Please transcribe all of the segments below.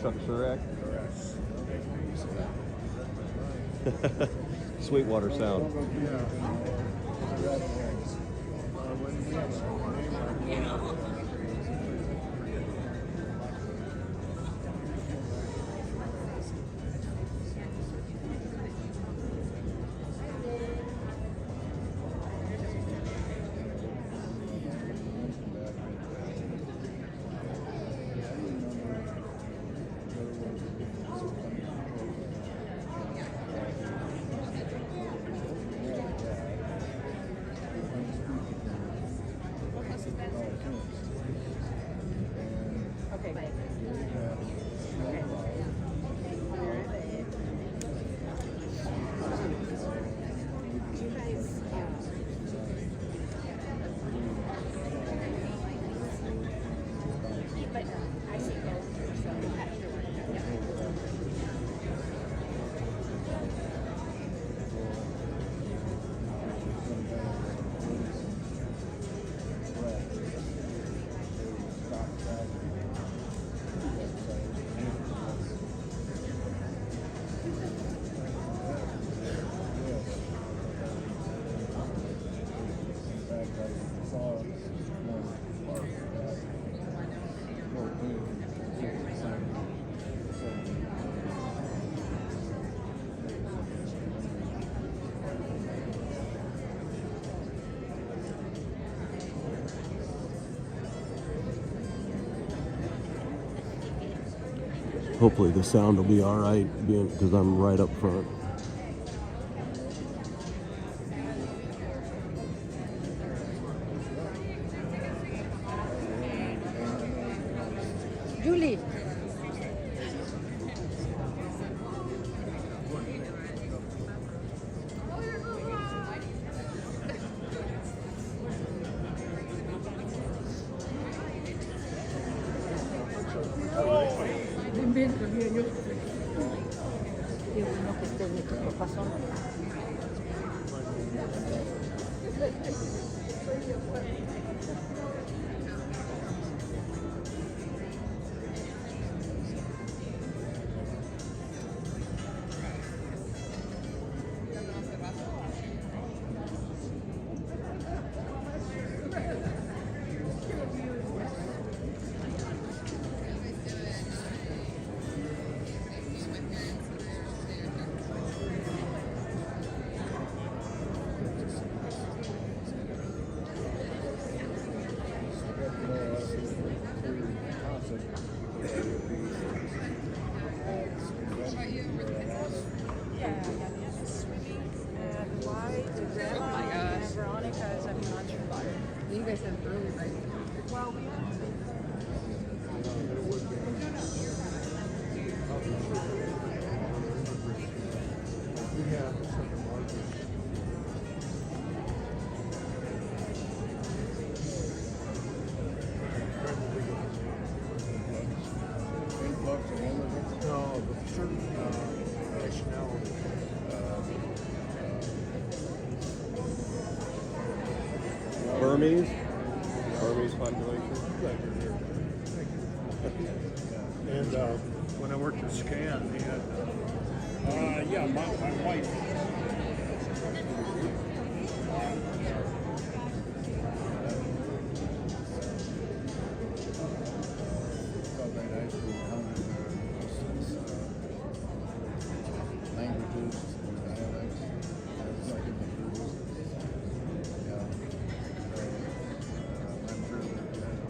Chuck Shurak. Sweetwater Sound. Hopefully the sound will be all right, because I'm right up front. Julie. Qué bueno que estés de tu pasó. You guys have early, right? Well, we have. No, but certain nationality. Burmese population. And when I worked at Scan, they had Yeah, my wife. Languages, dialects, like in the blues. Yeah. I'm sure that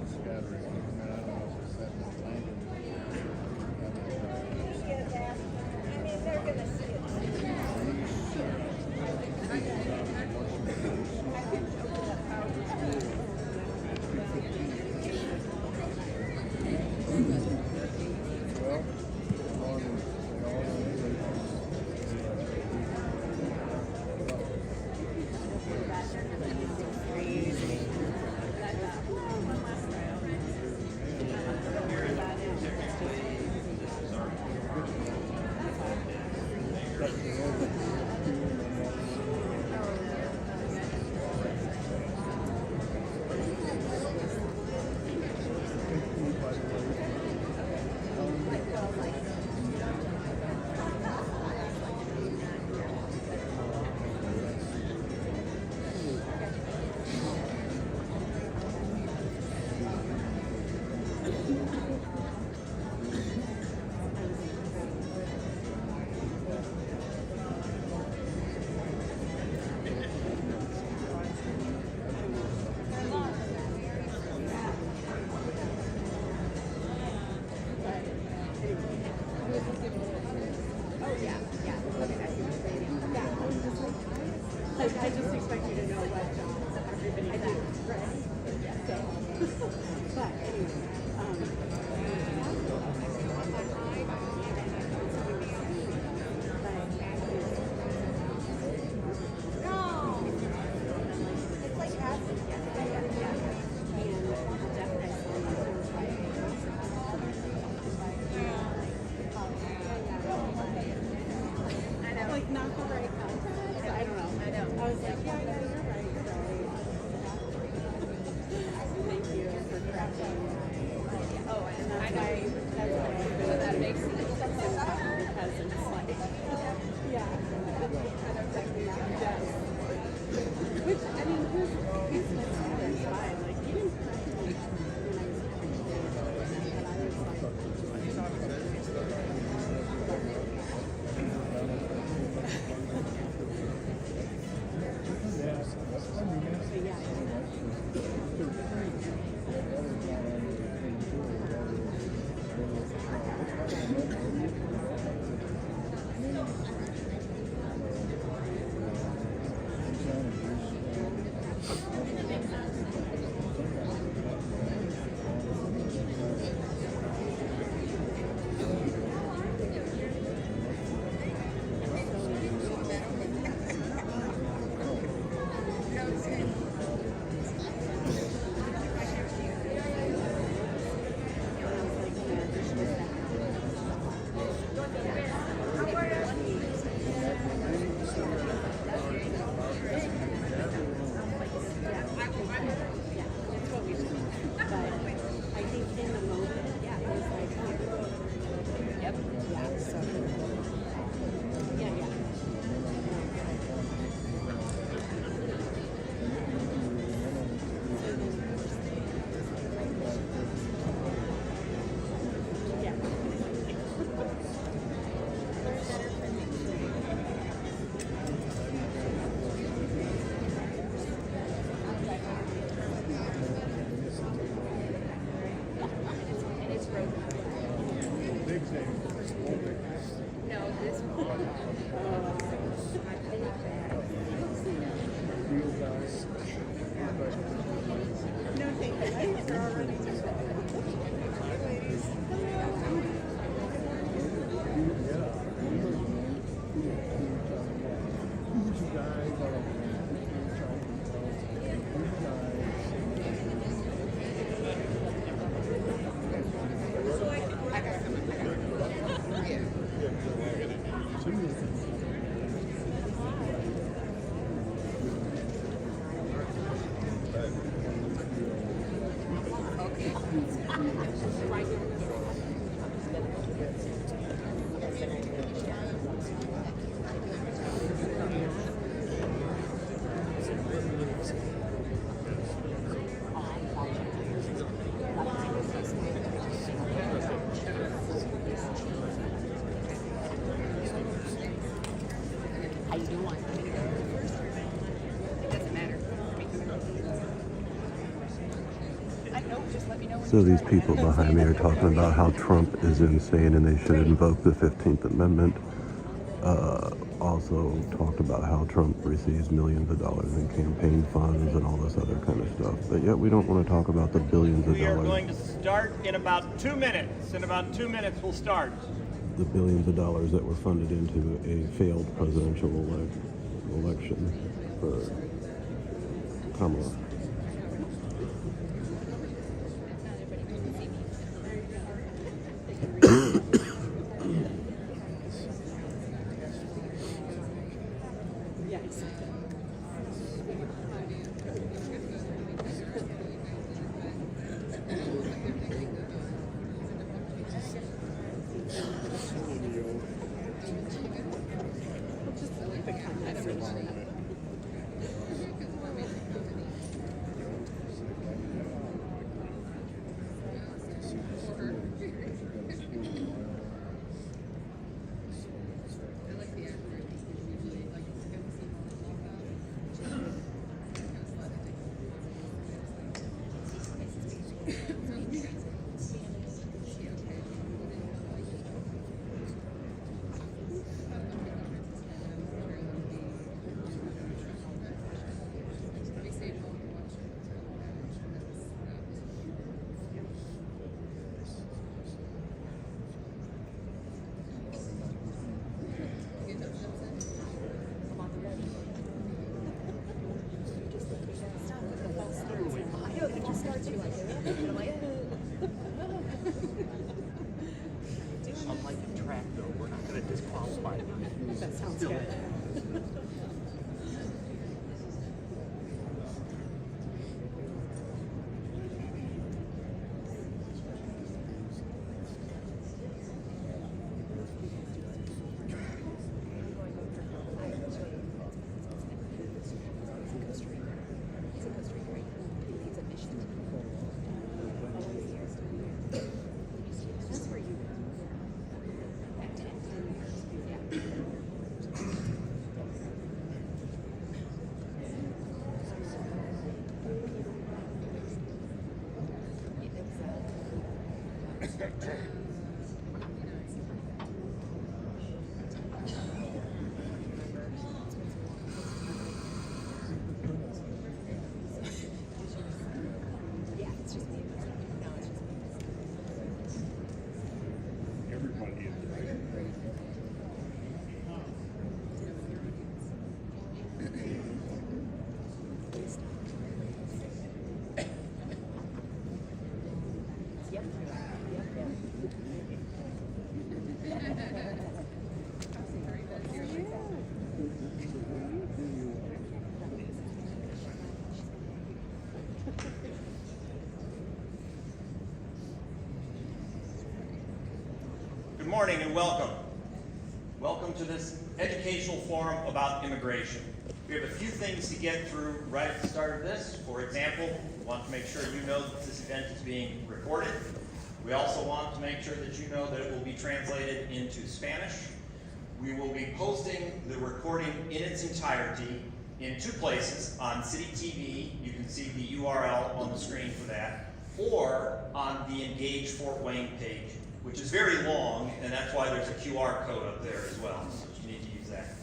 scattering. I don't know if it's that much language. They're gonna see it. I just expect you to know what everybody thinks, right? So, but anyway, It's like acid. like not the right context. I don't know. I was like, yeah, you're right. Thank you for correcting. Oh, and that's why so that makes sense because it's like, yeah. Yes. Which, I mean, here's my father's fine. Like, he didn't correct me when I was How you doing? It doesn't matter. I know, just let me know when So you're these ready. people behind me are talking about how Trump is insane and they should invoke the 15th Amendment. Also talked about how Trump receives millions of dollars in campaign funds and all this other kind of stuff. But yet we don't want to talk about the billions of We are dollars. going to start in about 2 minutes. In about 2 minutes, we'll start. The billions of dollars that were funded into a failed presidential election for Kamala. Yes. Unlike the track, though, we're not going to disqualify them. That sounds good. Everybody is right. Good morning and welcome. Welcome to this educational forum about immigration. We have a few things to get through right at the start of this. For example, we want to make sure you know that this event is being recorded. We also want to make sure that you know that it will be translated into Spanish. We will be posting the recording in its entirety in two places. On City TV, you can see the URL on the screen for that, or on the Engage Fort Wayne page, which is very long, and that's why there's a QR code up there as well, so you need to use that.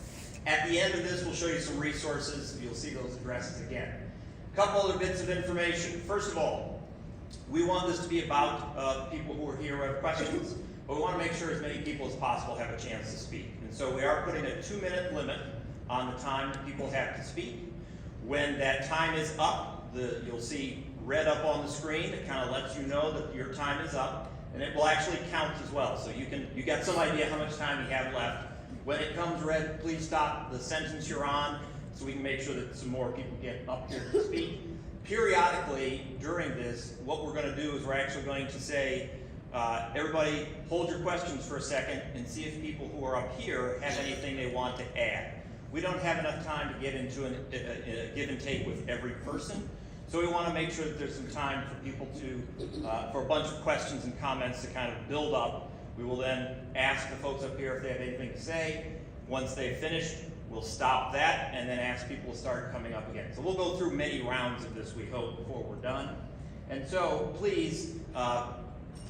At the end of this, we'll show you some resources. You'll see those addresses again. A couple other bits of information. First of all, we want this to be about people who are here who have questions, but we want to make sure as many people as possible have a chance to speak. And so we are putting a 2-minute limit on the time that people have to speak. When that time is up, you'll see red up on the screen. It kind of lets you know that your time is up, and it will actually count as well. So you got some idea how much time you have left. When it comes red, please stop the sentence you're on so we can make sure that some more people get up here to speak. Periodically during this, what we're going to do is we're actually going to say, Everybody hold your questions for a second and see if people who are up here have anything they want to add. We don't have enough time to get into a give and take with every person, so we want to make sure that there's some time for people to, for a bunch of questions and comments to kind of build up. We will then ask the folks up here if they have anything to say. Once they've finished, we'll stop that and then ask people to start coming up again. So we'll go through many rounds of this, we hope, before we're done. And so please,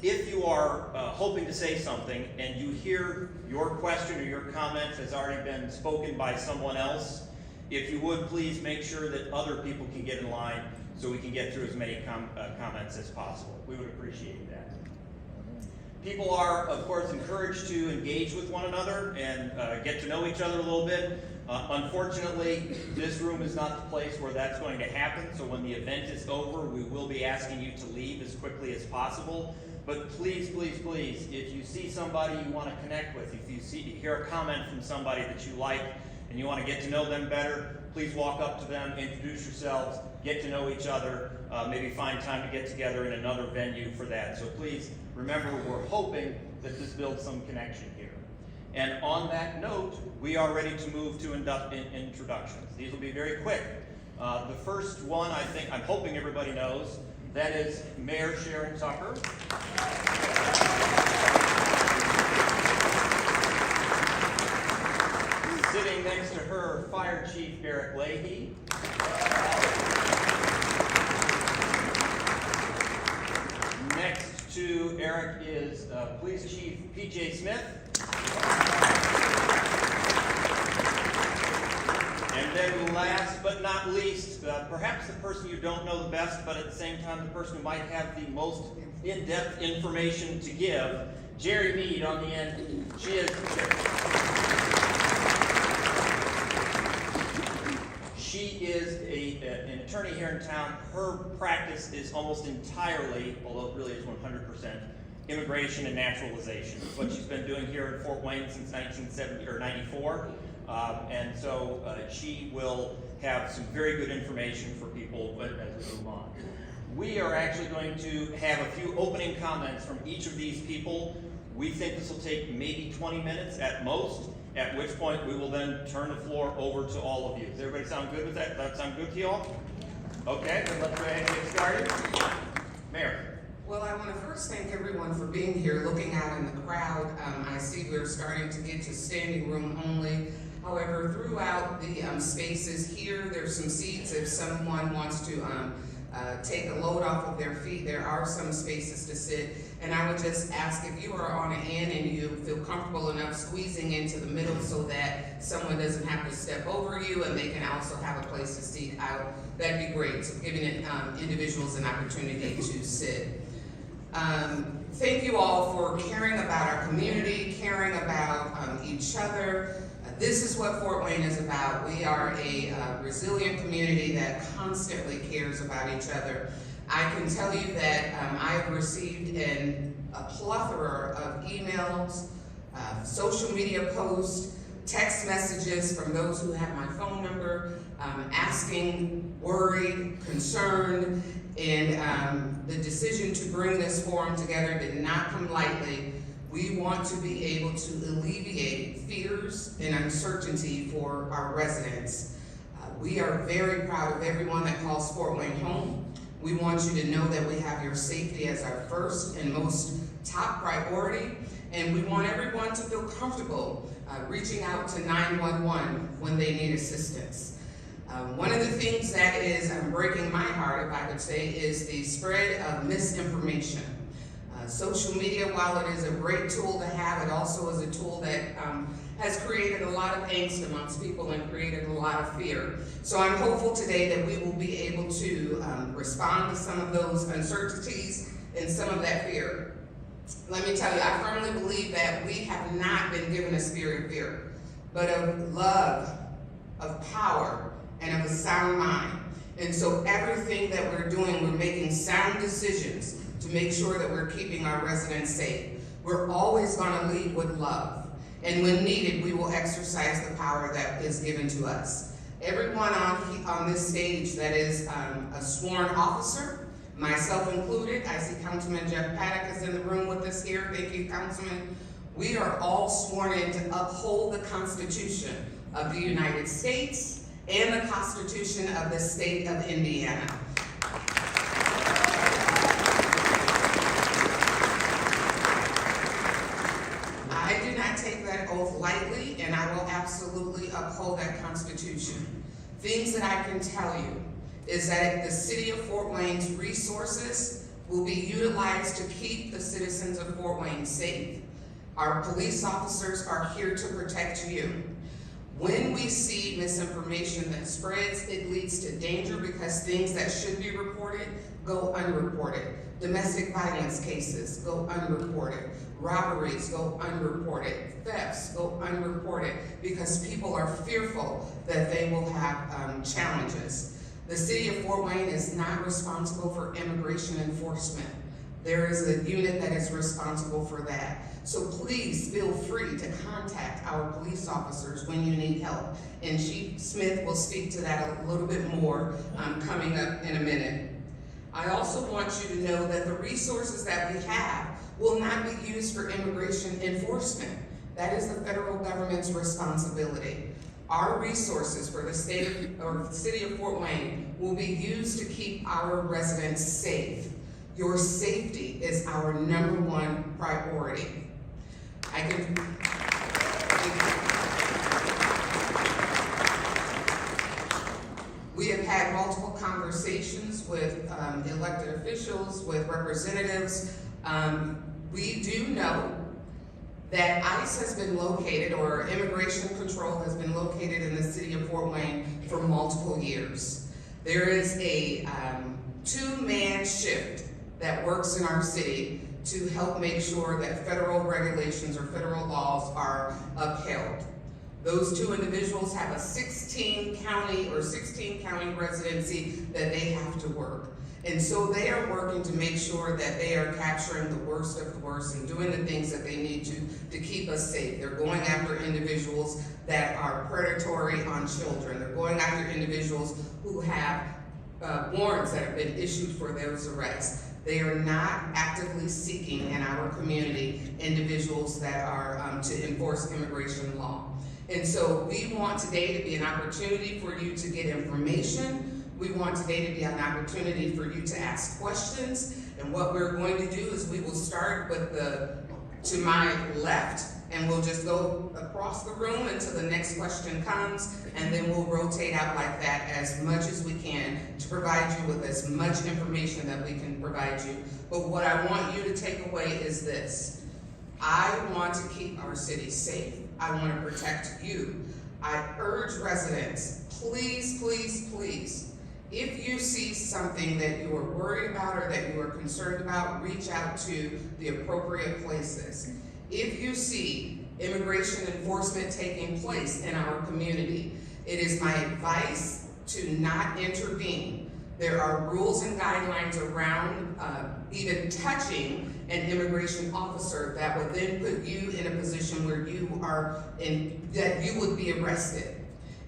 if you are hoping to say something and you hear your question or your comment has already been spoken by someone else, if you would please make sure that other people can get in line so we can get through as many comments as possible. We would appreciate that. People are, of course, encouraged to engage with one another and get to know each other a little bit. Unfortunately, this room is not the place where that's going to happen, so when the event is over, we will be asking you to leave as quickly as possible. But please, please, please, if you see somebody you want to connect with, if you hear a comment from somebody that you like and you want to get to know them better, please walk up to them, introduce yourselves, get to know each other, maybe find time to get together in another venue for that. So please remember, we're hoping that this builds some connection here. And on that note, we are ready to move to introductions. These will be very quick. The first one, I'm hoping everybody knows, that is Mayor Sharon Tucker. Sitting next to her, Fire Chief Eric Leahy. Next to Eric is Police Chief P.J. Smith. And then last but not least, perhaps the person you don't know the best, but at the same time the person who might have the most in-depth information to give, Jerry Mead on the end. She is an attorney here in town. Her practice is almost entirely, although it really is 100%, immigration and naturalization. It's what she's been doing here in Fort Wayne since 1994. And so she will have some very good information for people as we move on. We are actually going to have a few opening comments from each of these people. We think this will take maybe 20 minutes at most, at which point we will then turn the floor over to all of you. Does everybody sound good with that? Does that sound good to you all? Okay, then let's go ahead and get started. Mayor. Well, I want to first thank everyone for being here, looking out in the crowd. I see we're starting to get to standing room only. However, throughout the spaces here, there's some seats if someone wants to take a load off of their feet. There are some spaces to sit. And I would just ask if you are on an end and you feel comfortable enough squeezing into the middle so that someone doesn't have to step over you and they can also have a place to seat out, that'd be great. So giving individuals an opportunity to sit. Thank you all for caring about our community, caring about each other. This is what Fort Wayne is about. We are a resilient community that constantly cares about each other. I can tell you that I've received a plethora of emails, social media posts, text messages from those who have my phone number, asking, worried, concerned, and the decision to bring this forum together did not come lightly. We want to be able to alleviate fears and uncertainty for our residents. We are very proud of everyone that calls Fort Wayne home. We want you to know that we have your safety as our first and most top priority, and we want everyone to feel comfortable reaching out to 911 when they need assistance. One of the things that is breaking my heart, if I could say, is the spread of misinformation. Social media, while it is a great tool to have, it also is a tool that has created a lot of angst amongst people and created a lot of fear. So I'm hopeful today that we will be able to respond to some of those uncertainties and some of that fear. Let me tell you, I firmly believe that we have not been given a spirit of fear, but of love, of power, and of a sound mind. And so everything that we're doing, we're making sound decisions to make sure that we're keeping our residents safe. We're always going to lead with love. And when needed, we will exercise the power that is given to us. Everyone on this stage that is a sworn officer, myself included. I see Councilman Jeff Paddock is in the room with us here. Thank you, Councilman. We are all sworn in to uphold the Constitution of the United States and the Constitution of the state of Indiana. I do not take that oath lightly, and I will absolutely uphold that Constitution. Things that I can tell you is that the city of Fort Wayne's resources will be utilized to keep the citizens of Fort Wayne safe. Our police officers are here to protect you. When we see misinformation that spreads, it leads to danger because things that should be reported go unreported. Domestic violence cases go unreported. Robberies go unreported. Thefts go unreported because people are fearful that they will have challenges. The city of Fort Wayne is not responsible for immigration enforcement. There is a unit that is responsible for that. So please feel free to contact our police officers when you need help. And Chief Smith will speak to that a little bit more coming up in a minute. I also want you to know that the resources that we have will not be used for immigration enforcement. That is the federal government's responsibility. Our resources for the state or the city of Fort Wayne will be used to keep our residents safe. Your safety is our #1 priority. We have had multiple conversations with elected officials, with representatives. We do know that ICE has been located, or Immigration Control has been located in the city of Fort Wayne for multiple years. There is a 2-man shift that works in our city to help make sure that federal regulations or federal laws are upheld. Those 2 individuals have a 16 county residency that they have to work. And so they are working to make sure that they are capturing the worst of the worst and doing the things that they need to keep us safe. They're going after individuals that are predatory on children. They're going after individuals who have warrants that have been issued for those arrests. They are not actively seeking in our community individuals that are to enforce immigration law. And so we want today to be an opportunity for you to get information. We want today to be an opportunity for you to ask questions. And what we're going to do is we will start with to my left, and we'll just go across the room until the next question comes, and then we'll rotate out like that as much as we can to provide you with as much information that we can provide you. But what I want you to take away is this. I want to keep our city safe. I want to protect you. I urge residents, please, please, please, if you see something that you are worried about or that you are concerned about, reach out to the appropriate places. If you see immigration enforcement taking place in our community, it is my advice to not intervene. There are rules and guidelines around even touching an immigration officer that would then put you in a position where that you would be arrested.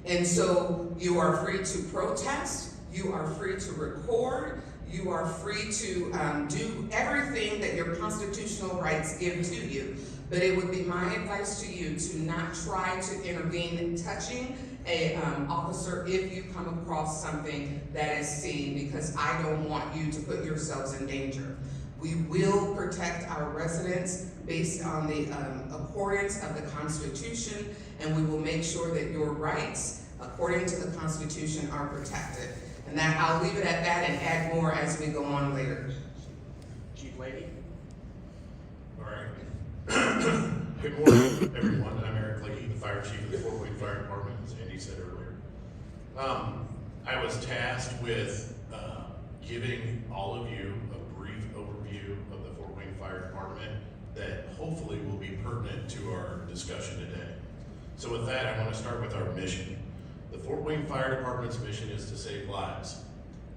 And so you are free to protest, you are free to record, you are free to do everything that your constitutional rights give to you. But it would be my advice to you to not try to intervene in touching an officer if you come across something that is seen, because I don't want you to put yourselves in danger. We will protect our residents based on the accordance of the Constitution, and we will make sure that your rights, according to the Constitution, are protected. And that I'll leave it at that and add more as we go on later. Chief Lady? All right. Good morning, everyone. I'm Eric Leahy, the Fire Chief of the Fort Wayne Fire Department, as Andy said earlier. I was tasked with giving all of you a brief overview of the Fort Wayne Fire Department that hopefully will be pertinent to our discussion today. So with that, I want to start with our mission. The Fort Wayne Fire Department's mission is to save lives.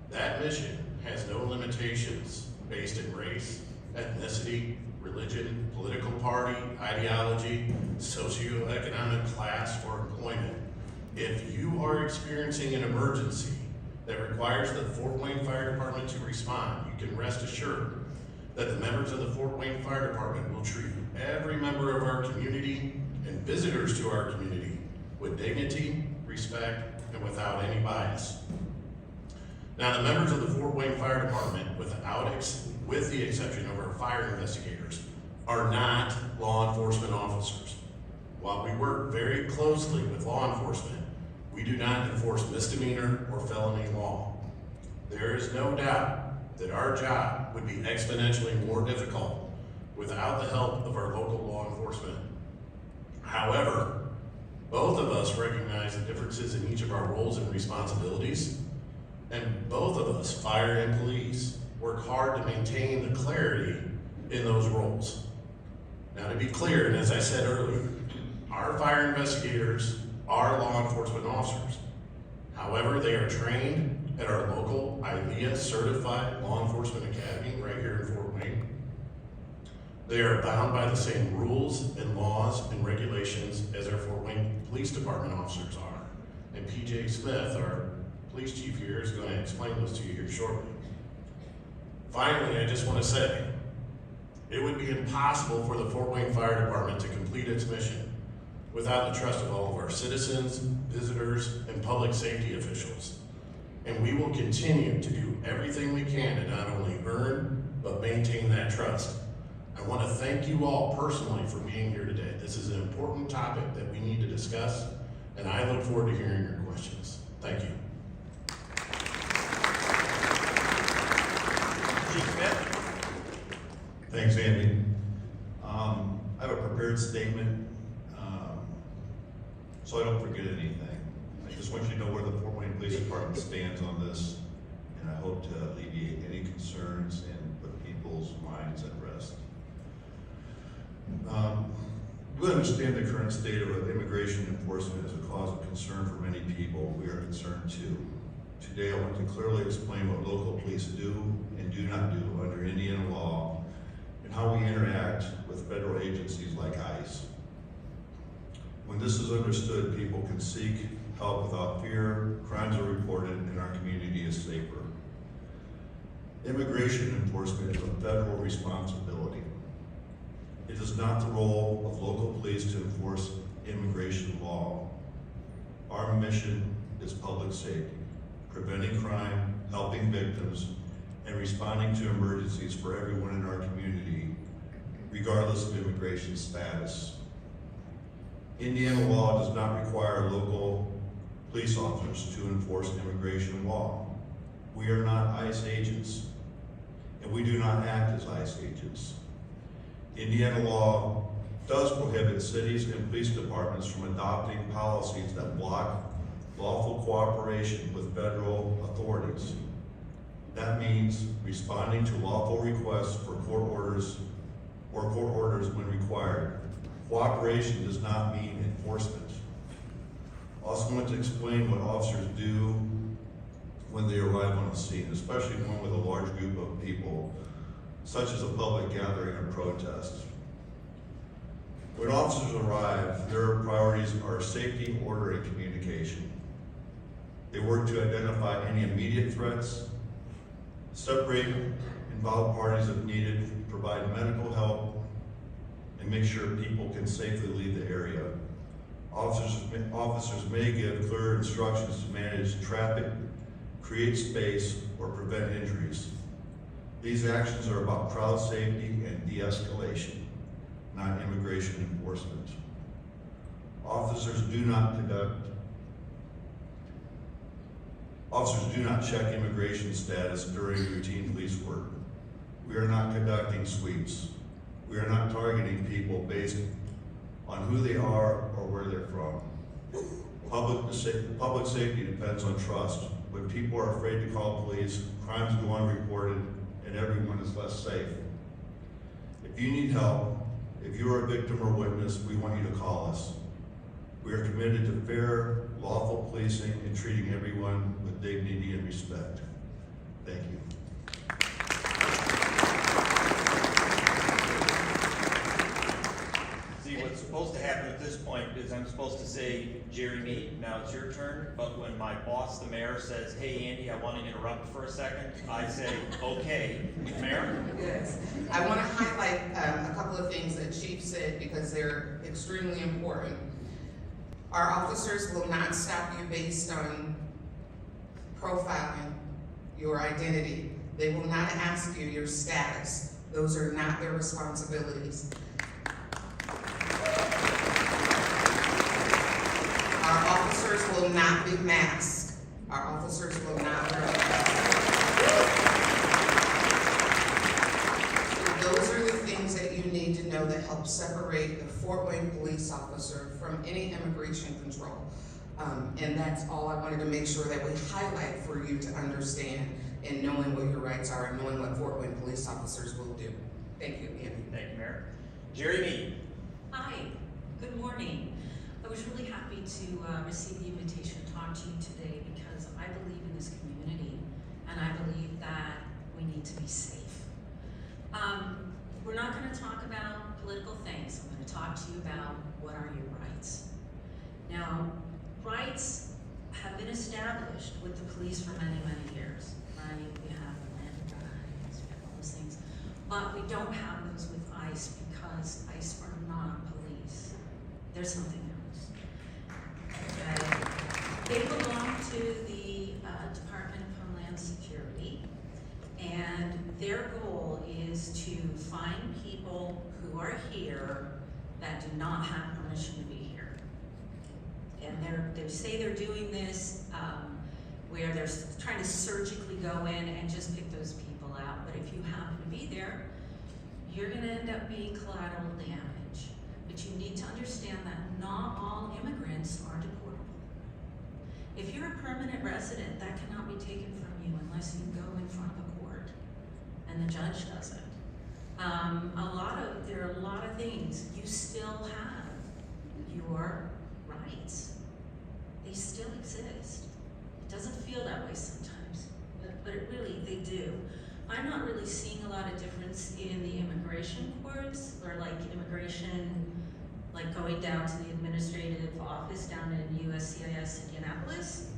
That mission has no limitations based in race, ethnicity, religion, political party, ideology, socioeconomic class, or employment. If you are experiencing an emergency, that requires the Fort Wayne Fire Department to respond, you can rest assured that the members of the Fort Wayne Fire Department will treat every member of our community and visitors to our community with dignity, respect, and without any bias. Now, the members of the Fort Wayne Fire Department, with the exception of our fire investigators, are not law enforcement officers. While we work very closely with law enforcement, we do not enforce misdemeanor or felony law. There is no doubt that our job would be exponentially more difficult without the help of our local law enforcement. However, both of us recognize the differences in each of our roles and responsibilities, and both of us, fire and police, work hard to maintain the clarity in those roles. Now, to be clear, and as I said earlier, our fire investigators are law enforcement officers. However, they are trained at our local ILEA certified law enforcement academy right here in Fort Wayne. They are bound by the same rules and laws and regulations as our Fort Wayne Police Department officers are. And PJ Smith, our police chief here, is going to explain those to you here shortly. Finally, I just want to say, it would be impossible for the Fort Wayne Fire Department to complete its mission without the trust of all of our citizens, visitors, and public safety officials. And we will continue to do everything we can to not only earn, but maintain that trust. I want to thank you all personally for being here today. This is an important topic that we need to discuss, and I look forward to hearing your questions. Thank you. Chief Smith? Thanks, Andy. I have a prepared statement, so I don't forget anything. I just want you to know where the Fort Wayne Police Department stands on this, and I hope to alleviate any concerns and put people's minds at rest. We understand the current state of immigration enforcement is a cause of concern for many people. We are concerned too. Today, I want to clearly explain what local police do and do not do under Indiana law, and how we interact with federal agencies like ICE. When this is understood, people can seek help without fear, crimes are reported, and our community is safer. Immigration enforcement is a federal responsibility. It is not the role of local police to enforce immigration law. Our mission is public safety, preventing crime, helping victims, and responding to emergencies for everyone in our community, regardless of immigration status. Indiana law does not require local police officers to enforce immigration law. We are not ICE agents, and we do not act as ICE agents. Indiana law does prohibit cities and police departments from adopting policies that block lawful cooperation with federal authorities. That means responding to lawful requests for court orders or court orders when required. Cooperation does not mean enforcement. I also want to explain what officers do when they arrive on a scene, especially one with a large group of people, such as a public gathering or protest. When officers arrive, their priorities are safety, order, and communication. They work to identify any immediate threats, separate involved parties if needed, provide medical help, and make sure people can safely leave the area. Officers may give clear instructions to manage traffic, create space, or prevent injuries. These actions are about crowd safety and de-escalation, not immigration enforcement. Officers do not check immigration status during routine police work. We are not conducting sweeps. We are not targeting people based on who they are or where they're from. Public safety depends on trust. When people are afraid to call police, crimes go unreported, and everyone is less safe. If you need help, if you are a victim or witness, we want you to call us. We are committed to fair, lawful policing and treating everyone with dignity and respect. Thank you. See, what's supposed to happen at this point is I'm supposed to say Jerry Mead. Now it's your turn, but when my boss, the mayor, says, hey, Andy, I want to interrupt for a second, I say, okay. Mayor? Yes. I want to highlight a couple of things that Chief said because they're extremely important. Our officers will not stop you based on profiling your identity. They will not ask you your status. Those are not their responsibilities. Our officers will not be masked. Our officers will not wear masks. Those are the things that you need to know that help separate the Fort Wayne police officer from any immigration control. And that's all I wanted to make sure that we highlight for you to understand in knowing what your rights are and knowing what Fort Wayne police officers will do. Thank you, Andy. Thank you, Mayor. Jerry Mead. Hi, good morning. I was really happy to receive the invitation to talk to you today because I believe in this community and I believe that we need to be safe. We're not going to talk about political things. I'm going to talk to you about what are your rights. Now, rights have been established with the police for many, many years, right? We have land rights, we have all those things, but we don't have those with ICE because ICE are not police. They're something else. Okay? They belong to the Department of Homeland Security, and their goal is to find people who are here that do not have permission to be here. And they say they're doing this where they're trying to surgically go in and just pick those people out. But if you happen to be there, you're going to end up being collateral damage. But you need to understand that not all immigrants are deportable. If you're a permanent resident, that cannot be taken from you unless you go in front of a court, and the judge doesn't. There are a lot of things. You still have your rights. They still exist. It doesn't feel that way sometimes, but it really, they do. I'm not really seeing a lot of difference in the immigration courts or like immigration, like going down to the administrative office down in USCIS Indianapolis.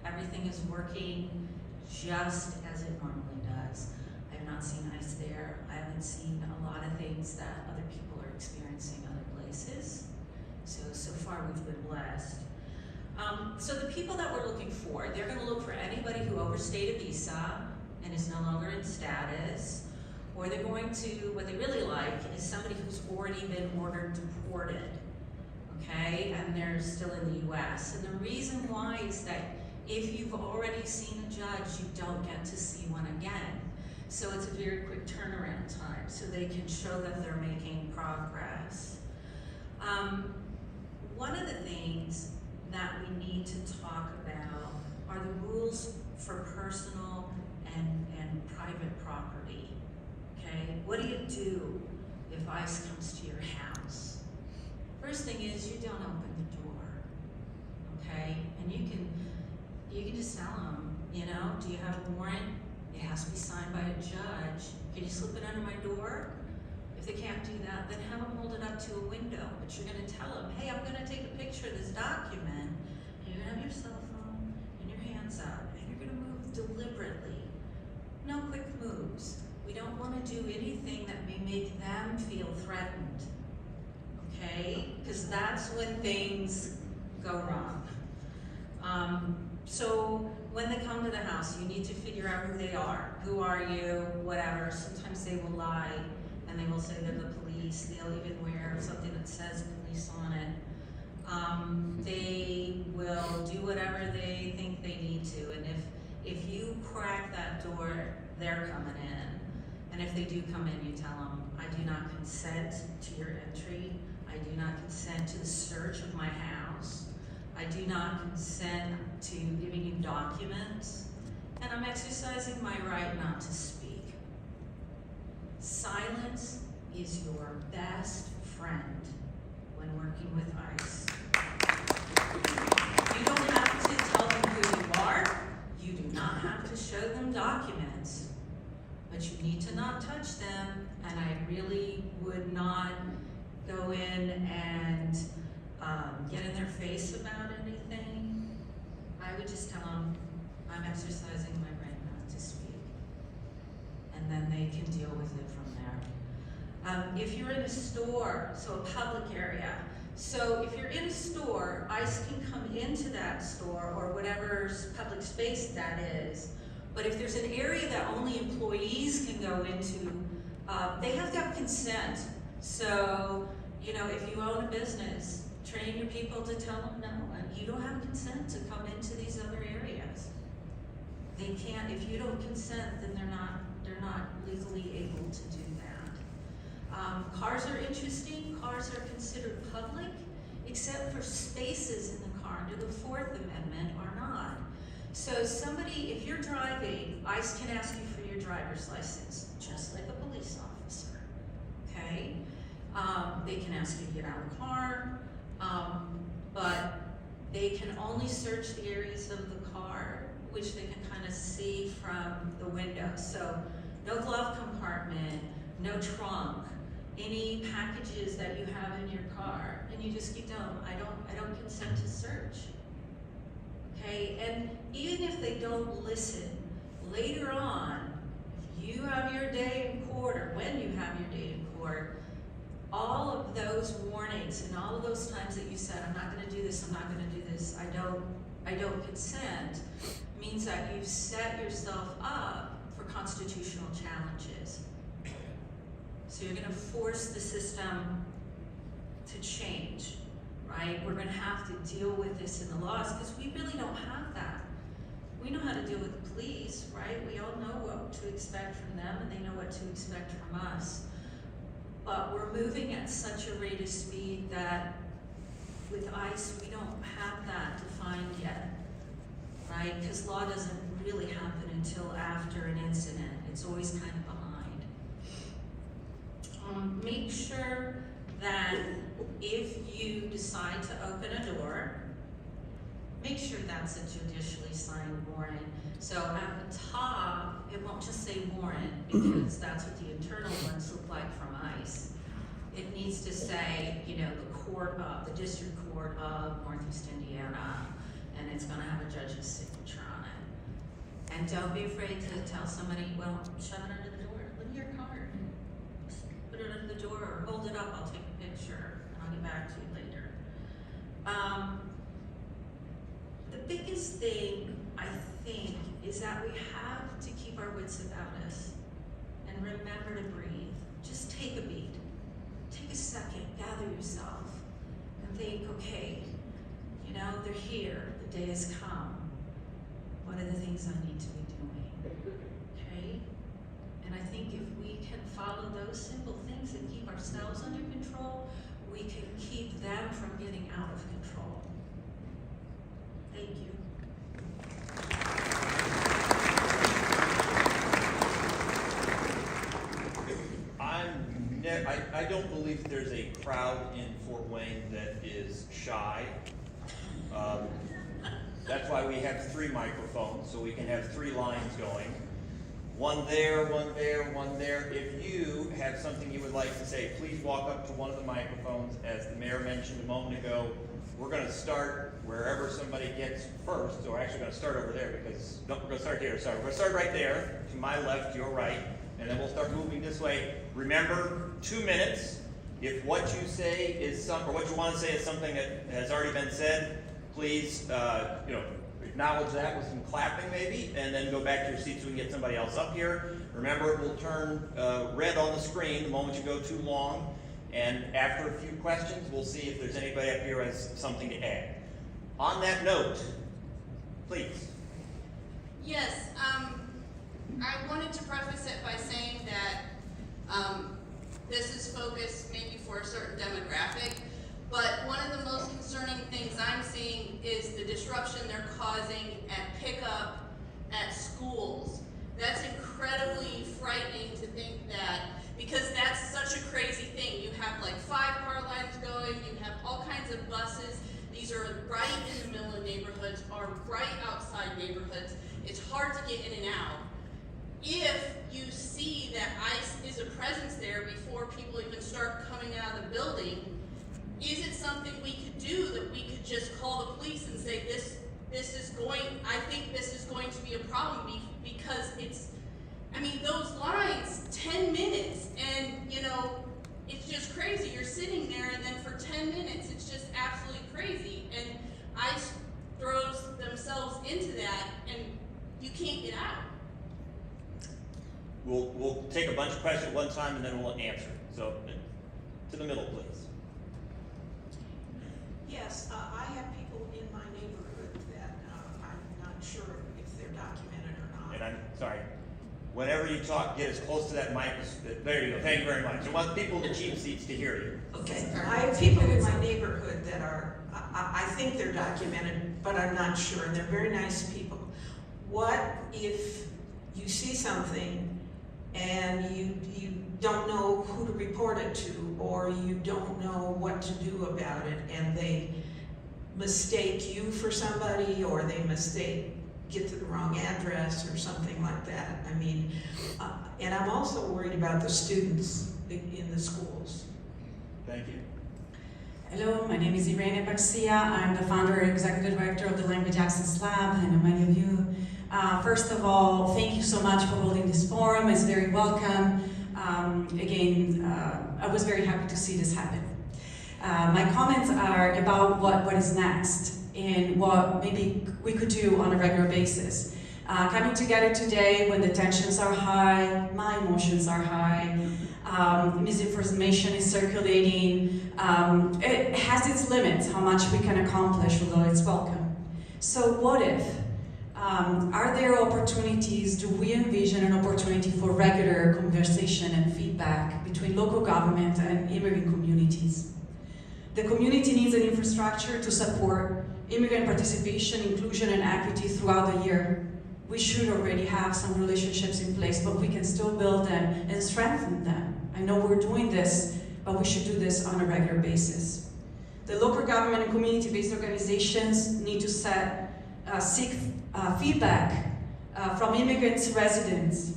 Everything is working just as it normally does. I have not seen ICE there. I haven't seen a lot of things that other people are experiencing other places. So far we've been blessed. So the people that we're looking for, they're gonna look for anybody who overstayed a visa and is no longer in status, or they're going to, what they really like is somebody who's already been ordered deported, okay? And they're still in the US. And the reason why is that if you've already seen a judge, you don't get to see one again. So it's a very quick turnaround time, so they can show that they're making progress. One of the things that we need to talk about are the rules for personal and private property, okay? What do you do if ICE comes to your house? First thing is you don't open the door, okay? And you can just tell them, you know, do you have a warrant? It has to be signed by a judge. Can you slip it under my door? If they can't do that, then have them hold it up to a window. But you're gonna tell them, hey, I'm gonna take a picture of this document. And you're gonna have your cell phone and your hands up, and you're gonna move deliberately. No quick moves. We don't wanna do anything that may make them feel threatened, okay? Because that's when things go wrong. So when they come to the house, you need to figure out who they are. Who are you? Whatever. Sometimes they will lie and they will say they're the police. They'll even wear something that says police on it. They will do whatever they think they need to. And if you crack that door, they're coming in. And if they do come in, you tell them, I do not consent to your entry. I do not consent to the search of my house. I do not consent to giving you documents, and I'm exercising my right not to speak. Silence is your best friend when working with ICE. You don't have to tell them who you are. You do not have to show them documents, but you need to not touch them, and I really would not go in and get in their face about anything. I would just tell them, I'm exercising my right not to speak. And then they can deal with it from there. If you're in a store, so a public area, so if you're in a store, ICE can come into that store or whatever public space that is. But if there's an area that only employees can go into, they have to have consent. So, you know, if you own a business, train your people to tell them no, you don't have consent to come into these other areas. They can't, if you don't consent, then they're not legally able to do that. Cars are interesting. Cars are considered public, except for spaces in the car under the Fourth Amendment are not. So somebody, if you're driving, ICE can ask you for your driver's license, just like a police officer, okay? They can ask you to get out of the car, but they can only search the areas of the car which they can kind of see from the window. So no glove compartment, no trunk, any packages that you have in your car, and you just keep telling them, I don't consent to search. Okay, and even if they don't listen, later on, if you have your day in court, or when you have your day in court, all of those warnings and all of those times that you said, I'm not gonna do this, I'm not gonna do this, I don't consent, means that you've set yourself up for constitutional challenges. So you're gonna force the system to change, right? We're gonna have to deal with this in the laws because we really don't have that. We know how to deal with the police, right? We all know what to expect from them and they know what to expect from us. But we're moving at such a rate of speed that with ICE, we don't have that defined yet, right? Because law doesn't really happen until after an incident. It's always kind of behind. Make sure that if you decide to open a door, make sure that's a judicially signed warrant. So at the top, it won't just say warrant because that's what the internal ones look like from ICE. It needs to say, you know, the district court of Northeast Indiana, and it's gonna have a judge's signature on it. And don't be afraid to tell somebody, well, shove it under the door, look at your card. Put it under the door or hold it up, I'll take a picture and I'll get back to you later. The biggest thing, I think, is that we have to keep our wits about us and remember to breathe. Just take a beat. Take a second, gather yourself, and think, okay, you know, they're here, the day has come. What are the things I need to be doing? Okay? And I think if we can follow those simple things and keep ourselves under control, we can keep them from getting out of control. Thank you. I don't believe there's a crowd in Fort Wayne that is shy. That's why we have 3 microphones, so we can have 3 lines going. One there, one there, one there. If you have something you would like to say, please walk up to one of the microphones. As the mayor mentioned a moment ago, we're going to start wherever somebody gets first. So we're actually going to start over there because, no, we're going to start here. Sorry, we're going to start right there, to my left, your right, and then we'll start moving this way. Remember, 2 minutes. If what you say is or what you want to say is something that has already been said, please, acknowledge that with some clapping maybe, and then go back to your seat so we can get somebody else up here. Remember, it will turn red on the screen the moment you go too long. And after a few questions, we'll see if there's anybody up here who has something to add. On that note, please. Yes, I wanted to preface it by saying that this is focused maybe for a certain demographic, but one of the most concerning things I'm seeing is the disruption they're causing at pickup at schools. That's incredibly frightening to think that, because that's such a crazy thing. You have like 5-car lines going, you have all kinds of buses. These are right in the middle of neighborhoods, are right outside neighborhoods. It's hard to get in and out. If you see that ICE is a presence there before people even start coming out of the building, is it something we could do that we could just call the police and say, this I think this is going to be a problem because those lines, 10 minutes, and it's just crazy. You're sitting there, and then for 10 minutes, it's just absolutely crazy. And ICE throws themselves into that, and you can't get out. We'll take a bunch of questions at one time and then we'll answer. So, to the middle, please. Yes, I have people in my neighborhood that I'm not sure if they're documented or not. And I'm sorry. Whenever you talk, get as close to that mic as, there you go. Thank you very much. I want people in the cheap seats to hear you. Okay, I have people in my neighborhood that are, I think they're documented, but I'm not sure, and they're very nice people. What if you see something and you don't know who to report it to, or you don't know what to do about it, and they mistake you for somebody, or they get to the wrong address or something like that? And I'm also worried about the students in the schools. Thank you. Hello, my name is Irene Garcia. I'm the founder and executive director of the Language Access Lab. I know many of you. First of all, thank you so much for holding this forum. It's very welcome. I was very happy to see this happen. My comments are about what is next and what maybe we could do on a regular basis. Coming together today when the tensions are high, my emotions are high, misinformation is circulating, it has its limits how much we can accomplish, although it's welcome. So what if? Are there opportunities, do we envision an opportunity for regular conversation and feedback between local government and immigrant communities? The community needs an infrastructure to support immigrant participation, inclusion, and equity throughout the year. We should already have some relationships in place, but we can still build them and strengthen them. I know we're doing this, but we should do this on a regular basis. The local government and community-based organizations need to seek feedback from immigrants' residents.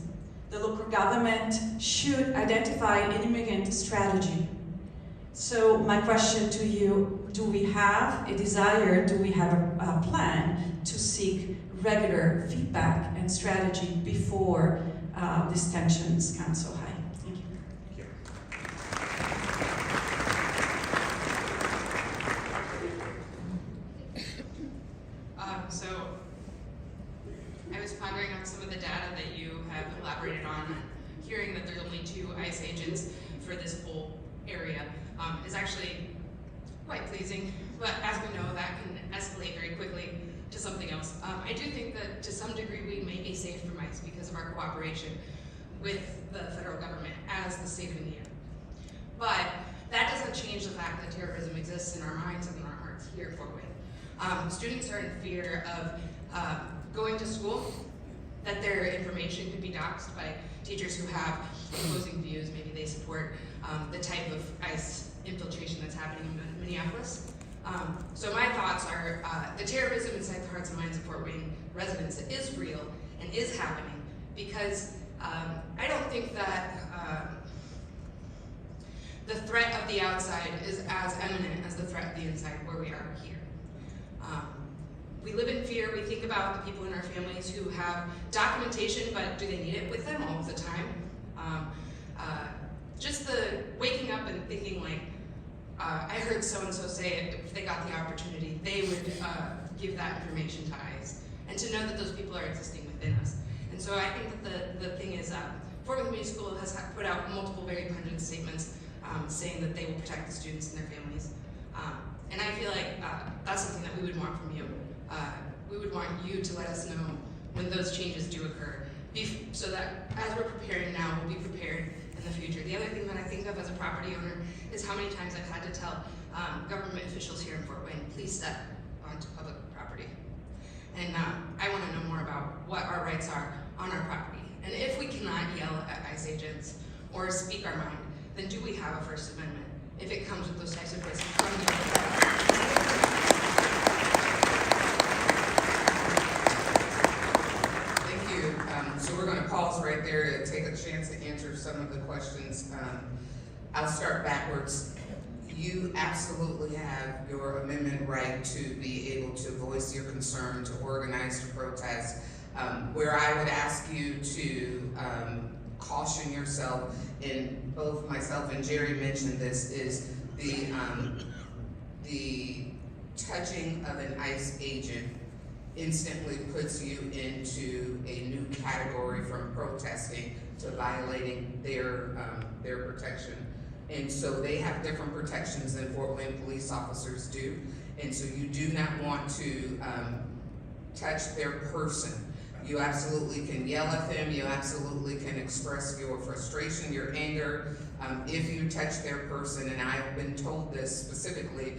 The local government should identify an immigrant strategy. So my question to you, do we have a desire, do we have a plan to seek regular feedback and strategy before these tensions come so high? Thank you. So I was pondering on some of the data that you have elaborated on. Hearing that there's only 2 ICE agents for this whole area is actually quite pleasing, but as we know, that can escalate very quickly to something else. I do think that to some degree we may be safe from ICE because of our cooperation with the federal government as the state of Indiana. But that doesn't change the fact that terrorism exists in our minds and in our hearts here at Fort Wayne. Students are in fear of going to school, that their information could be doxed by teachers who have opposing views. Maybe they support the type of ICE infiltration that's happening in Minneapolis. So my thoughts are the terrorism inside the hearts and minds of Fort Wayne residents is real and is happening because I don't think that the threat of the outside is as imminent as the threat of the inside where we are here. We live in fear. We think about the people in our families who have documentation, but do they need it with them all of the time? Just the waking up and thinking like, I heard so-and-so say if they got the opportunity, they would give that information to ICE. And to know that those people are existing within us. And so I think that the thing is, Fort Wayne Community School has put out multiple very pungent statements saying that they will protect the students and their families. And I feel like that's something that we would want from you. We would want you to let us know when those changes do occur, so that as we're preparing now, we'll be prepared in the future. The other thing that I think of as a property owner is how many times I've had to tell government officials here in Fort Wayne, please step onto public property. And I want to know more about what our rights are on our property. And if we cannot yell at ICE agents or speak our mind, then do we have a First Amendment if it comes with those types of risks from the So we're going to pause right there to take a chance to answer some of the questions. I'll start backwards. you absolutely have your amendment right to be able to voice your concern, to organize, to protest. Where I would ask you to caution yourself, and both myself and Jerry mentioned this, is the touching of an ICE agent instantly puts you into a new category from protesting to violating their protection. And so they have different protections than Fort Wayne police officers do. And so you do not want to touch their person. You absolutely can yell at them, you absolutely can express your frustration, your anger, if you touch their person. And I've been told this specifically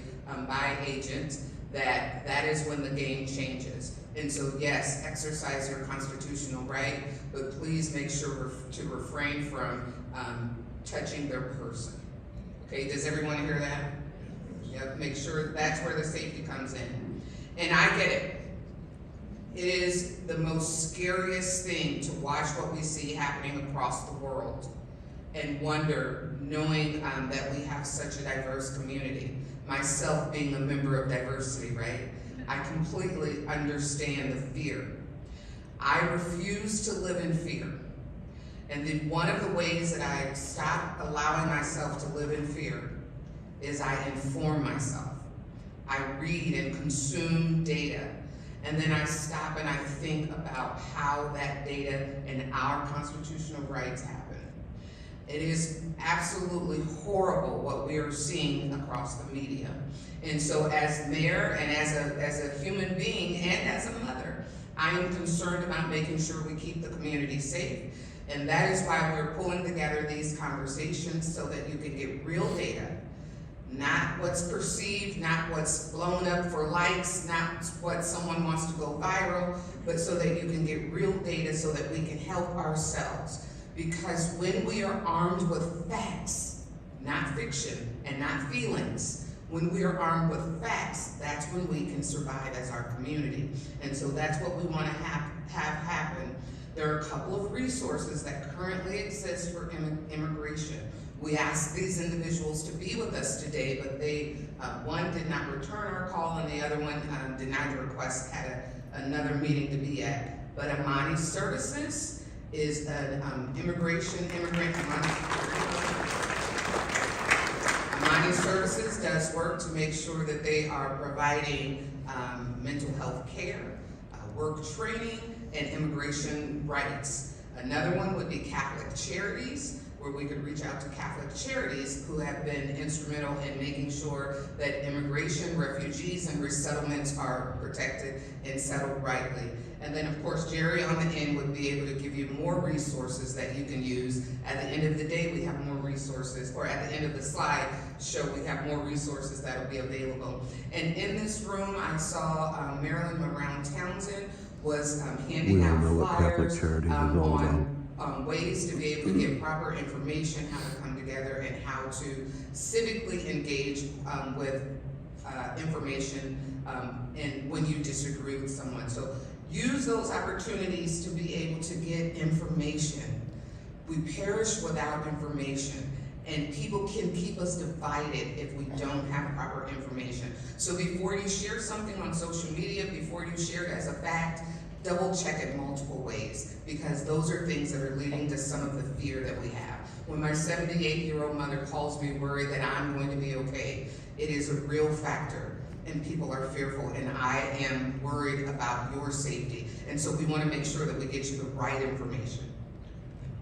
by agents, that is when the game changes. And so yes, exercise your constitutional right, but please make sure to refrain from touching their person. Okay, does everyone hear that? Yep, make sure that's where the safety comes in. And I get it. It is the most scariest thing to watch what we see happening across the world and wonder, knowing that we have such a diverse community. Myself being a member of diversity, right? I completely understand the fear. I refuse to live in fear. And then one of the ways that I stop allowing myself to live in fear is I inform myself. I read and consume data. And then I stop and I think about how that data and our constitutional rights happen. It is absolutely horrible what we are seeing across the media. And so as mayor and as a human being and as a mother, I am concerned about making sure we keep the community safe. And that is why we're pulling together these conversations so that you can get real data, not what's perceived, not what's blown up for likes, not what someone wants to go viral, but so that you can get real data so that we can help ourselves. Because when we are armed with facts, not fiction and not feelings, when we are armed with facts, that's when we can survive as our community. And so that's what we want to have happen. There are a couple of resources that currently exist for immigration. We asked these individuals to be with us today, but they, one did not return our call and the other one denied the request at another meeting to be at. But Amani Services is an immigrant. Amani Services does work to make sure that they are providing mental health care, work training, and immigration rights. Another one would be Catholic Charities, where we could reach out to Catholic Charities who have been instrumental in making sure that immigration, refugees, and resettlements are protected and settled rightly. And then of course, Jerry on the end would be able to give you more resources that you can use. At the end of the day, we have more resources, or at the end of the slide, show we have more resources that will be available. And in this room, I saw Marilyn Brown Townsend was handing out flyers on ways to be able to get proper information, how to come together, and how to civically engage with information and when you disagree with someone. So use those opportunities to be able to get information. We perish without information, and people can keep us divided if we don't have proper information. So before you share something on social media, before you share it as a fact, double check it multiple ways, because those are things that are leading to some of the fear that we have. When my 78-year-old mother calls me worried that I'm going to be okay, it is a real factor, and people are fearful, and I am worried about your safety. And so we want to make sure that we get you the right information.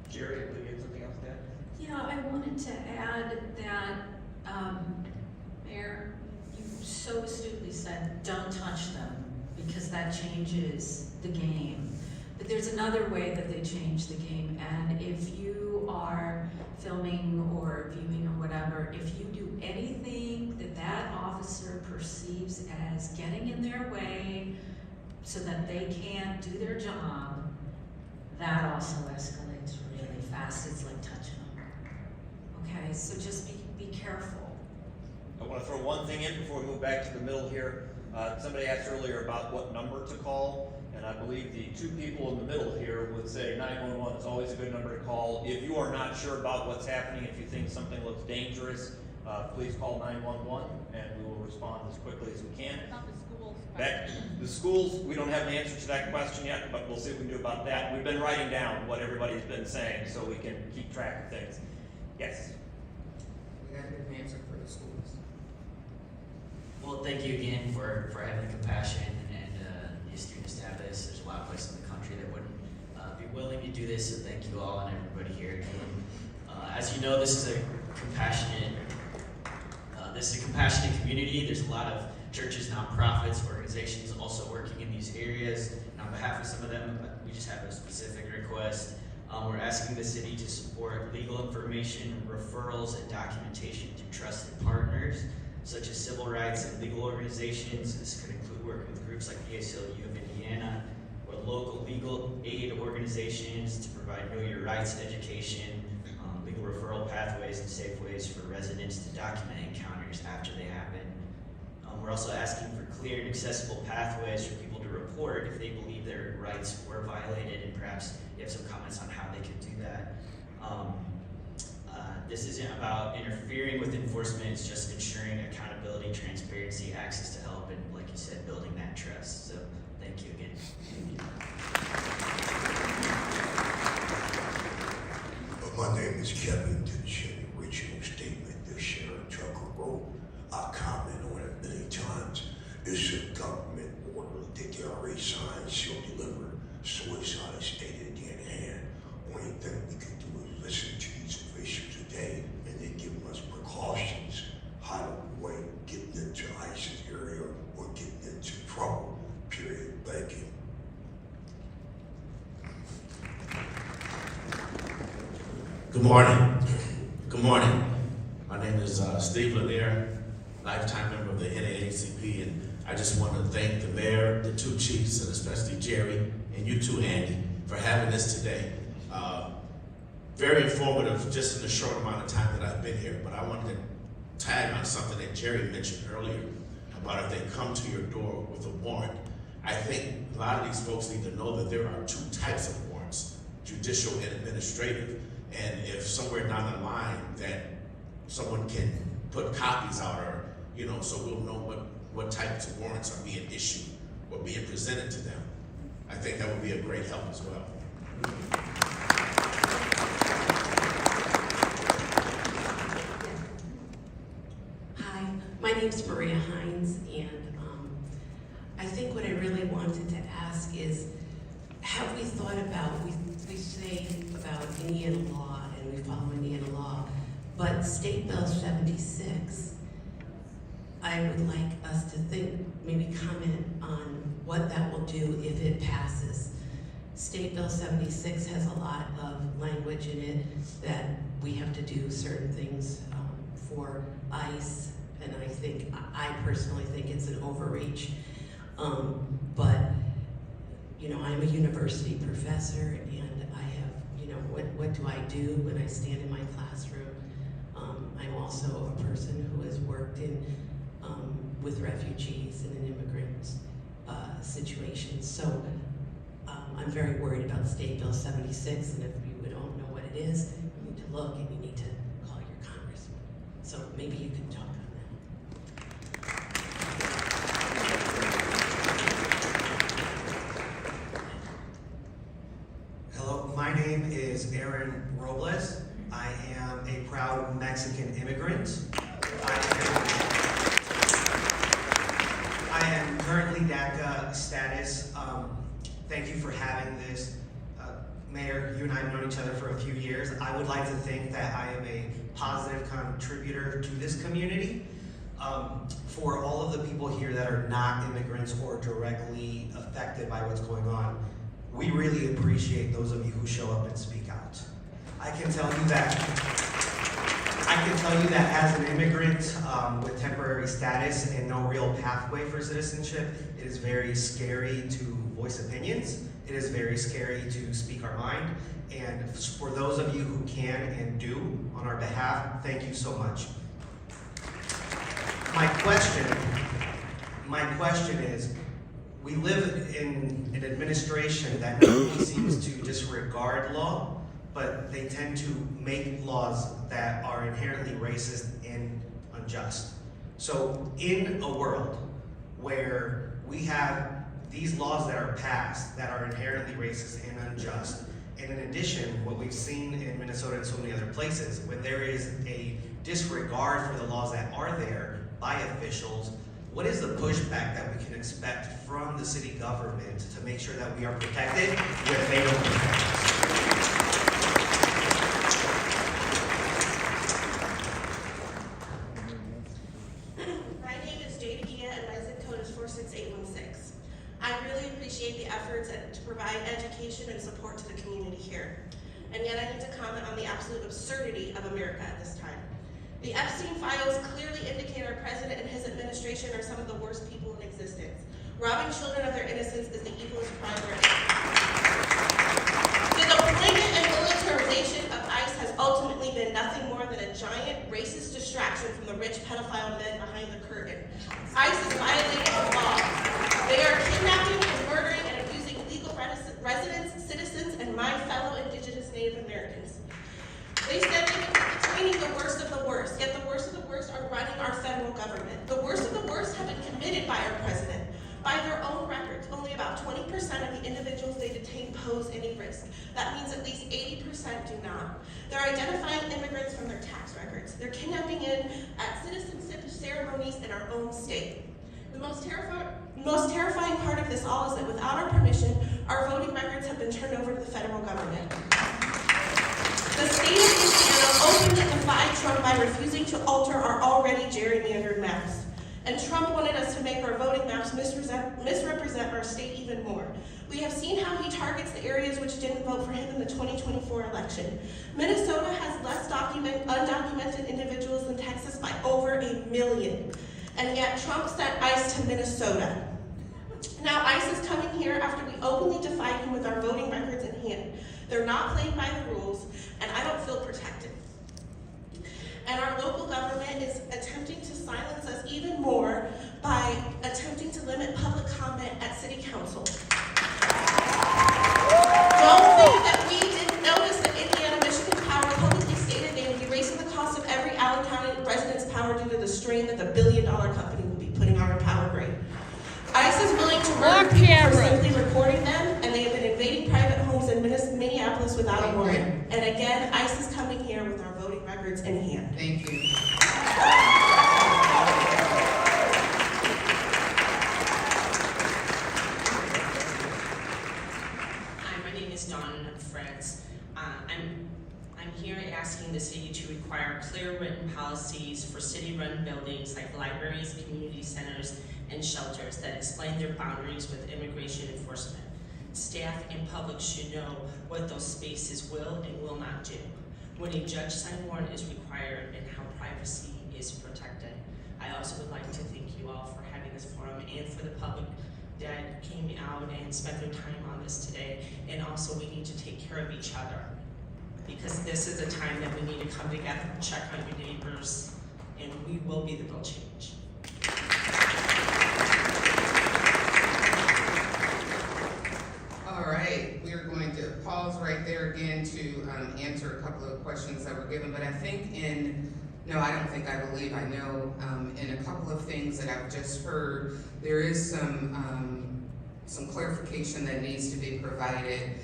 Jerry, would you have something else to add? Yeah, I wanted to add that, Mayor, you so astutely said, don't touch them, because that changes the game. But there's another way that they change the game, and if you are filming or viewing or whatever, if you do anything that that officer perceives as getting in their way so that they can't do their job, that also escalates really fast. It's like touching them. Okay, so just be careful. I want to throw one thing in before we move back to the middle here. Somebody asked earlier about what number to call, and I believe the two people in the middle here would say 911 is always a good number to call. If you are not sure about what's happening, if you think something looks dangerous, please call 911 and we will respond as quickly as we can. About the schools. The schools, we don't have an answer to that question yet, but we'll see what we can do about that. We've been writing down what everybody's been saying so we can keep track of things. Yes? We got an answer for the schools. Well, thank you again for having the compassion and the students to have this. There's a lot of places in the country that wouldn't be willing to do this, so thank you all and everybody here again. As you know, this is a compassionate community. There's a lot of churches, nonprofits, organizations also working in these areas. And on behalf of some of them, we just have a specific request. We're asking the city to support legal information, referrals, and documentation to trusted partners, such as civil rights and legal organizations. This could include working with groups like the ACLU of Indiana, or local legal aid organizations to provide know your rights education, legal referral pathways, and safe ways for residents to document encounters after they happen. We're also asking for clear and accessible pathways for people to report if they believe their rights were violated, and perhaps you have some comments on how they could do that. This isn't about interfering with enforcement, it's just ensuring accountability, transparency, access to help, and like you said, building that trust. So thank you again. My name is Kevin Dixon. Original statement that Sharon Tucker wrote. I comment on it many times. It's a government order that they already signed, shall deliver. So it's not a state of the hand. Only thing we can do is listen to these officials today and they give us precautions how to avoid getting into ISIS area or getting into trouble. Period. Thank you. Good morning. Good morning. My name is Steve Lanier, lifetime member of the NAACP, and I just want to thank the mayor, the two chiefs, and especially Jerry, and you too, Andy, for having this today. Very informative just in the short amount of time that I've been here, but I wanted to tag on something that Jerry mentioned earlier about if they come to your door with a warrant. I think a lot of these folks need to know that there are two types of warrants, judicial and administrative. And if somewhere down the line that someone can put copies out, or, you know, so we'll know what types of warrants are being issued or being presented to them, I think that would be a great help as well. Hi, my name's Maria Hines, and I think what I really wanted to ask is, have we thought about, we say about Indiana law and we follow Indiana law, but State Bill 76, I would like us to think, maybe comment on what that will do if it passes. State Bill 76 has a lot of language in it that we have to do certain things for ICE, and I personally think it's an overreach. But you know, I'm a university professor, and I have, you know, what do I do when I stand in my classroom? I'm also a person who has worked in with refugees and in immigrant situations. So I'm very worried about State Bill 76, and if you don't know what it is, you need to look and you need to call your congressman. So maybe you can talk on that. Hello, my name is Aaron Robles. I am a proud Mexican immigrant. I am currently DACA status. Thank you for having this. Mayor, you and I have known each other for a few years. I would like to think that I am a positive contributor to this community. For all of the people here that are not immigrants or directly affected by what's going on, we really appreciate those of you who show up and speak out. I can tell you that as an immigrant with temporary status and no real pathway for citizenship, it is very scary to voice opinions. It is very scary to speak our mind. And for those of you who can and do on our behalf, thank you so much. My question is, we live in an administration that not only seems to disregard law, but they tend to make laws that are inherently racist and unjust. So in a world where we have these laws that are passed that are inherently racist and unjust, and in addition, what we've seen in Minnesota and so many other places, when there is a disregard for the laws that are there by officials, what is the pushback that we can expect from the city government to make sure that we are protected where they don't protect us? My name is Jada Gia and my zip code is 46816. I really appreciate the efforts to provide education and support to the community here. And yet I need to comment on the absolute absurdity of America at this time. The Epstein files clearly indicate our president and his administration are some of the worst people in existence. Robbing children of their innocence is the evilest crime there is. The deployment and militarization of ICE has ultimately been nothing more than a giant racist distraction from the rich pedophile men behind the curtain. ICE is violating the law. They are kidnapping and murdering and abusing legal residents, citizens, and my fellow indigenous Native Americans. They said they were detaining the worst of the worst, yet the worst of the worst are running our federal government. The worst of the worst have been committed by our president. By their own records, only about 20% of the individuals they detain pose any risk. That means at least 80% do not. They're identifying immigrants from their tax records. They're kidnapping in at citizenship ceremonies in our own state. The most terrifying part of this all is that without our permission, our voting records have been turned over to the federal government. The state of Indiana openly defied Trump by refusing to alter our already gerrymandered maps. And Trump wanted us to make our voting maps misrepresent our state even more. We have seen how he targets the areas which didn't vote for him in the 2024 election. Minnesota has less undocumented individuals than Texas by over 1 million. And yet Trump sent ICE to Minnesota. Now ICE is coming here after we openly defied him with our voting records in hand. They're not playing by the rules, and I don't feel protected. And our local government is attempting to silence us even more by attempting to limit public comment at city council. Don't think that we didn't notice that Indiana Michigan Power publicly stated they would be raising the cost of every Allen County resident's power due to the strain that the billion-dollar company will be putting on our power grid. ICE is willing to murder people for simply recording them, and they have been invading private homes in Minneapolis without a warrant. And again, ICE is coming here with our voting records in hand. Thank you. Hi, my name is Dawn Fritz. I'm here asking the city to require clear written policies for city-run buildings like libraries, community centers, and shelters that explain their boundaries with immigration enforcement. Staff and public should know what those spaces will and will not do, when a judge sign warrant is required, and how privacy is protected. I also would like to thank you all for having this forum and for the public that came out and spent their time on this today. And also we need to take care of each other, because this is a time that we need to come together and check on your neighbors, and we will be the real change. All right, we are going to pause right there again to answer a couple of questions that were given, but I think I believe I know in a couple of things that I've just heard, there is some clarification that needs to be provided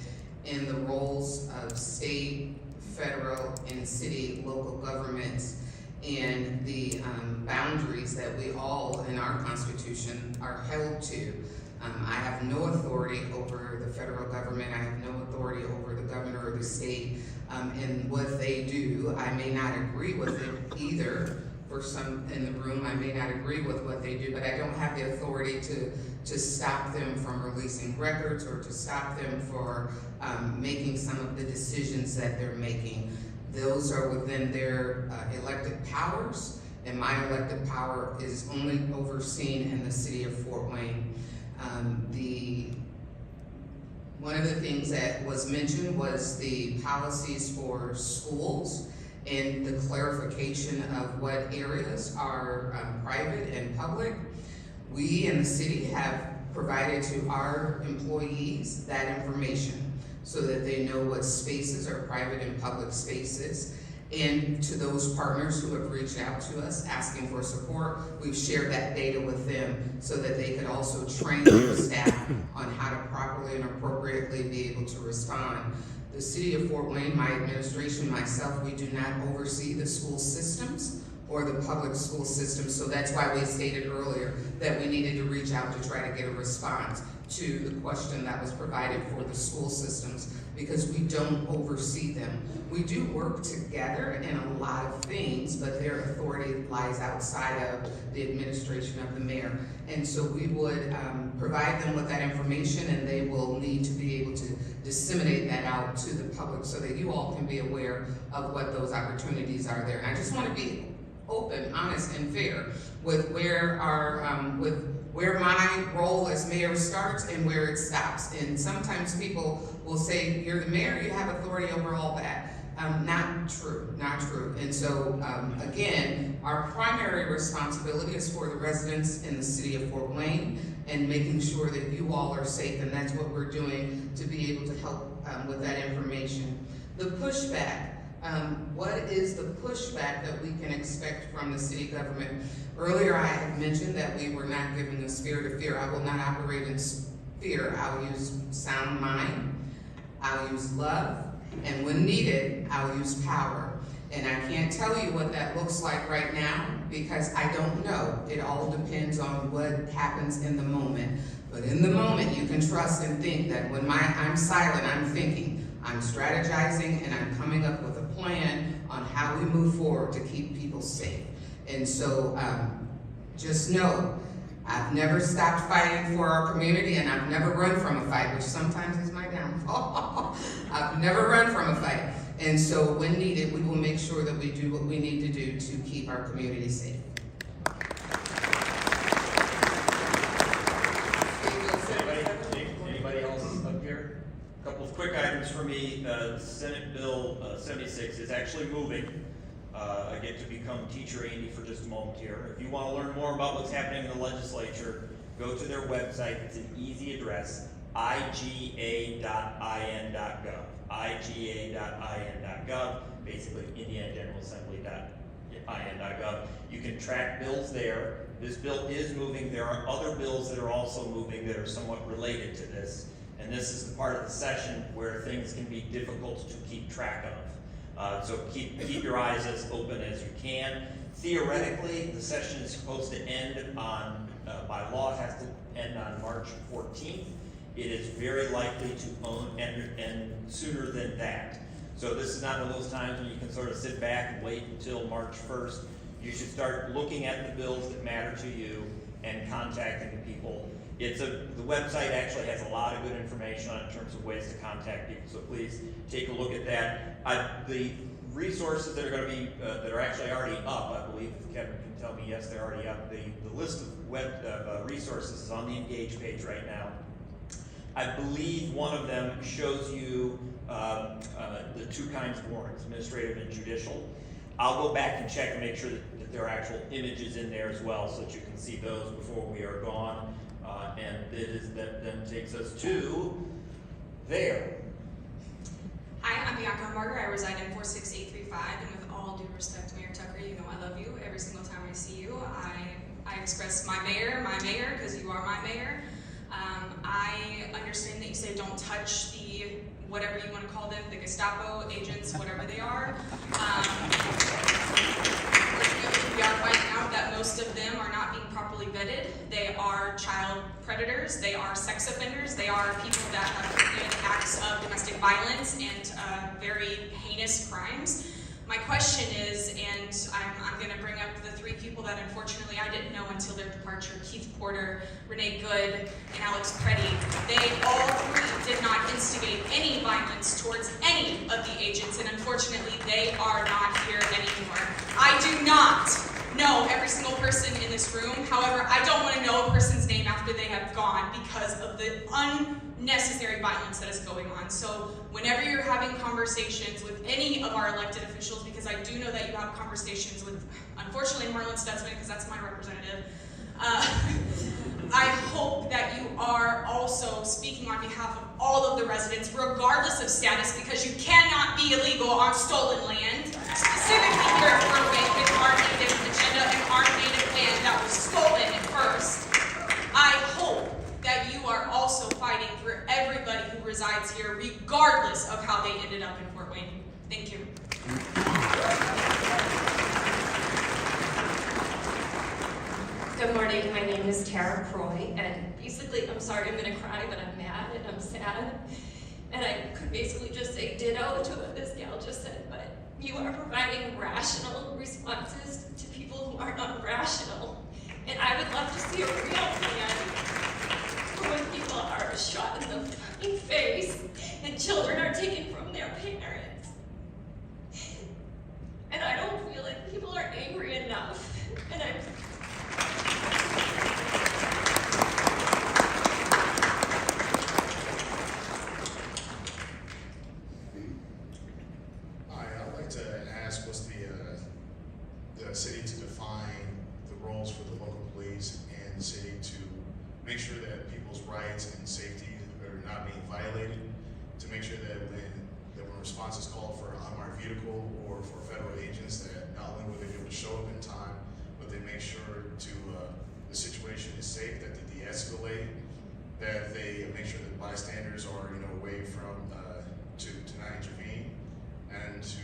in the roles of state, federal, and city local governments and the boundaries that we all in our Constitution are held to. I have no authority over the federal government. I have no authority over the governor or the state and what they do. I may not agree with it either. For some in the room, I may not agree with what they do, but I don't have the authority to stop them from releasing records or to stop them for making some of the decisions that they're making. Those are within their elected powers, and my elected power is only overseen in the city of Fort Wayne. One of the things that was mentioned was the policies for schools and the clarification of what areas are private and public. We in the city have provided to our employees that information so that they know what spaces are private and public spaces. And to those partners who have reached out to us asking for support, we've shared that data with them so that they could also train their staff on how to properly and appropriately be able to respond. The City of Fort Wayne, my administration, myself, we do not oversee the school systems or the public school system, so that's why we stated earlier that we needed to reach out to try to get a response to the question that was provided for the school systems, because we don't oversee them. We do work together in a lot of things, but their authority lies outside of the administration of the mayor. And so we would provide them with that information, and they will need to be able to disseminate that out to the public so that you all can be aware of what those opportunities are there. And I just want to be open, honest, and fair with where our where my role as mayor starts and where it stops. And sometimes people will say, you're the mayor, you have authority over all that. Not true, not true. And so, again, our primary responsibility is for the residents in the city of Fort Wayne and making sure that you all are safe, and that's what we're doing to be able to help with that information. The pushback. What is the pushback that we can expect from the city government? Earlier I had mentioned that we were not given the spirit of fear. I will not operate in fear. I'll use sound mind, I'll use love, and when needed, I'll use power. And I can't tell you what that looks like right now because I don't know. It all depends on what happens in the moment. But in the moment, you can trust and think that when I'm silent, I'm thinking, I'm strategizing, and I'm coming up with a plan on how we move forward to keep people safe. And so just know, I've never stopped fighting for our community, and I've never run from a fight, which sometimes is my downfall. I've never run from a fight. And so when needed, we will make sure that we do what we need to do to keep our community safe. Anybody else up here? A couple of quick items for me. Senate Bill 76 is actually moving. I get to become Teacher Andy for just a moment here. If you want to learn more about what's happening in the legislature, go to their website. It's an easy address, iga.in.gov. iga.in.gov, basically IndianaGeneraLAssembly.in.gov. You can track bills there. This bill is moving. There are other bills that are also moving that are somewhat related to this. And this is the part of the session where things can be difficult to keep track of. So keep your eyes as open as you can. Theoretically, the session is supposed to end on, by law, it has to end on March 14th. It is very likely to end sooner than that. So this is not one of those times when you can sort of sit back and wait until March 1st. You should start looking at the bills that matter to you and contacting the people. The website actually has a lot of good information on it in terms of ways to contact people, so please take a look at that. The resources that are going to be, that are actually already up, I believe, if Kevin can tell me, yes, they're already up. The list of resources is on the Engage page right now. I believe one of them shows you the two kinds of warrants, administrative and judicial. I'll go back and check and make sure that there are actual images in there as well so that you can see those before we are gone. And that then takes us to there. Hi, I'm Bianca Marger. I reside in 46835, and with all due respect, Mayor Tucker, you know I love you. Every single time I see you, I express my mayor, because you are my mayor. I understand that you say don't touch the, whatever you want to call them, the Gestapo agents, whatever they are. We are finding out that most of them are not being properly vetted. They are child predators, they are sex offenders, they are people that have committed acts of domestic violence and very heinous crimes. My question is, and I'm going to bring up the three people that unfortunately I didn't know until their departure, Keith Porter, Renee Good, and Alex Preddy. They all three did not instigate any violence towards any of the agents, and unfortunately they are not here anymore. I do not know every single person in this room. However, I don't want to know a person's name after they have gone because of the unnecessary violence that is going on. So whenever you're having conversations with any of our elected officials, because I do know that you have conversations with, unfortunately, Marlon Stutzman, because that's my representative, I hope that you are also speaking on behalf of all of the residents, regardless of status, because you cannot be illegal on stolen land, specifically here at Fort Wayne with our native agenda and our native land that was stolen at first. I hope that you are also fighting for everybody who resides here, regardless of how they ended up in Fort Wayne. Thank you. Good morning, my name is Tara Croy, and basically, I'm sorry, I'm gonna cry, but I'm mad and I'm sad. And I could basically just say ditto to what this gal just said, but you are providing rational responses to people who are not rational. And I would love to see a real plan for when people are shot in the fucking face and children are taken from their parents. And I don't feel like people are angry enough. And I'm I'd like to ask, what's the city to define the roles for the local police and the city to make sure that people's rights and safety are not being violated, to make sure that when response is called for an unmarked vehicle or for federal agents, that not only will they be able to show up in time, but they make sure the situation is safe, that they de-escalate, that they make sure that bystanders are away from to not intervene, and to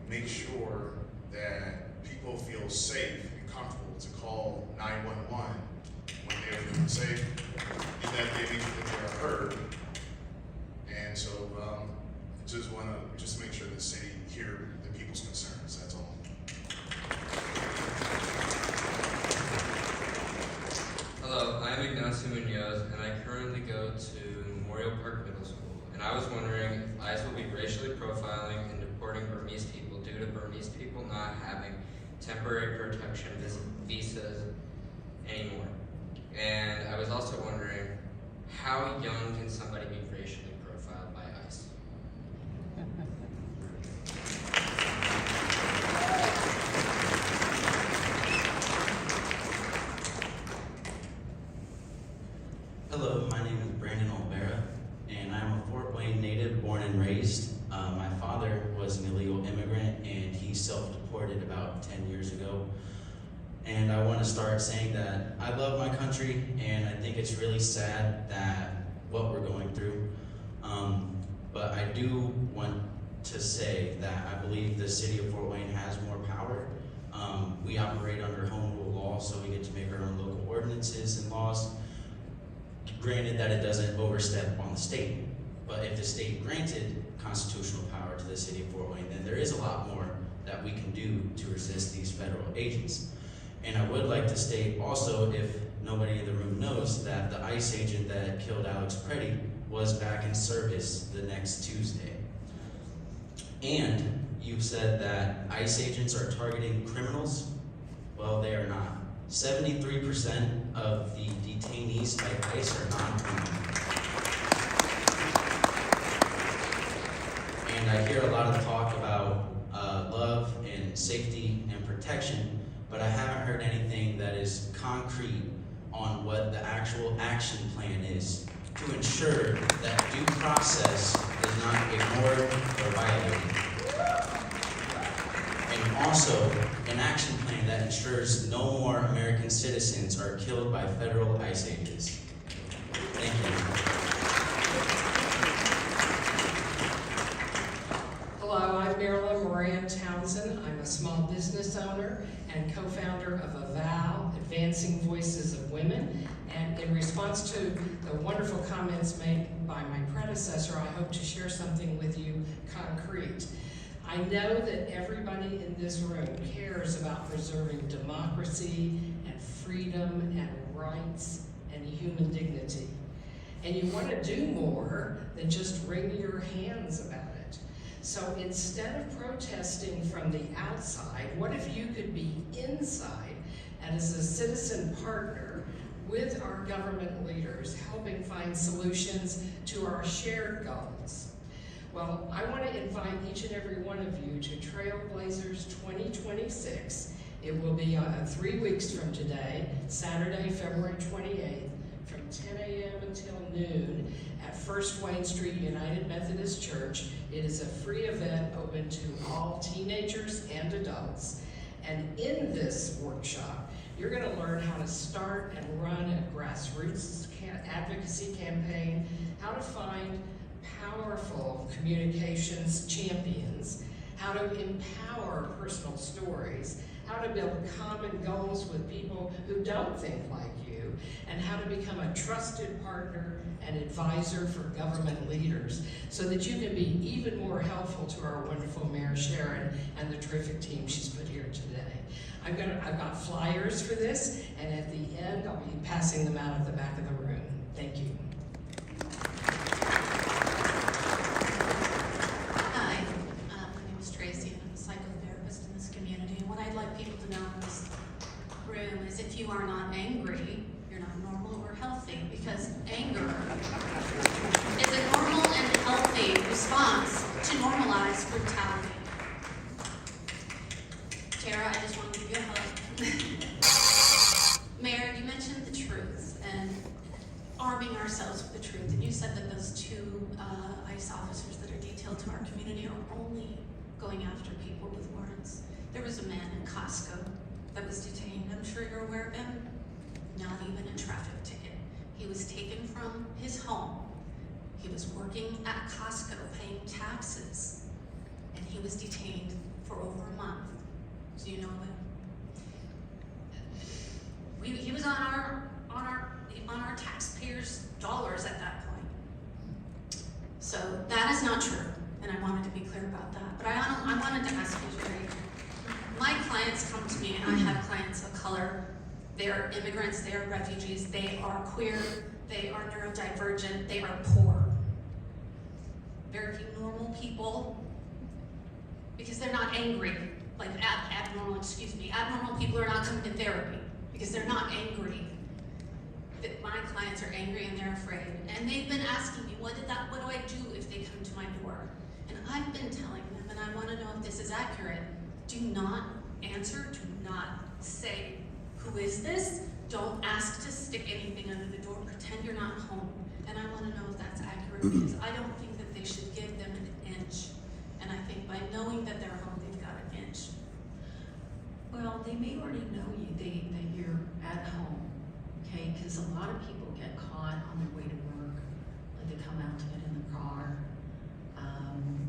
make sure that people feel safe and comfortable to call 911 when they are feeling safe, and that they make sure that they are heard. And so just want to make sure the city hear the people's concerns, that's all. Hello, I'm Ignacio Munoz, and I currently go to Memorial Park Middle School. And I was wondering if ICE will be racially profiling and deporting Burmese people due to Burmese people not having temporary protection visas anymore. And I was also wondering, how young can somebody be racially profiled by ICE? Hello, my name is Brandon Olvera, and I'm a Fort Wayne native, born and raised. My father was an illegal immigrant, and he self-deported about 10 years ago. And I want to start saying that I love my country, and I think it's really sad that what we're going through. But I do want to say that I believe the city of Fort Wayne has more power. We operate under home rule law, so we get to make our own local ordinances and laws. Granted that it doesn't overstep on the state, but if the state granted constitutional power to the city of Fort Wayne, then there is a lot more that we can do to resist these federal agents. And I would like to state also, if nobody in the room knows, that the ICE agent that killed Alex Preddy was back in service the next Tuesday. And you've said that ICE agents are targeting criminals. Well, they are not. 73% of the detainees by ICE are non-criminal. And I hear a lot of talk about love and safety and protection, but I haven't heard anything that is concrete on what the actual action plan is to ensure that due process is not ignored or violated. And also, an action plan that ensures no more American citizens are killed by federal ICE agents. Thank you. Hello, I'm Marilyn Moran Townsend. I'm a small business owner and co-founder of AVAL, Advancing Voices of Women. And in response to the wonderful comments made by my predecessor, I hope to share something with you concrete. I know that everybody in this room cares about preserving democracy and freedom and rights and human dignity. And you want to do more than just wring your hands about it. So instead of protesting from the outside, what if you could be inside and as a citizen partner with our government leaders, helping find solutions to our shared goals? Well, I want to invite each and every one of you to Trailblazers 2026. It will be 3 weeks from today, Saturday, February 28th, from 10 a.m. until noon at First Wayne Street United Methodist Church. It is a free event open to all teenagers and adults. And in this workshop, you're going to learn how to start and run a grassroots advocacy campaign, how to find powerful communications champions, how to empower personal stories, how to build common goals with people who don't think like you, and how to become a trusted partner and advisor for government leaders so that you can be even more helpful to our wonderful Mayor Sharon and the terrific team she's put here today. I've got flyers for this, and at the end I'll be passing them out at the back of the room. Thank you. Hi, my name is Tracy, and I'm a psychotherapist in this community. And what I'd like people to know in this room is if you are not angry, you're not normal or healthy, because anger is a normal and healthy response to normalize brutality. Tara, I just want to give you a hug. Mayor, you mentioned the truth and arming ourselves with the truth, and you said that those two ICE officers that are detailed to our community are only going after people with warrants. There was a man in Costco that was detained. I'm sure you're aware of him. Not even a traffic ticket. He was taken from his home. He was working at Costco paying taxes, and he was detained for over a month. Do you know him? He was on our taxpayers' dollars at that point. So that is not true, and I wanted to be clear about that. But I wanted to ask you, Jerry. My clients come to me, and I have clients of color. They are immigrants, they are refugees, they are queer, they are neurodivergent, they are poor. Very few normal people, because they're not angry. Like abnormal people are not coming to therapy because they're not angry. That my clients are angry and they're afraid. And they've been asking me, what do I do if they come to my door? And I've been telling them, and I want to know if this is accurate, do not answer, do not say, who is this? Don't ask to stick anything under the door, pretend you're not home. And I want to know if that's accurate because I don't think that they should give them an inch. And I think by knowing that they're home, they've got an inch. Well, they may already know you, that you're at home, okay? Because a lot of people get caught on their way to work, like they come out to get in the car.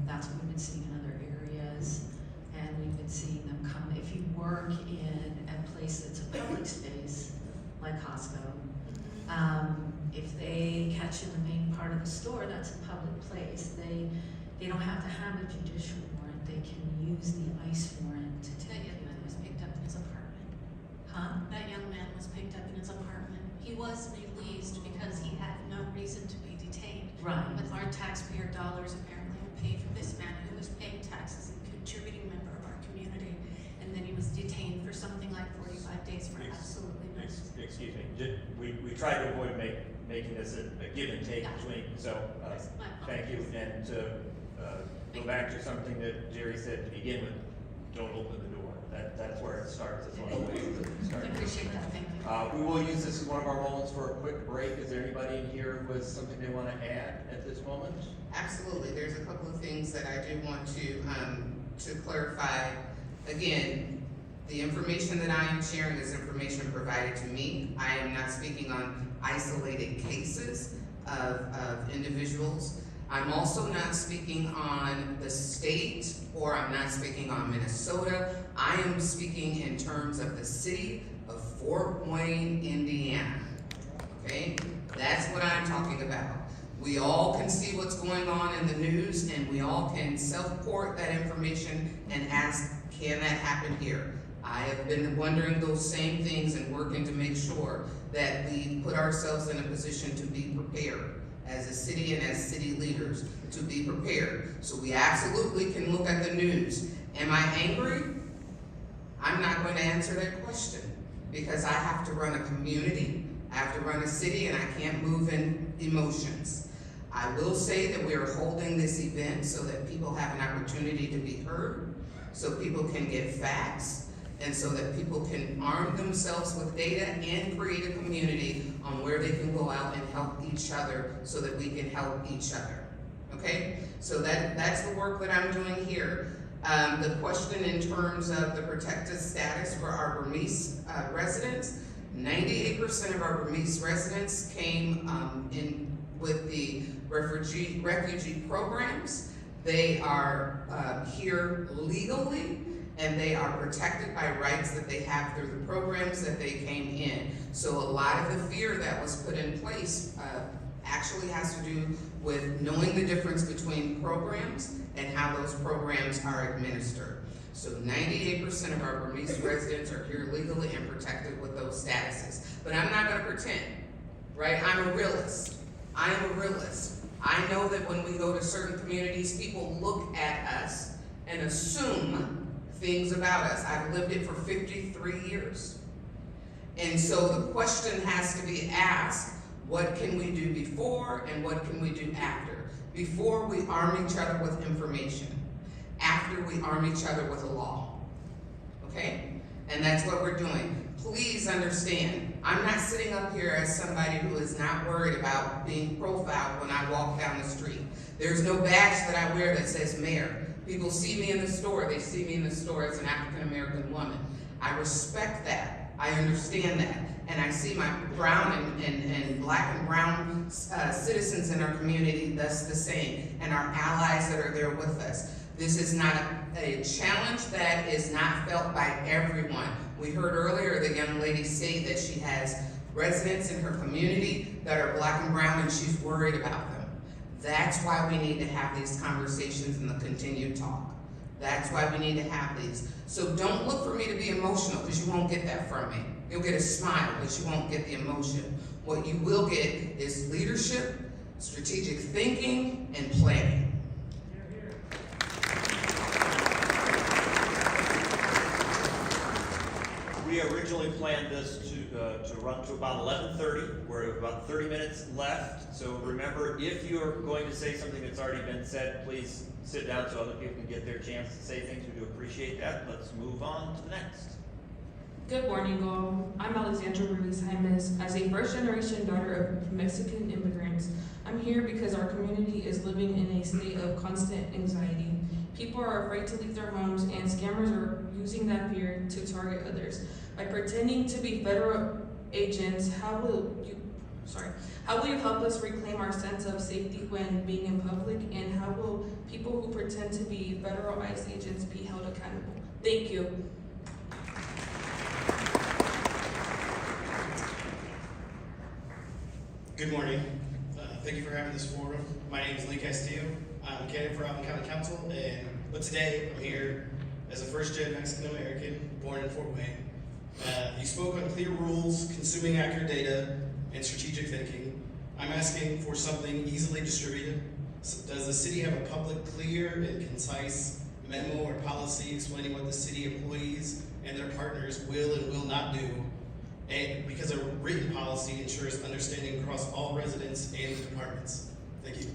That's what we've been seeing in other areas, and we've been seeing them come. If you work in a place that's a public space, like Costco, if they catch you in the main part of the store, that's a public place. They don't have to have a judicial warrant. They can use the ICE warrant to take you. Huh? That young man was picked up in his apartment. He was released because he had no reason to be detained. Right. With our taxpayer dollars apparently paid for this man who was paying taxes and contributing member of our community. And then he was detained for something like 45 days for absolutely no reason. Excuse me. We try to avoid making this a give and take between. So thank you. And to go back to something that Jerry said to begin with, don't open the door. That's where it starts. That's one of the ways that it starts. I appreciate that. Thank you. We will use this as one of our moments for a quick break. Is there anybody in here who has something they want to add at this moment? Absolutely. There's a couple of things that I do want to clarify. Again, the information that I am sharing is information provided to me. I am not speaking on isolated cases of individuals. I'm also not speaking on the state, or I'm not speaking on Minnesota. I am speaking in terms of the city of Fort Wayne, Indiana. Okay? That's what I'm talking about. We all can see what's going on in the news, and we all can self-report that information and ask, can that happen here? I have been wondering those same things and working to make sure that we put ourselves in a position to be prepared as a city and as city leaders, to be prepared. So we absolutely can look at the news. Am I angry? I'm not going to answer that question because I have to run a community, I have to run a city, and I can't move in emotions. I will say that we are holding this event so that people have an opportunity to be heard, so people can get facts, and so that people can arm themselves with data and create a community on where they can go out and help each other so that we can help each other. Okay? So that's the work that I'm doing here. The question in terms of the protected status for our Burmese residents, 98% of our Burmese residents came in with the refugee programs. They are here legally, and they are protected by rights that they have through the programs that they came in. So a lot of the fear that was put in place actually has to do with knowing the difference between programs and how those programs are administered. So 98% of our Burmese residents are here legally and protected with those statuses. But I'm not gonna pretend, right? I'm a realist. I am a realist. I know that when we go to certain communities, people look at us and assume things about us. I've lived it for 53 years. And so the question has to be asked, what can we do before and what can we do after? Before, we arm each other with information. After, we arm each other with a law. Okay? And that's what we're doing. Please understand, I'm not sitting up here as somebody who is not worried about being profiled when I walk down the street. There's no badge that I wear that says mayor. People see me in the store, they see me in the store as an African American woman. I respect that, I understand that. And I see my brown and black and brown citizens in our community, that's the same. And our allies that are there with us. This is not a challenge that is not felt by everyone. We heard earlier the young lady say that she has residents in her community that are black and brown and she's worried about them. That's why we need to have these conversations and the continued talk. That's why we need to have these. So don't look for me to be emotional, because you won't get that from me. You'll get a smile, but you won't get the emotion. What you will get is leadership, strategic thinking, and planning. We originally planned this to run to about 11:30. We're about 30 minutes left. So remember, if you're going to say something that's already been said, please sit down so other people can get their chance to say things. We do appreciate that. Let's move on to the next. Good morning, all. I'm Alexandra Ruiz Jaimes. As a first-generation daughter of Mexican immigrants, I'm here because our community is living in a state of constant anxiety. People are afraid to leave their homes, and scammers are using that fear to target others. By pretending to be federal agents, how will you help us reclaim our sense of safety when being in public, and how will people who pretend to be federal ICE agents be held accountable? Thank you. Good morning. Thank you for having this forum. My name is Lee Castillo. I'm a candidate for Alvin County Council, but today I'm here as a first-gen Mexican-American born in Fort Wayne. You spoke on clear rules, consuming accurate data, and strategic thinking. I'm asking for something easily distributed. Does the city have a public, clear, and concise memo or policy explaining what the city employees and their partners will and will not do? And because a written policy ensures understanding across all residents and departments. Thank you.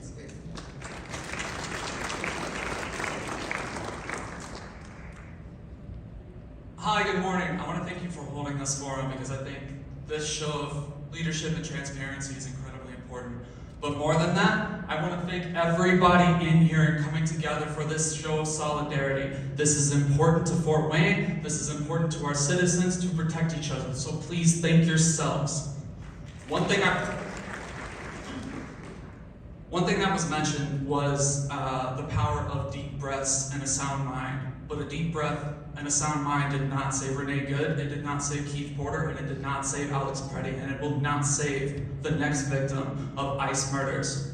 Hi, good morning. I want to thank you for holding this forum because I think this show of leadership and transparency is incredibly important. But more than that, I want to thank everybody in here and coming together for this show of solidarity. This is important to Fort Wayne. This is important to our citizens to protect each other. So please thank yourselves. One thing that was mentioned was the power of deep breaths and a sound mind. But a deep breath and a sound mind did not save Renee Good, it did not save Keith Porter, and it did not save Alex Preddy, and it will not save the next victim of ICE murders.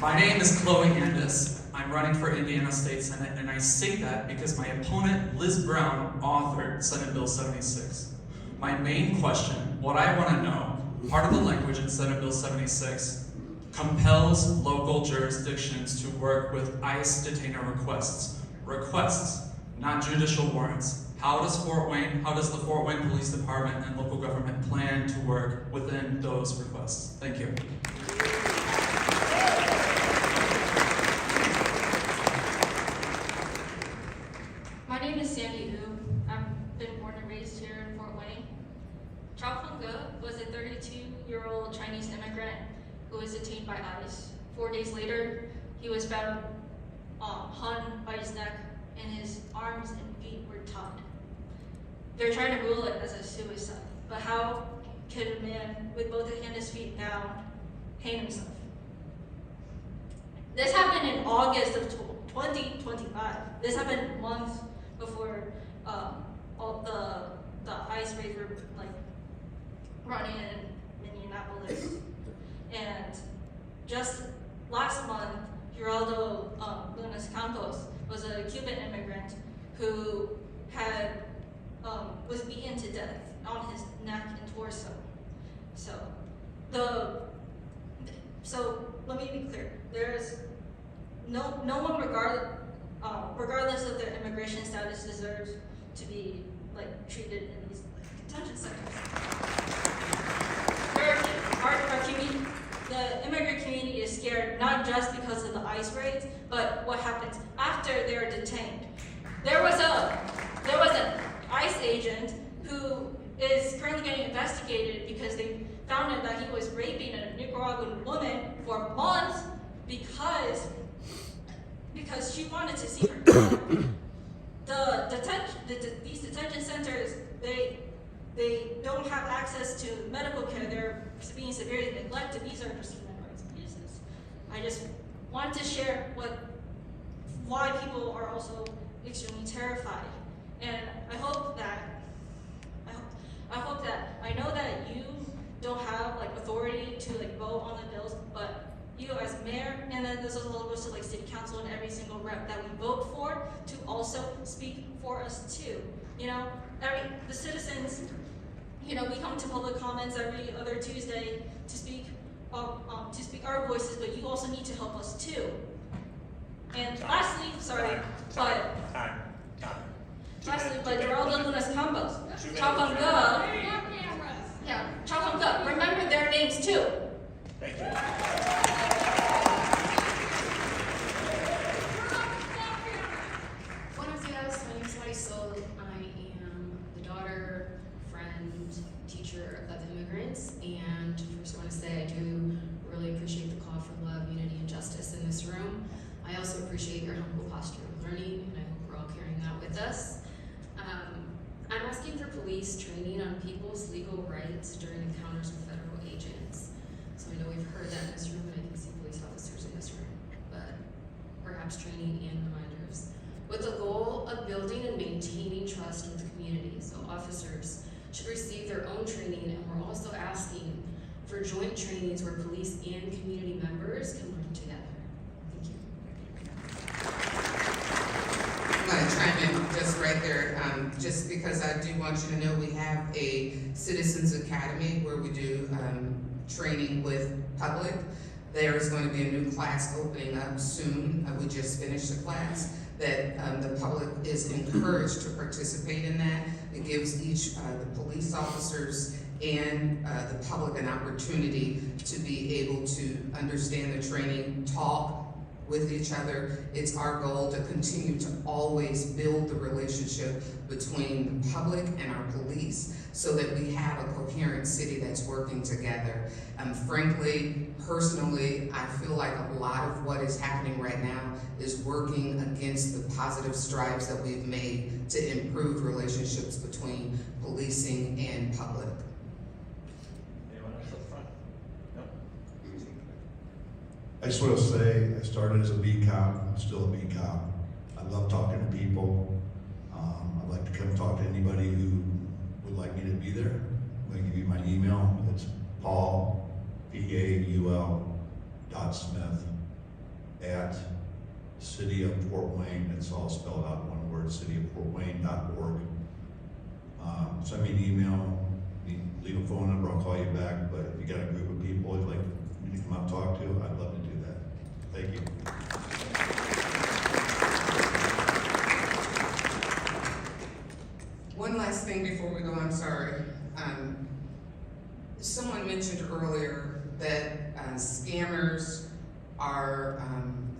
My name is Chloe Andis. I'm running for Indiana State Senate, and I say that because my opponent, Liz Brown, authored Senate Bill 76. My main question, what I want to know, part of the language in Senate Bill 76 compels local jurisdictions to work with ICE detainer requests. Requests, not judicial warrants. How does the Fort Wayne Police Department and local government plan to work within those requests? Thank you. My name is Sandy Hu. I've been born and raised here in Fort Wayne. Chao Feng-ge was a 32-year-old Chinese immigrant who was detained by ICE. 4 days later, he was found hung by his neck and his arms and feet were tied. They're trying to rule it as a suicide, but how could a man with both his hands and his feet bound hang himself? This happened in August of 2025. This happened months before all the ICE raids were like running in Minneapolis. And just last month, Geraldo Lunas Campos was a Cuban immigrant who had was beaten to death on his neck and torso. So let me be clear. There is no one regardless of their immigration status deserves to be like treated in these detention centers. The immigrant community is scared not just because of the ICE raids, but what happens after they're detained. There was an ICE agent who is currently getting investigated because they found out that he was raping a Nicaraguan woman for months because she wanted to see her dad. These detention centers, they don't have access to medical care. They're being severely neglected. These are just human rights abuses. I just want to share why people are also extremely terrified. And I hope that I know that you don't have like authority to like vote on the bills, but you as mayor, and then this also goes to like city council and every single rep that we vote for to also speak for us too. You know, the citizens, you know, we come to public comments every other Tuesday to speak our voices, but you also need to help us too. And lastly, but Geraldo Lunas Campos, Chao Feng-ge, Chao Feng-ge, remember their names too. Thank you. Buenos dias, my name is Marisol. I am the daughter, friend, teacher of immigrants, and first I want to say I do really appreciate the call for love, unity, and justice in this room. I also appreciate your humble posture of learning, and I hope we're all carrying that with us. I'm asking for police training on people's legal rights during encounters with federal agents. So I know we've heard that in this room, and I can see police officers in this room, but perhaps training and reminders. With the goal of building and maintaining trust with the community. So officers should receive their own training, and we're also asking for joint trainings where police and community members can learn together. Thank you. I'm going to chime in just right there, just because I do want you to know we have a Citizens Academy where we do training with public. There is going to be a new class opening up soon. We just finished the class that the public is encouraged to participate in that. It gives each the police officers and the public an opportunity to be able to understand the training, talk with each other. It's our goal to continue to always build the relationship between the public and our police so that we have a coherent city that's working together. Frankly, personally, I feel like a lot of what is happening right now is working against the positive strides that we've made to improve relationships between policing and public. Anyone else up front? No? I just want to say, I started as a beat cop, I'm still a beat cop. I love talking to people. I'd like to come talk to anybody who would like me to be there. I'm going to give you my email. It's Paul, P-A-U-L, .Smith, at City of Fort Wayne, it's all spelled out in one word, cityoffortwayne.org. Send me an email, leave a phone number, I'll call you back, but if you got a group of people you'd like me to come out and talk to, I'd love to do that. Thank you. One last thing before we go, I'm sorry. Someone mentioned earlier that scammers are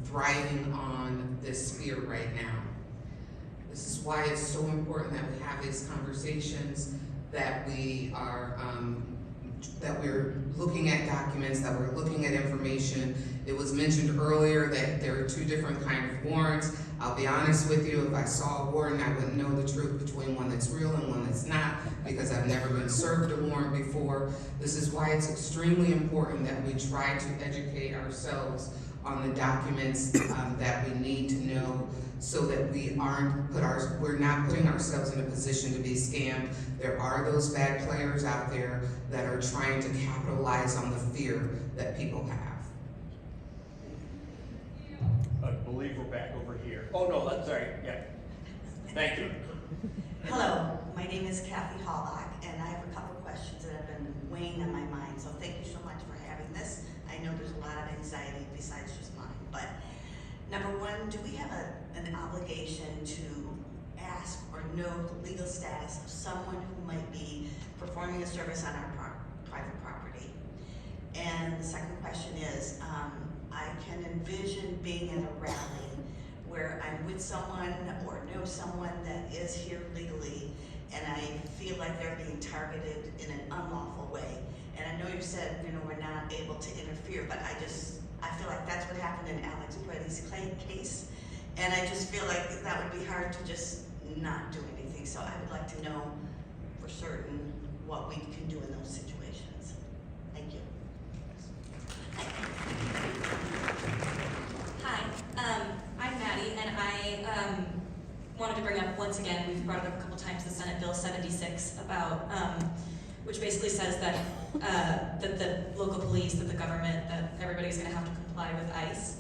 thriving on this fear right now. This is why it's so important that we have these conversations, that we are, that we're looking at documents, that we're looking at information. It was mentioned earlier that there are two different kinds of warrants. I'll be honest with you, if I saw a warrant, I wouldn't know the truth between one that's real and one that's not, because I've never been served a warrant before. This is why it's extremely important that we try to educate ourselves on the documents that we need to know, so that we're not putting ourselves in a position to be scammed. There are those bad players out there that are trying to capitalize on the fear that people have. I believe we're back over here. Oh, no, that's all right, yeah. Thank you. Hello, my name is Kathy Hallbach, and I have a couple questions that have been weighing on my mind, so thank you so much for having this. I know there's a lot of anxiety besides just mine, but number one, do we have an obligation to ask or know the legal status of someone who might be performing a service on our private property? And the second question is, I can envision being at a rally where I'm with someone or know someone that is here legally, and I feel like they're being targeted in an unlawful way. And I know you said, we're not able to interfere, but I feel like that's what happened in Alex Brady's case. And I just feel like that would be hard to just not do anything. So I would like to know for certain what we can do in those situations. Thank you. Hi, I'm Maddie, and I wanted to bring up once again, we've brought it up a couple times, the Senate Bill 76 about, which basically says that that the local police, that the government, that everybody's going to have to comply with ICE.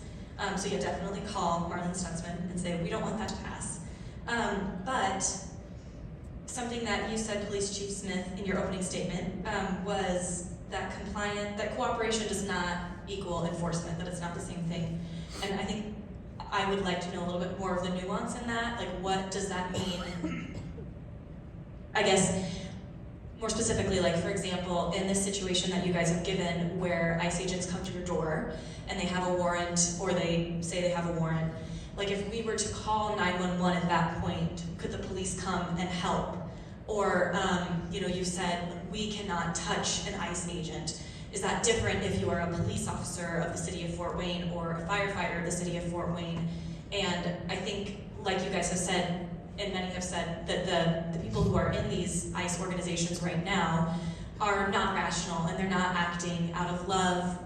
So yeah, definitely call Marlon Stutzman and say we don't want that to pass. But something that you said, Police Chief Smith, in your opening statement was that cooperation does not equal enforcement, that it's not the same thing. And I think I would like to know a little bit more of the nuance in that. Like, what does that mean? I guess, more specifically, like, for example, in this situation that you guys have given where ICE agents come to your door and they have a warrant, or they say they have a warrant, like, if we were to call 911 at that point, could the police come and help? Or, you said we cannot touch an ICE agent. Is that different if you are a police officer of the city of Fort Wayne or a firefighter of the city of Fort Wayne? And I think, like you guys have said, and many have said, that the people who are in these ICE organizations right now are not rational, and they're not acting out of love,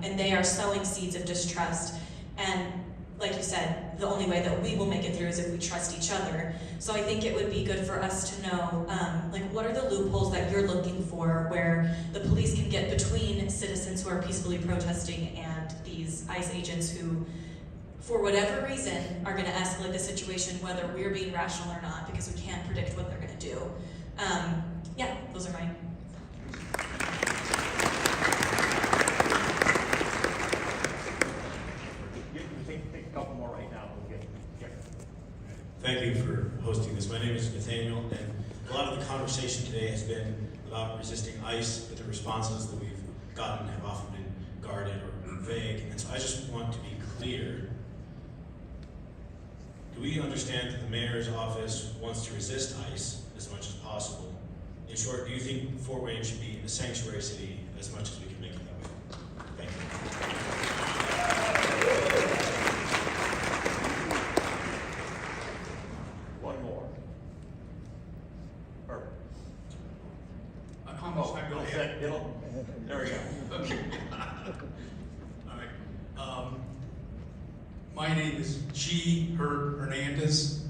and they are sowing seeds of distrust. And like you said, the only way that we will make it through is if we trust each other. So I think it would be good for us to know, what are the loopholes that you're looking for where the police can get between citizens who are peacefully protesting and these ICE agents who, for whatever reason, are going to escalate the situation, whether we're being rational or not, because we can't predict what they're going to do. Yeah, those are mine. Take a couple more right now. Thank you for hosting this. My name is Nathaniel, and a lot of the conversation today has been about resisting ICE, but the responses that we've gotten have often been guarded or vague. And so I just want to be clear. Do we understand that the mayor's office wants to resist ICE as much as possible? In short, do you think Fort Wayne should be a sanctuary city as much as we can make it that way? Thank you. One more. How much time do I have? There we go. Okay. All right. My name is G. Hernandez,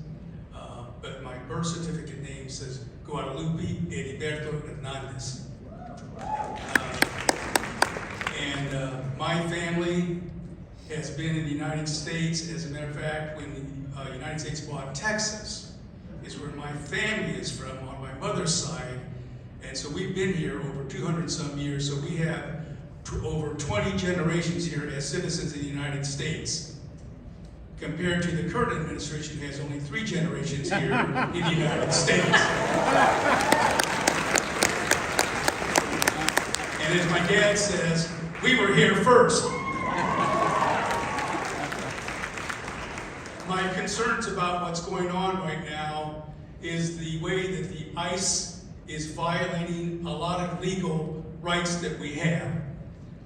but my birth certificate name says Guadalupe Heriberto Hernandez. My family has been in the United States. As a matter of fact, when the United States bought Texas, is where my family is from on my mother's side. And so we've been here over 200 some years. So we have over 20 generations here as citizens of the United States. Compared to the current administration, who has only 3 generations here in the United States. And as my dad says, we were here first. My concerns about what's going on right now is the way that the ICE is violating a lot of legal rights that we have.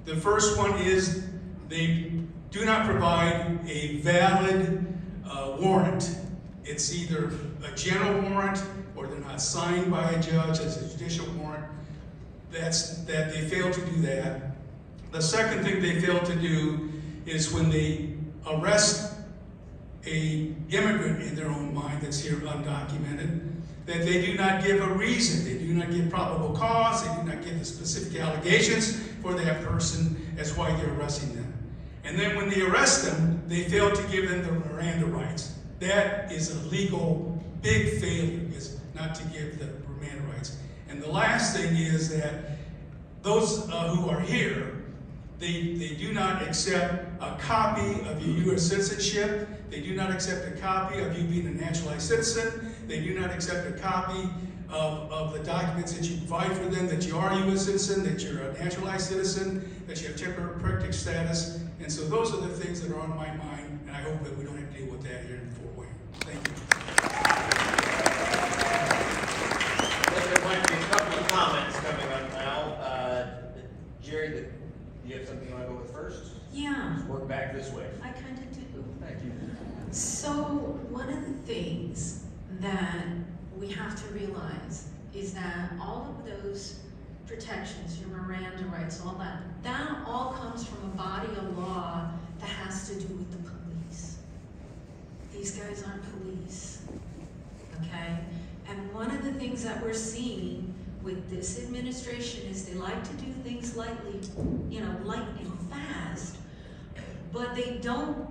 The first one is they do not provide a valid warrant. It's either a general warrant or they're not signed by a judge as a judicial warrant. That they fail to do that. The second thing they fail to do is when they arrest a immigrant in their own mind that's here undocumented, that they do not give a reason, they do not give probable cause, they do not give the specific allegations for that person as why they're arresting them. And then when they arrest them, they fail to give them the Miranda rights. That is a legal big failure, is not to give the Miranda rights. And the last thing is that those who are here, they do not accept a copy of your U.S. citizenship. They do not accept a copy of you being a naturalized citizen. They do not accept a copy of the documents that you provide for them, that you are a U.S. citizen, that you're a naturalized citizen, that you have temporary protected status. And so those are the things that are on my mind, and I hope that we don't have to deal with that here in Fort Wayne. Thank you. There might be a couple of comments coming up now. Jerry, do you have something you want to go with first? Yeah. Let's work back this way. I kind of do. Thank you. So one of the things that we have to realize is that all of those protections, your Miranda rights, all that all comes from a body of law that has to do with the police. These guys aren't police, okay? And one of the things that we're seeing with this administration is they like to do things lightly, lightning fast, but they don't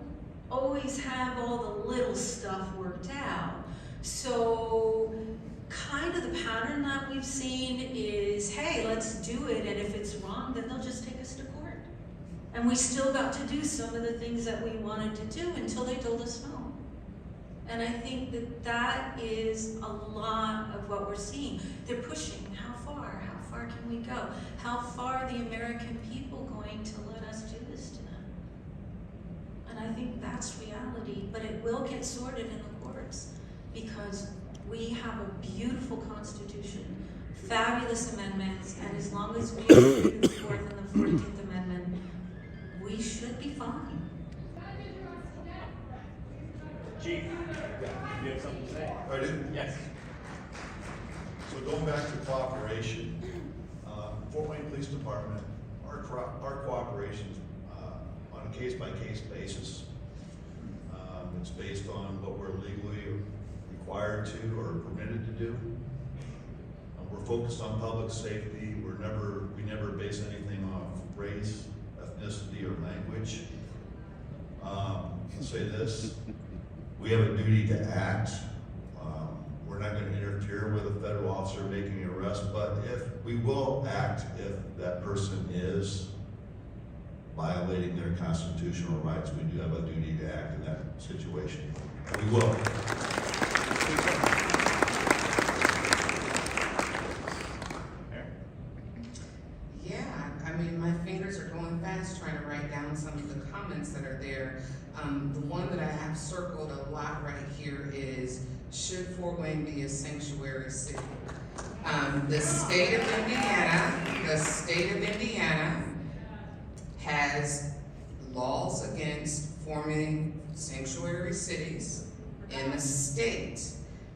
always have all the little stuff worked out. So kind of the pattern that we've seen is, hey, let's do it, and if it's wrong, then they'll just take us to court. And we still got to do some of the things that we wanted to do until they told us no. And I think that is a lot of what we're seeing. They're pushing. How far? How far can we go? How far are the American people going to let us do this to them? And I think that's reality, but it will get sorted in the courts because we have a beautiful Constitution, fabulous amendments, and as long as we do the 4th and the 14th Amendment, we should be fine. Chief, you have something to say? I do. Yes. So going back to cooperation, Fort Wayne Police Department, our cooperation is on a case-by-case basis. It's based on what we're legally required to or permitted to do. We're focused on public safety. We never base anything off race, ethnicity, or language. I'll say this. We have a duty to act. We're not going to interfere with a federal officer making an arrest, but we will act if that person is violating their constitutional rights. We do have a duty to act in that situation. We will. Yeah, I mean, my fingers are going fast trying to write down some of the comments that are there. The one that I have circled a lot right here is, should Fort Wayne be a sanctuary city? The state of Indiana has laws against forming sanctuary cities in the state.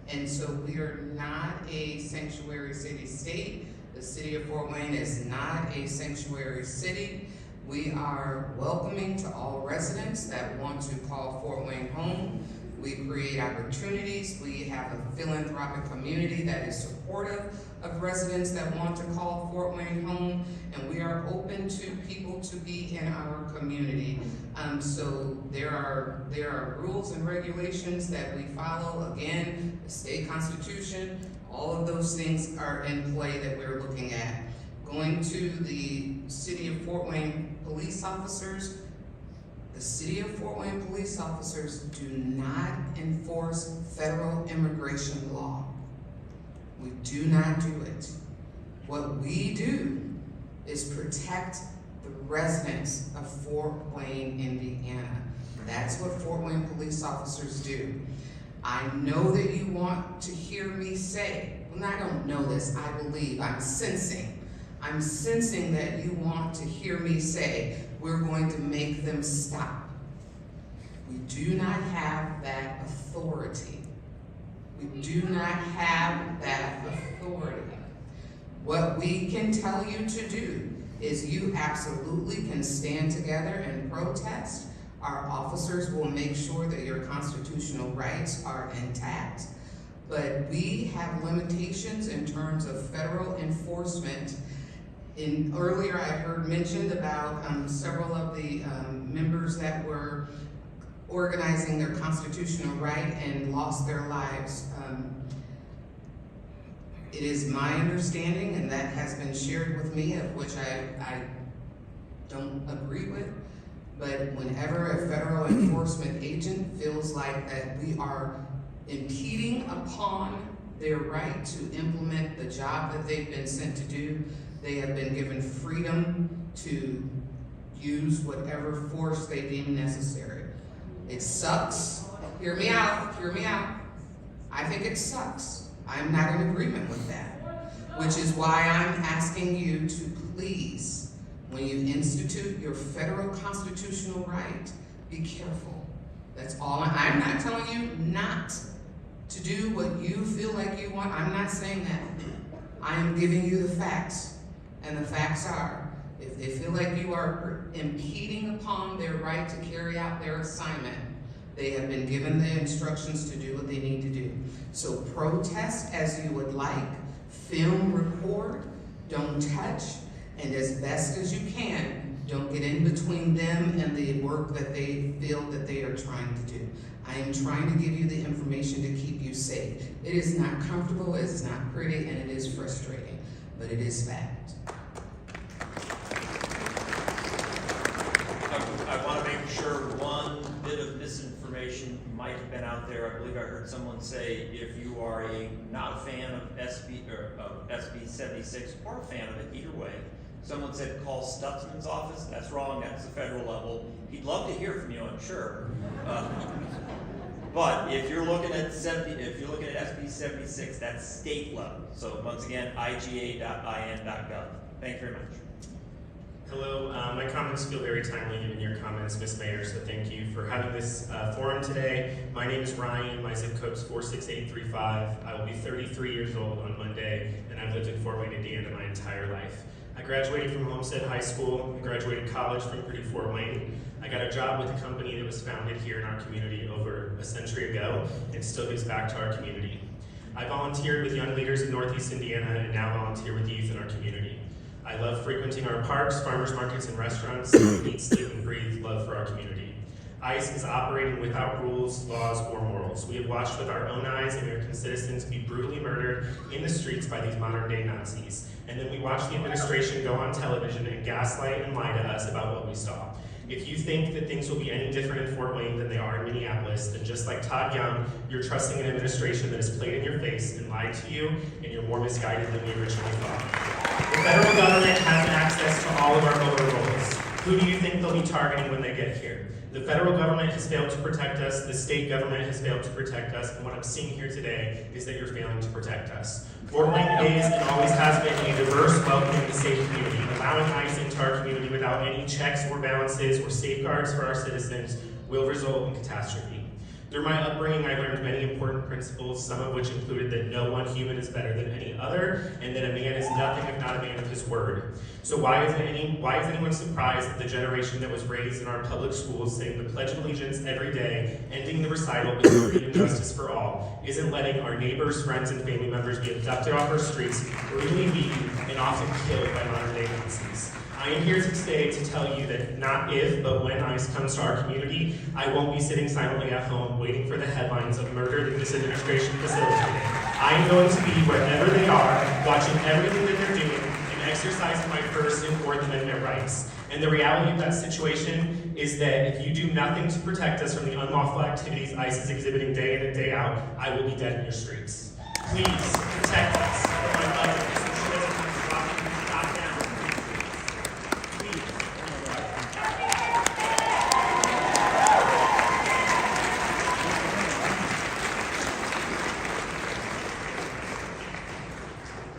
And so we are not a sanctuary city state. The city of Fort Wayne is not a sanctuary city. We are welcoming to all residents that want to call Fort Wayne home. We create opportunities. We have a philanthropic community that is supportive of residents that want to call Fort Wayne home, and we are open to people to be in our community. So there are rules and regulations that we follow. Again, the state constitution, all of those things are in play that we're looking at. Going to the City of Fort Wayne police officers, the City of Fort Wayne police officers do not enforce federal immigration law. We do not do it. What we do is protect the residents of Fort Wayne, Indiana. That's what Fort Wayne police officers do. I know that you want to hear me say, well, I don't know this, I believe, I'm sensing that you want to hear me say, we're going to make them stop. We do not have that authority. We do not have that authority. What we can tell you to do is you absolutely can stand together and protest. Our officers will make sure that your constitutional rights are intact, but we have limitations in terms of federal enforcement. Earlier I heard mentioned about several of the members that were organizing their constitutional right and lost their lives. It is my understanding, and that has been shared with me, of which I don't agree with, but whenever a federal enforcement agent feels like that we are impeding upon their right to implement the job that they've been sent to do, they have been given freedom to use whatever force they deem necessary. It sucks. Hear me out, hear me out. I think it sucks. I'm not in agreement with that, which is why I'm asking you to please, when you institute your federal constitutional right, be careful. That's all. I'm not telling you not to do what you feel like you want. I'm not saying that. I am giving you the facts, and the facts are, if they feel like you are impeding upon their right to carry out their assignment, they have been given the instructions to do what they need to do. So protest as you would like, film, record, don't touch, and as best as you can, don't get in between them and the work that they feel that they are trying to do. I am trying to give you the information to keep you safe. It is not comfortable, it is not pretty, and it is frustrating, but it is fact. I want to make sure one bit of misinformation might have been out there. I believe I heard someone say if you are not a fan of SB 76 or a fan of it, either way. Someone said call Stutzman's office. That's wrong. That's the federal level. He'd love to hear from you, I'm sure. But if you're looking at SB 76, that's state level. So once again, iga.in.gov. Thank you very much. Hello, my comments feel very timely given your comments, Ms. Mayor, so thank you for having this forum today. My name is Ryan, my zip code is 46835. I will be 33 years old on Monday, and I've lived in Fort Wayne, Indiana my entire life. I graduated from Homestead High School and graduated college from Purdue Fort Wayne. I got a job with a company that was founded here in our community over a century ago and still gives back to our community. I volunteered with young leaders in Northeast Indiana and now volunteer with youth in our community. I love frequenting our parks, farmers markets, and restaurants, and eat, sleep, and breathe love for our community. ICE is operating without rules, laws, or morals. We have watched with our own eyes American citizens be brutally murdered in the streets by these modern-day Nazis. And then we watch the administration go on television and gaslight and lie to us about what we saw. If you think that things will be any different in Fort Wayne than they are in Minneapolis, then just like Todd Young, you're trusting an administration that has played in your face and lied to you, and you're more misguided than we originally thought. The federal government has access to all of our voter rolls. Who do you think they'll be targeting when they get here? The federal government has failed to protect us, the state government has failed to protect us, and what I'm seeing here today is that you're failing to protect us. Fort Wayne is and always has been a diverse, welcoming, and safe community. Allowing ICE into our community without any checks or balances or safeguards for our citizens will result in catastrophe. Through my upbringing, I learned many important principles, some of which included that no one human is better than any other, and that a man is nothing if not a man of his word. So why is anyone surprised that the generation that was raised in our public schools saying the Pledge of Allegiance every day, ending the recital with freedom and justice for all, isn't letting our neighbors, friends, and family members be abducted off our streets, brutally beaten, and often killed by modern-day Nazis? I am here today to tell you that not if, but when ICE comes to our community, I won't be sitting silently at home waiting for the headlines of murdered in this administration facility. I am going to be wherever they are, watching everything that they're doing, and exercising my First and Fourth Amendment rights. And the reality of that situation is that if you do nothing to protect us from the unlawful activities ICE is exhibiting day in and day out, I will be dead in your streets. Please protect us. My love.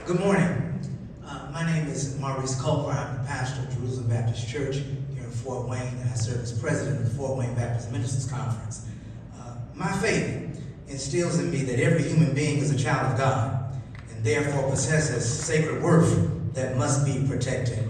Good morning. My name is Maurice Culver. I'm the pastor of Jerusalem Baptist Church here in Fort Wayne, and I serve as president of the Fort Wayne Baptist Ministers Conference. My faith instills in me that every human being is a child of God and therefore possesses sacred worth that must be protected.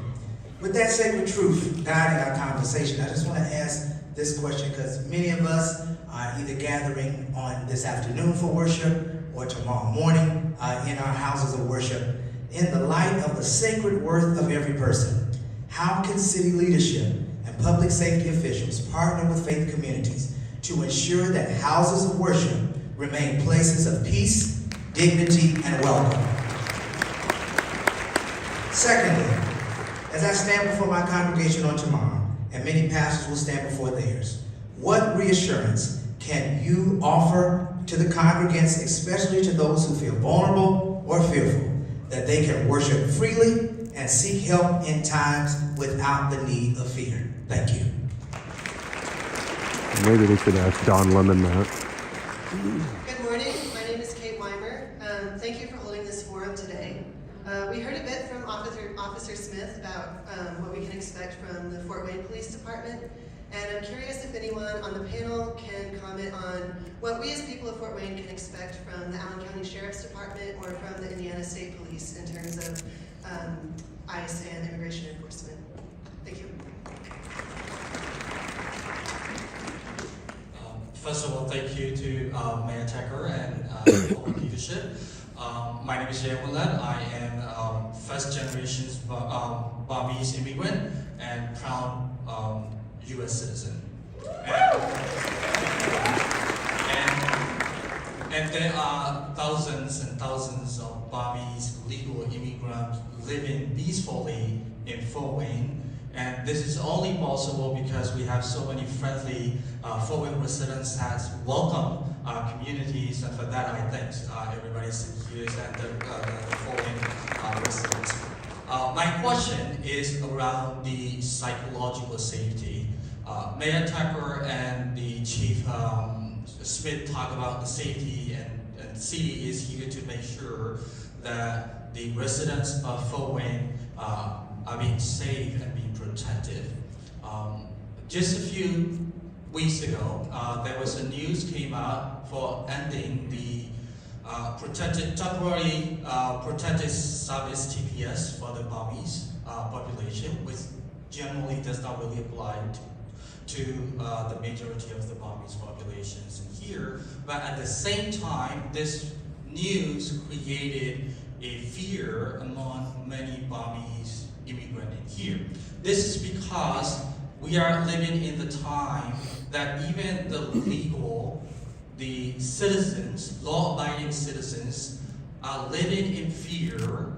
With that sacred truth guiding our conversation, I just want to ask this question because many of us are either gathering on this afternoon for worship or tomorrow morning in our houses of worship. In the light of the sacred worth of every person, how can city leadership and public safety officials partner with faith communities to ensure that houses of worship remain places of peace, dignity, and welcome? Secondly, as I stand before my congregation on tomorrow, and many pastors will stand before theirs, what reassurance can you offer to the congregants, especially to those who feel vulnerable or fearful, that they can worship freely and seek help in times without the need of fear? Thank you. Maybe we should ask Don Lemon that. Good morning. My name is Kate Weimer. Thank you for holding this forum today. We heard a bit from Officer Smith about what we can expect from the Fort Wayne Police Department, and I'm curious if anyone on the panel can comment on what we as people of Fort Wayne can expect from the Allen County Sheriff's Department or from the Indiana State Police in terms of ICE and immigration enforcement. Thank you. First of all, thank you to Mayor Tucker and all leadership. My name is Jay Willett. I am first generation Burmese immigrant and proud U.S. citizen. And there are thousands and thousands of Burmese legal immigrants living peacefully in Fort Wayne. And this is only possible because we have so many friendly Fort Wayne residents that welcome our communities, and for that I thank everybody here and the Fort Wayne residents. My question is around the psychological safety. Mayor Tucker and the Chief Smith talk about the safety, and the city is here to make sure that the residents of Fort Wayne are being safe and being protected. Just a few weeks ago, there was a news came out for ending the temporary protected service TPS for the Burmese population, which generally does not really apply to the majority of the Burmese populations in here. But at the same time, this news created a fear among many Burmese immigrants in here. This is because we are living in the time that even the citizens, law-abiding citizens, are living in fear.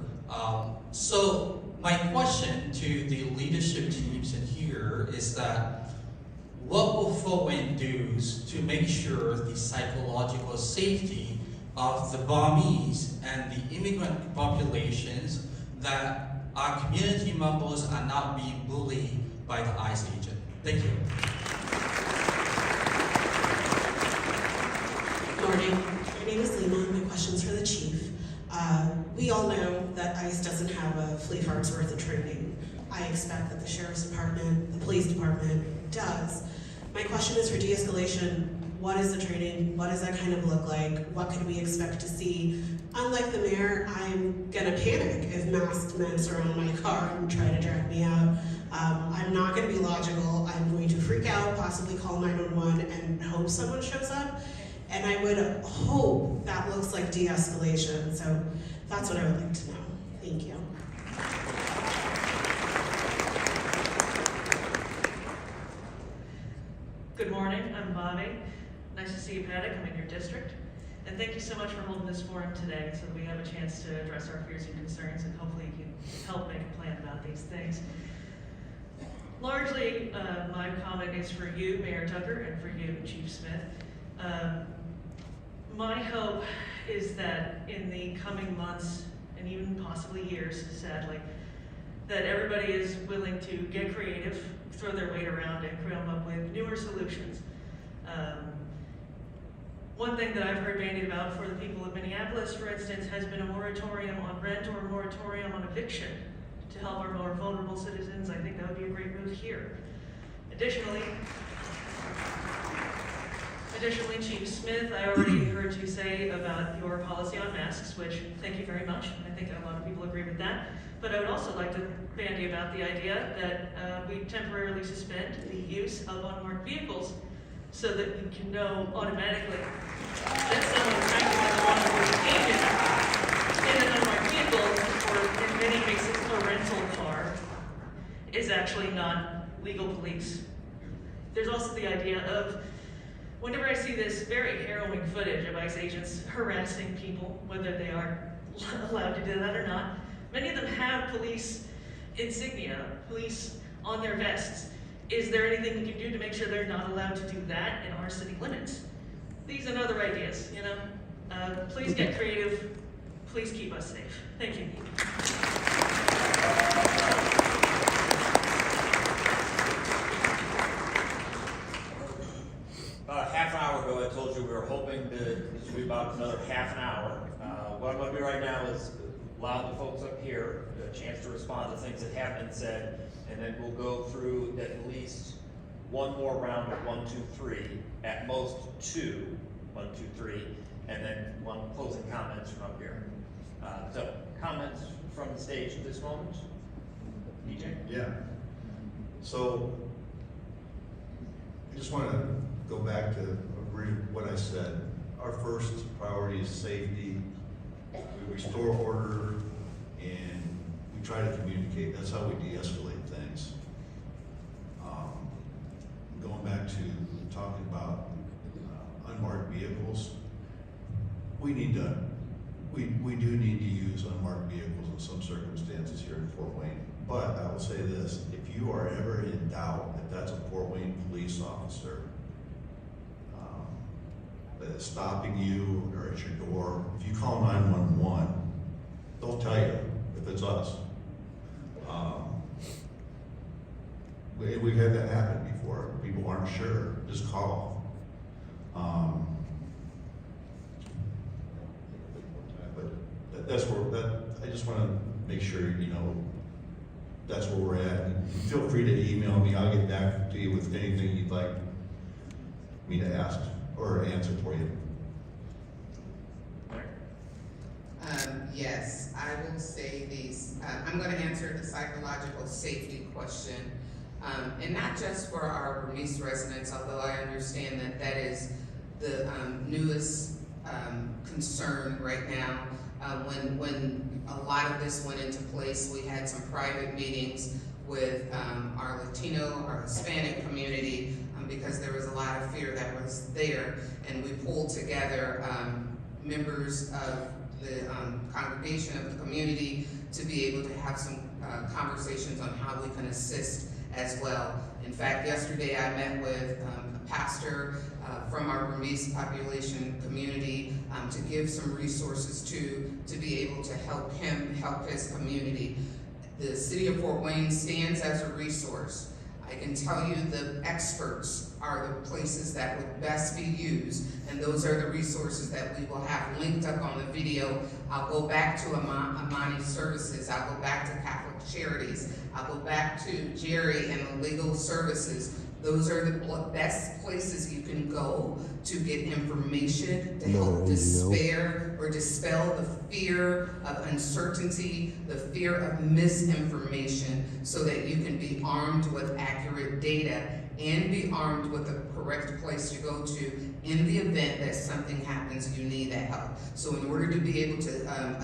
So my question to the leadership teams in here is that what will Fort Wayne do to make sure the psychological safety of the Burmese and the immigrant populations, that our community members are not being bullied by the ICE agent? Thank you. Good morning. My name is Lima. My question's for the chief. We all know that ICE doesn't have a flea fart's worth of training. I expect that the Sheriff's Department, the Police Department does. My question is for de-escalation. What is the training? What does that kind of look like? What can we expect to see? Unlike the mayor, I'm gonna panic if masked men surround my car and try to drag me out. I'm not gonna be logical. I'm going to freak out, possibly call 911 and hope someone shows up. And I would hope that looks like de-escalation. So that's what I would like to know. Thank you. Good morning, I'm Bonnie. Nice to see you, Paddock. I'm in your district. And thank you so much for holding this forum today so that we have a chance to address our fears and concerns, and hopefully you can help make a plan about these things. Largely, my comment is for you, Mayor Tucker, and for you, Chief Smith. My hope is that in the coming months, and even possibly years, sadly, that everybody is willing to get creative, throw their weight around, and come up with newer solutions. One thing that I've heard bandied about for the people of Minneapolis, for instance, has been a moratorium on rent or a moratorium on eviction to help our more vulnerable citizens. I think that would be a great move here. Additionally, Chief Smith, I already heard you say about your policy on masks, which thank you very much. I think a lot of people agree with that. But I would also like to bandy about the idea that we temporarily suspend the use of unmarked vehicles so that you can know automatically that someone is acting as a law enforcement agent in an unmarked vehicle, or in many cases a rental car, is actually not legal police. There's also the idea of, whenever I see this very harrowing footage of ICE agents harassing people, whether they are allowed to do that or not, many of them have police insignia, police on their vests. Is there anything we can do to make sure they're not allowed to do that in our city limits? These and other ideas, you know? Please get creative. Please keep us safe. Thank you. About a half hour ago, I told you we were hoping that this would be about another half an hour. What I'm going to do right now is allow the folks up here a chance to respond to things that have been said, and then we'll go through at least one more round of 1, 2, 3, at most 2, 1, 2, 3, and then one closing comments from up here. So, comments from the stage at this moment? DJ? Yeah. So, I just want to go back to what I said. Our first priority is safety. We restore order, and we try to communicate. That's how we de-escalate things. Going back to talking about unmarked vehicles, we do need to use unmarked vehicles in some circumstances here in Fort Wayne. But I will say this: if you are ever in doubt that that's a Fort Wayne police officer that is stopping you or at your door, if you call 911, they'll tell you if it's us. We've had that happen before. People aren't sure, just call. But that's where I just want to make sure you know that's where we're at. And feel free to email me. I'll get back to you with anything you'd like me to ask or answer for you. Yes, I will say these. I'm going to answer the psychological safety question. And not just for our Bernice residents, although I understand that that is the newest concern right now. When a lot of this went into place, we had some private meetings with our Latino, our Hispanic community, because there was a lot of fear that was there, and we pulled together members of the congregation of the community to be able to have some conversations on how we can assist as well. In fact, yesterday I met with a pastor from our Burmese population community to give some resources to be able to help him help his community. The city of Fort Wayne stands as a resource. I can tell you the experts are the places that would best be used, and those are the resources that we will have linked up on the video. I'll go back to Amani Services, I'll go back to Catholic Charities, I'll go back to Jerry and the legal services. Those are the best places you can go to get information to help despair or dispel the fear of uncertainty, the fear of misinformation, so that you can be armed with accurate data and be armed with the correct place to go to in the event that something happens, you need that help. So in order to be able to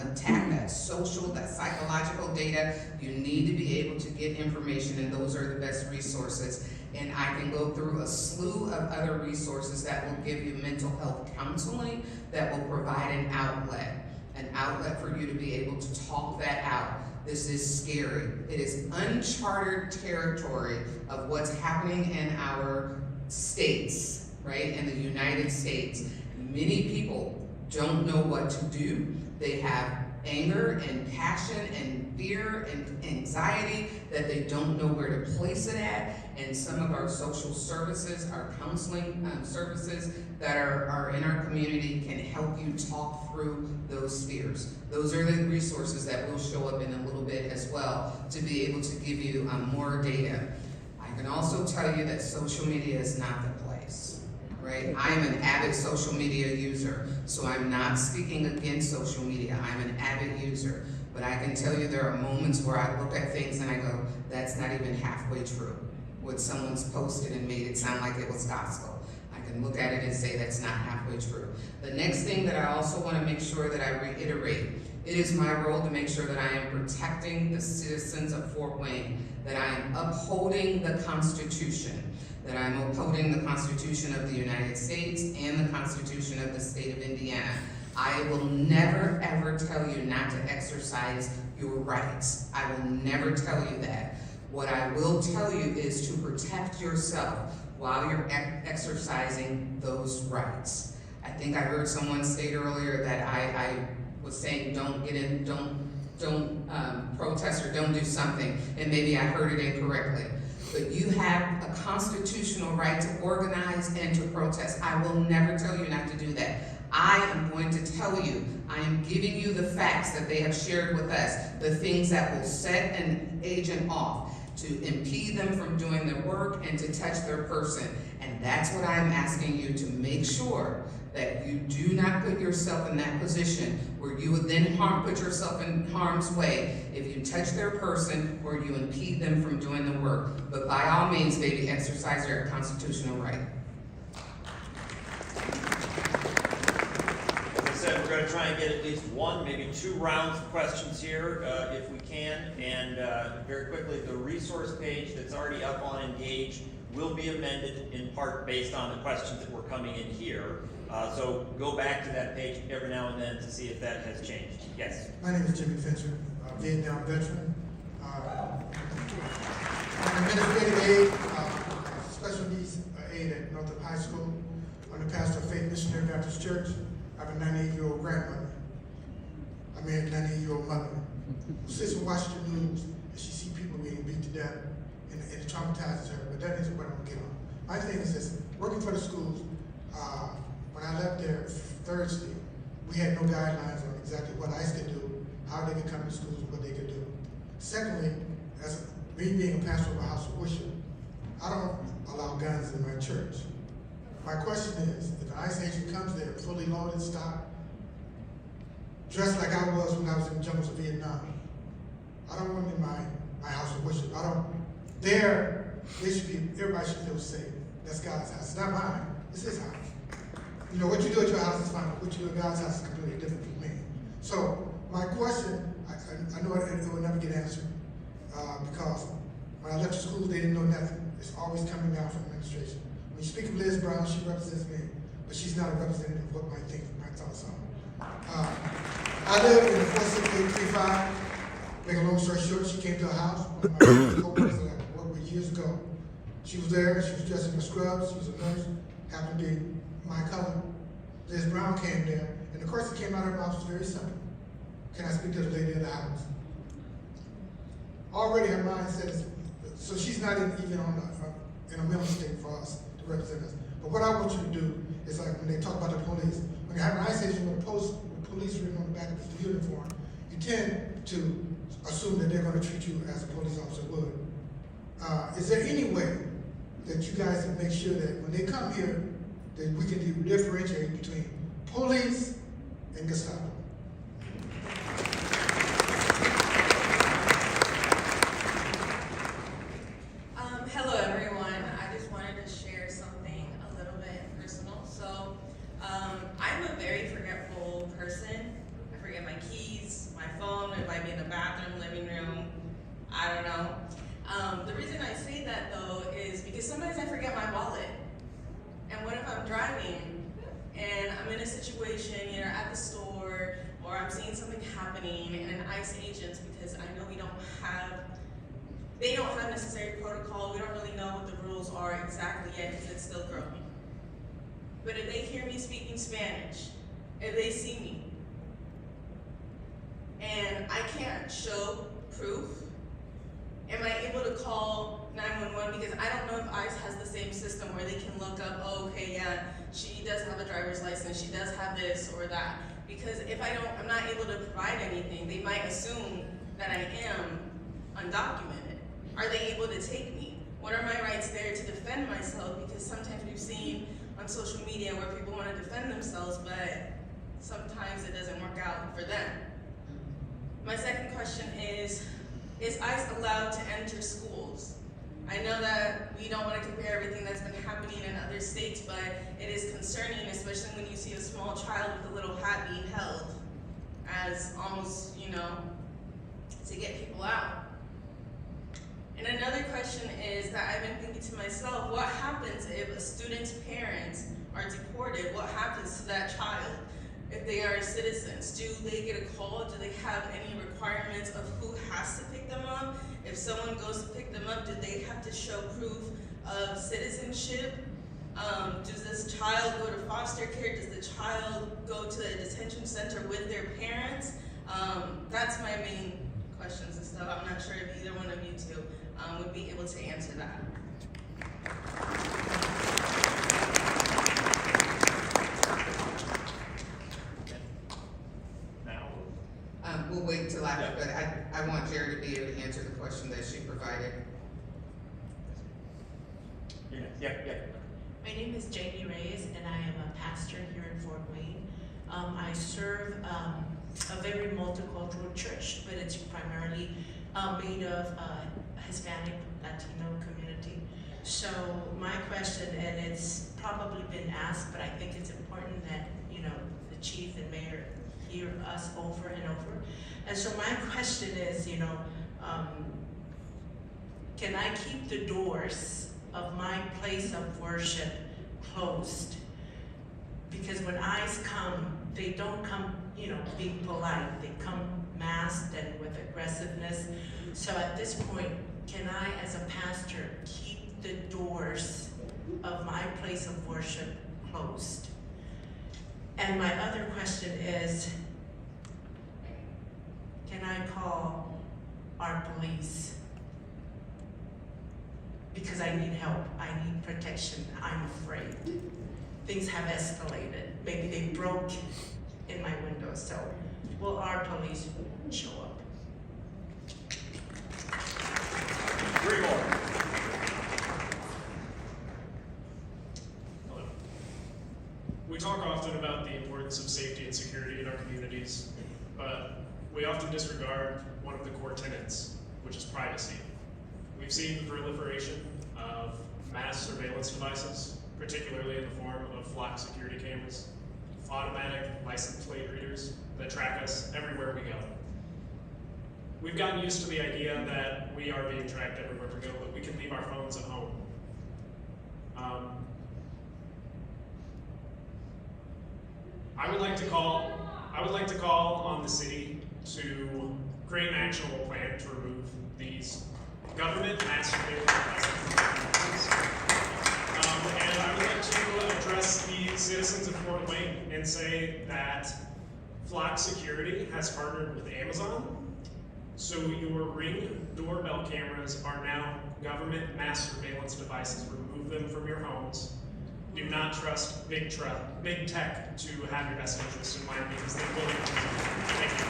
attack that social, that psychological data, you need to be able to get information, and those are the best resources. And I can go through a slew of other resources that will give you mental health counseling, that will provide an outlet for you to be able to talk that out. This is scary. It is uncharted territory of what's happening in our states, right, in the United States. Many people don't know what to do. They have anger and passion and fear and anxiety that they don't know where to place it at. And some of our social services, our counseling services that are in our community can help you talk through those fears. Those are the resources that will show up in a little bit as well to be able to give you more data. I can also tell you that social media is not the place, right? I'm an avid social media user, so I'm not speaking against social media. I'm an avid user, but I can tell you there are moments where I look at things and I go, that's not even halfway true. What someone's posted and made it sound like it was gospel. I can look at it and say that's not halfway true. The next thing that I also want to make sure that I reiterate, it is my role to make sure that I am protecting the citizens of Fort Wayne, that I am upholding the Constitution, that I'm upholding the Constitution of the United States and the Constitution of the state of Indiana. I will never ever tell you not to exercise your rights. I will never tell you that. What I will tell you is to protect yourself while you're exercising those rights. I think I heard someone state earlier that I was saying don't get in, don't protest or don't do something, and maybe I heard it incorrectly. But you have a constitutional right to organize and to protest. I will never tell you not to do that. I am going to tell you, I am giving you the facts that they have shared with us, the things that will set an agent off, to impede them from doing their work and to touch their person. And that's what I'm asking you to make sure that you do not put yourself in that position where you would then put yourself in harm's way if you touch their person or you impede them from doing the work. But by all means, baby, exercise your constitutional right. We're going to try and get at least one, maybe 2 rounds of questions here, if we can. And very quickly, the resource page that's already up on Engage will be amended in part based on the questions that were coming in here. So go back to that page every now and then to see if that has changed. Yes? My name is Jimmy Fincher, Vietnam veteran. I'm administrative aide, special needs aide at Northrop High School. I'm the pastor of Faith Missionary Baptist Church. I have a 98-year-old grandmother. I married a 98-year-old mother who sits and watches the news and she sees people being beat to death and it traumatizes her, but that isn't what I'm gonna get on. My thing is this, working for the schools, when I left there Thursday, we had no guidelines on exactly what ICE could do, how they could come to schools, and what they could do. Secondly, as me being a pastor of a house of worship, I don't allow guns in my church. My question is, if an ICE agent comes there, fully loaded, stocked, dressed like I was when I was in the jungles of Vietnam, I don't want them in my house of worship. Everybody should feel safe. That's God's house. It's not mine. It's His house. You know, what you do at your house is fine, but what you do at God's house is completely different from me. So, my question, I know it will never get answered, because when I left the school, they didn't know nothing. It's always coming down from administration. When you speak of Liz Brown, she represents me, but she's not a representative of what my thoughts are. I live in the 46835. Make a long story short, she came to our house. One of my co-workers that I worked with years ago. She was there, she was dressed in her scrubs, she was a nurse, happened to be my color. Liz Brown came there, and the question that came out of her mouth was very simple. Can I speak to the lady of the house? Already her mindset is, so she's not even in a mental state for us to represent us. But what I want you to do is like when they talk about the police, when you have an ICE agent with police written on the back of the uniform, you tend to assume that they're going to treat you as a police officer would. Is there any way that you guys can make sure that when they come here, that we can differentiate between police and Gestapo? Hello everyone. I just wanted to share something a little bit personal. So I'm a very forgetful person. I forget my keys, my phone, it might be in the bathroom, living room, I don't know. The reason I say that though is because sometimes I forget my wallet. And what if I'm driving and I'm in a situation, either at the store or I'm seeing something happening and an ICE agent, because I know they don't have necessary protocol, we don't really know what the rules are exactly yet because it's still growing. But if they hear me speaking Spanish, if they see me and I can't show proof, am I able to call 911? Because I don't know if ICE has the same system where they can look up, oh, okay, yeah, she does have a driver's license, she does have this or that. Because if I'm not able to provide anything, they might assume that I am undocumented. Are they able to take me? What are my rights there to defend myself? Because sometimes we've seen on social media where people want to defend themselves, but sometimes it doesn't work out for them. My second question is ICE allowed to enter schools? I know that we don't want to compare everything that's been happening in other states, but it is concerning, especially when you see a small child with a little hat being held as almost, to get people out. And another question is that I've been thinking to myself, what happens if a student's parents are deported? What happens to that child if they are citizens? Do they get a call? Do they have any requirements of who has to pick them up? If someone goes to pick them up, do they have to show proof of citizenship? Does this child go to foster care? Does the child go to a detention center with their parents? That's my main questions and stuff. I'm not sure if either one of you two would be able to answer that. We'll wait till after, but I want Jerry to be able to answer the question that she provided. Yeah. My name is Jamie Reyes, and I am a pastor here in Fort Wayne. I serve a very multicultural church, but it's primarily made of Hispanic, Latino community. So my question, and it's probably been asked, but I think it's important that the chief and mayor hear us over and over. And so my question is, can I keep the doors of my place of worship closed? Because when ICE come, they don't come, being polite. They come masked and with aggressiveness. So at this point, can I, as a pastor, keep the doors of my place of worship closed? And my other question is, can I call our police? Because I need help, I need protection, I'm afraid. Things have escalated. Maybe they broke in my window, so will our police show up? 3 more. Hello. We talk often about the importance of safety and security in our communities, but we often disregard one of the core tenets, which is privacy. We've seen the proliferation of mass surveillance devices, particularly in the form of flock security cameras, automatic license plate readers that track us everywhere we go. We've gotten used to the idea that we are being tracked everywhere we go, but we can leave our phones at home. I would like to call on the city to create an actionable plan to remove these government mass surveillance devices. And I would like to address the citizens of Fort Wayne and say that Flock Security has partnered with Amazon, so your Ring doorbell cameras are now government mass surveillance devices. Remove them from your homes. Do not trust big tech to have your best interests in mind, because they will. Thank you.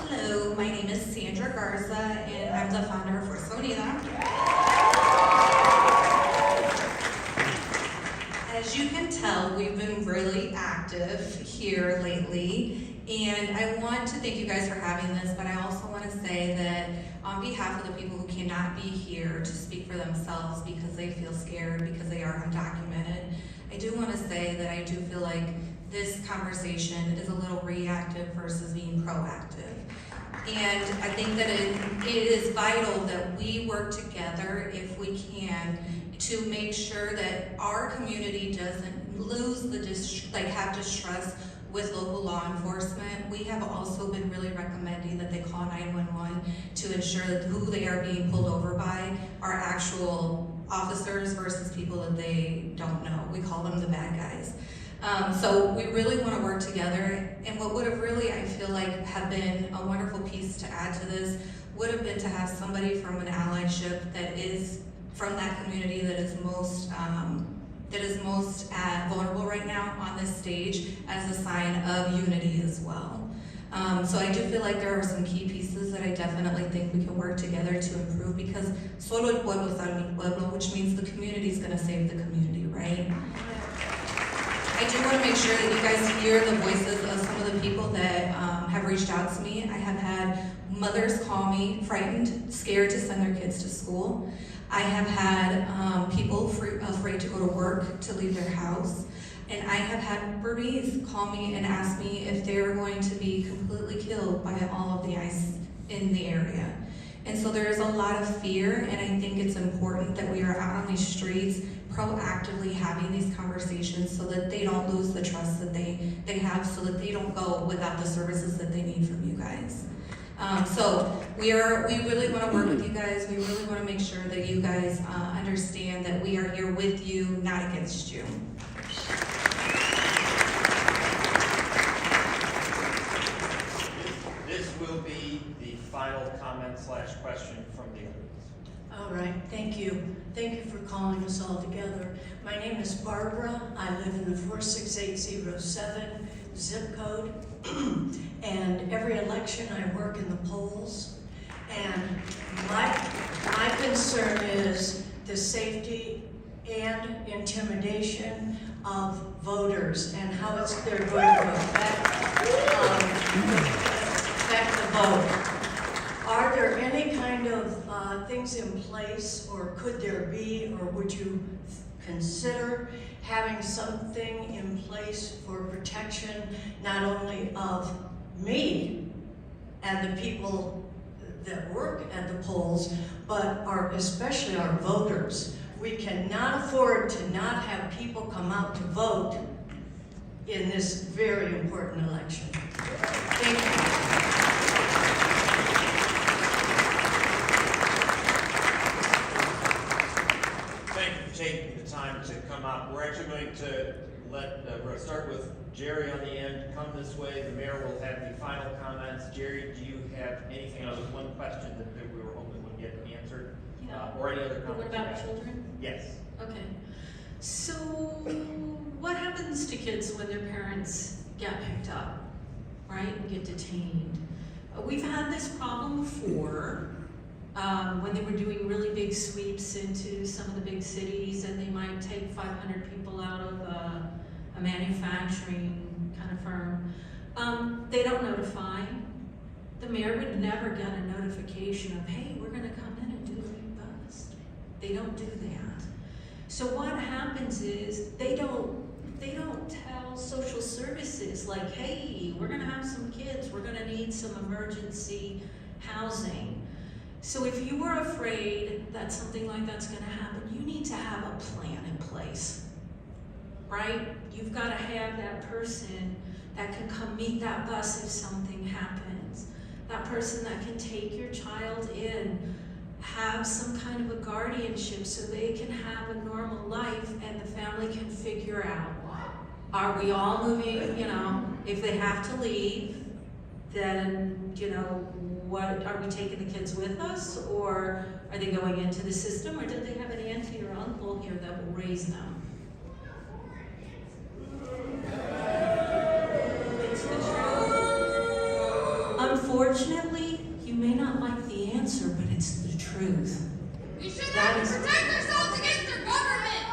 Hello, my name is Sandra Garza, and I'm the founder of Fuerza Unida. As you can tell, we've been really active here lately, and I want to thank you guys for having this, but I also want to say that on behalf of the people who cannot be here to speak for themselves because they feel scared, because they are undocumented, I do want to say that I do feel like this conversation is a little reactive versus being proactive. And I think that it is vital that we work together, if we can, to make sure that our community doesn't lose have distrust with local law enforcement. We have also been really recommending that they call 911 to ensure that who they are being pulled over by are actual officers versus people that they don't know. We call them the bad guys. So we really want to work together, and what would have really, I feel like, have been a wonderful piece to add to this would have been to have somebody from an allyship that is from that community that is most vulnerable right now on this stage as a sign of unity as well. So I do feel like there are some key pieces that I definitely think we can work together to improve, because solo el pueblo salva el pueblo, which means the community is going to save the community, right? I do want to make sure that you guys hear the voices of some of the people that have reached out to me. I have had mothers call me frightened, scared to send their kids to school. I have had people afraid to go to work, to leave their house. And I have had Burmese call me and ask me if they are going to be completely killed by all of the ICE in the area. And so there is a lot of fear, and I think it's important that we are out on these streets proactively having these conversations so that they don't lose the trust that they have, so that they don't go without the services that they need from you guys. So we really want to work with you guys. We really want to make sure that you guys understand that we are here with you, not against you. This will be the final comment/question from the audience. All right, thank you. Thank you for calling us all together. My name is Barbara. I live in the 46807 zip code. And every election I work in the polls. And my concern is the safety and intimidation of voters and how they're going to affect the vote. Are there any kind of things in place, or could there be, or would you consider having something in place for protection not only of me and the people that work at the polls, but especially our voters? We cannot afford to not have people come out to vote in this very important election. Thank you. Taking the time to come up. We're actually going to we're going to start with Jerry on the end. Come this way. The mayor will have the final comments. Jerry, do you have anything else? One question that we were hoping would get answered, or any other comments? What about children? Yes. Okay. So what happens to kids when their parents get picked up, right, and get detained? We've had this problem before. When they were doing really big sweeps into some of the big cities, and they might take 500 people out of a manufacturing kind of firm, they don't notify. The mayor would never get a notification of, hey, we're gonna come in and do a bust. They don't do that. So what happens is they don't tell social services like, hey, we're gonna have some kids, we're gonna need some emergency housing. So if you were afraid that something like that's going to happen, you need to have a plan in place, right? You've got to have that person that can come meet that bus if something happens. That person that can take your child in, have some kind of a guardianship so they can have a normal life and the family can figure out, are we all moving, if they have to leave, then, what, are we taking the kids with us, or are they going into the system, or did they have an auntie or uncle here that will raise them? It's the truth. Unfortunately, you may not like the answer, but it's the truth. We should have to protect ourselves against their government.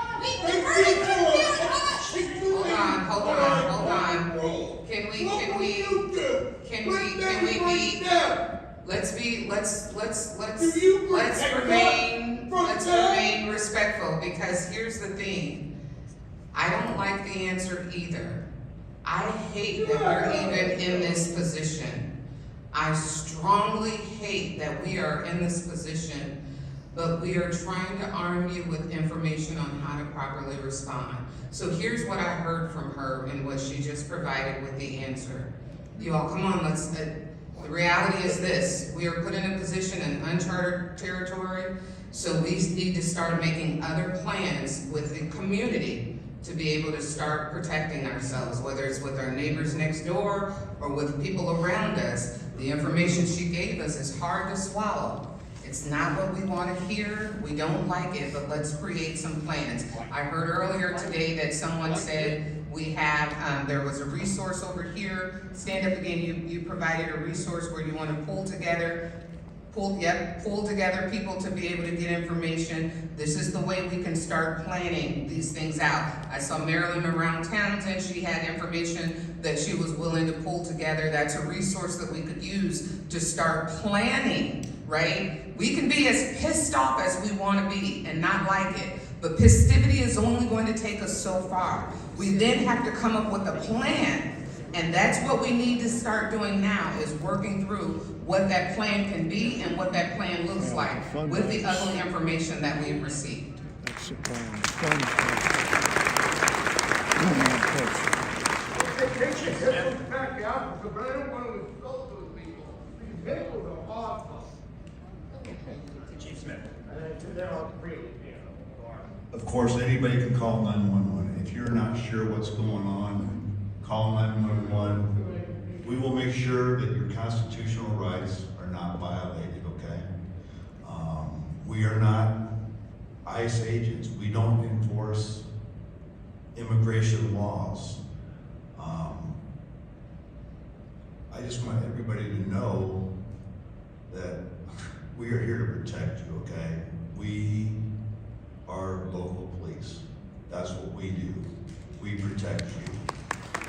Hold on. Can let's remain respectful, because here's the thing. I don't like the answer either. I hate that we're even in this position. I strongly hate that we are in this position, but we are trying to arm you with information on how to properly respond. So here's what I heard from her and what she just provided with the answer. You all, come on, the reality is this. We are put in a position in uncharted territory, So we need to start making other plans with the community to be able to start protecting ourselves, whether it's with our neighbors next door or with people around us. The information she gave us is hard to swallow. It's not what we want to hear, we don't like it, but let's create some plans. I heard earlier today that someone said we have, there was a resource over here. Stand up again, you provided a resource where you want to pull together people to be able to get information. This is the way we can start planning these things out. I saw Marilyn around Townsend, she had information that she was willing to pull together. That's a resource that we could use to start planning, right? We can be as pissed off as we want to be and not like it, but festivity is only going to take us so far. We then have to come up with a plan. And that's what we need to start doing now, is working through what that plan can be and what that plan looks like with the ugly information that we've received. That's the plan. Chief Smith. Of course, anybody can call 911. If you're not sure what's going on, call 911. We will make sure that your constitutional rights are not violated, okay? We are not ICE agents. We don't enforce immigration laws. I just want everybody to know that we are here to protect you, okay? We are local police. That's what we do. We protect you.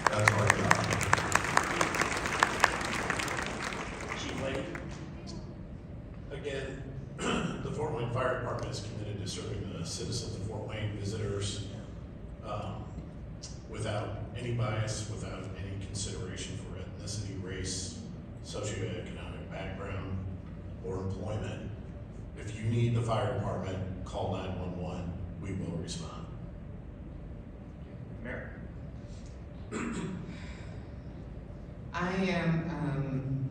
That's our job. Chief Lady. Again, the Fort Wayne Fire Department is committed to serving the citizens of Fort Wayne, visitors, without any bias, without any consideration for ethnicity, race, socioeconomic background, or employment. If you need the fire department, call 911. We will respond. Mayor. I am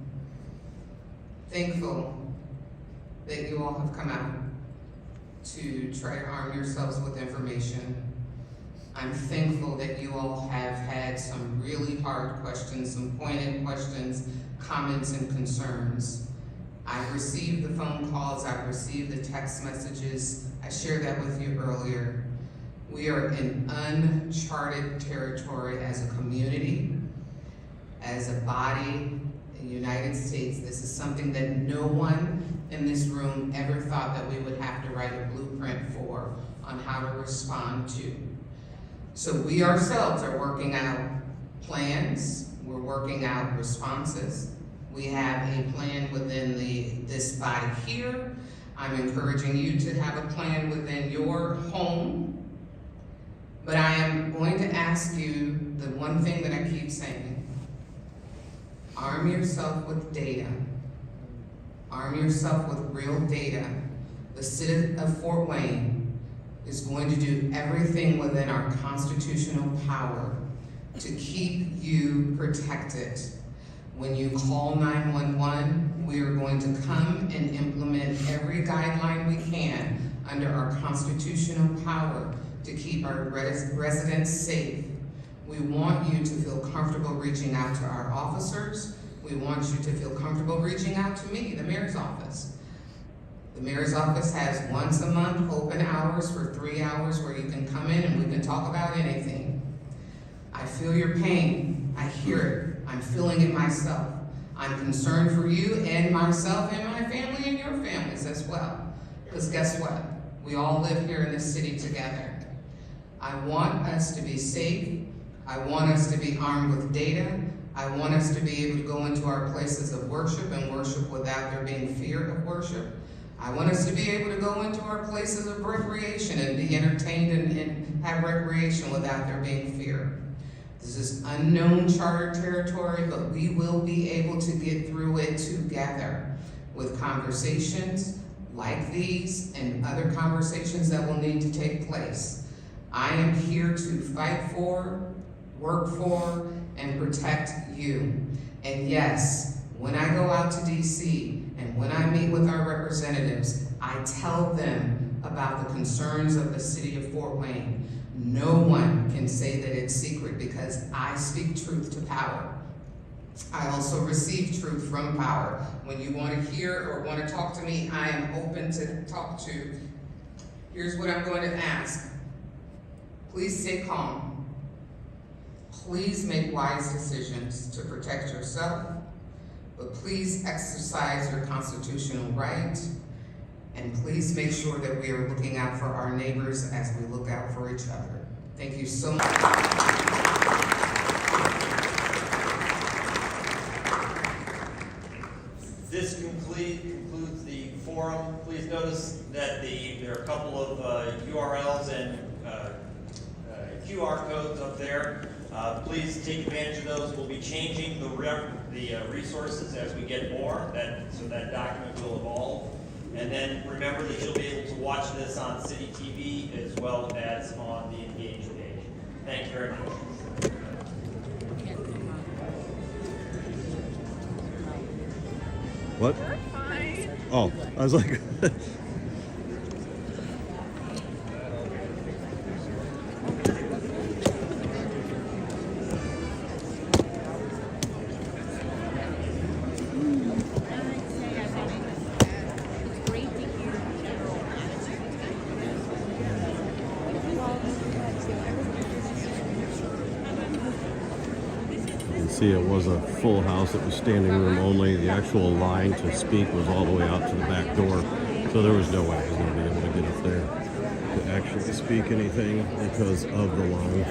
thankful that you all have come out to try to arm yourselves with information. I'm thankful that you all have had some really hard questions, some pointed questions, comments, and concerns. I've received the phone calls, I've received the text messages. I shared that with you earlier. We are in uncharted territory as a community, as a body, in the United States. This is something that no one in this room ever thought that we would have to write a blueprint for on how to respond to. So we ourselves are working out plans, we're working out responses. We have a plan within this body here. I'm encouraging you to have a plan within your home. But I am going to ask you the one thing that I keep saying. Arm yourself with data. Arm yourself with real data. The city of Fort Wayne is going to do everything within our constitutional power to keep you protected. When you call 911, we are going to come and implement every guideline we can under our constitutional power to keep our residents safe. We want you to feel comfortable reaching out to our officers. We want you to feel comfortable reaching out to me, the mayor's office. The mayor's office has once a month open hours for 3 hours where you can come in and we can talk about anything. I feel your pain. I hear it. I'm feeling it myself. I'm concerned for you and myself and my family and your families as well. Because guess what? We all live here in this city together. I want us to be safe. I want us to be armed with data. I want us to be able to go into our places of worship and worship without there being fear of worship. I want us to be able to go into our places of recreation and be entertained and have recreation without there being fear. This is unknown charter territory, but we will be able to get through it together with conversations like these and other conversations that will need to take place. I am here to fight for, work for, and protect you. And yes, When I go out to DC and when I meet with our representatives, I tell them about the concerns of the city of Fort Wayne. No one can say that it's secret because I speak truth to power. I also receive truth from power. When you want to hear or want to talk to me, I am open to talk to. Here's what I'm going to ask. Please stay calm. Please make wise decisions to protect yourself, but please exercise your constitutional right, and please make sure that we are looking out for our neighbors as we look out for each other. Thank you so much. This concludes the forum. Please notice that there are a couple of URLs and QR codes up there. Please take advantage of those. We'll be changing the resources as we get more, so that document will evolve. And then remember that you'll be able to watch this on City TV as well as on the Engage page. Thank you very much. What? Oh, I was like... See, it was a full house. It was standing room only. The actual line to speak was all the way out to the back door, so there was no way I was going to be able to get up there to actually speak anything because of the line.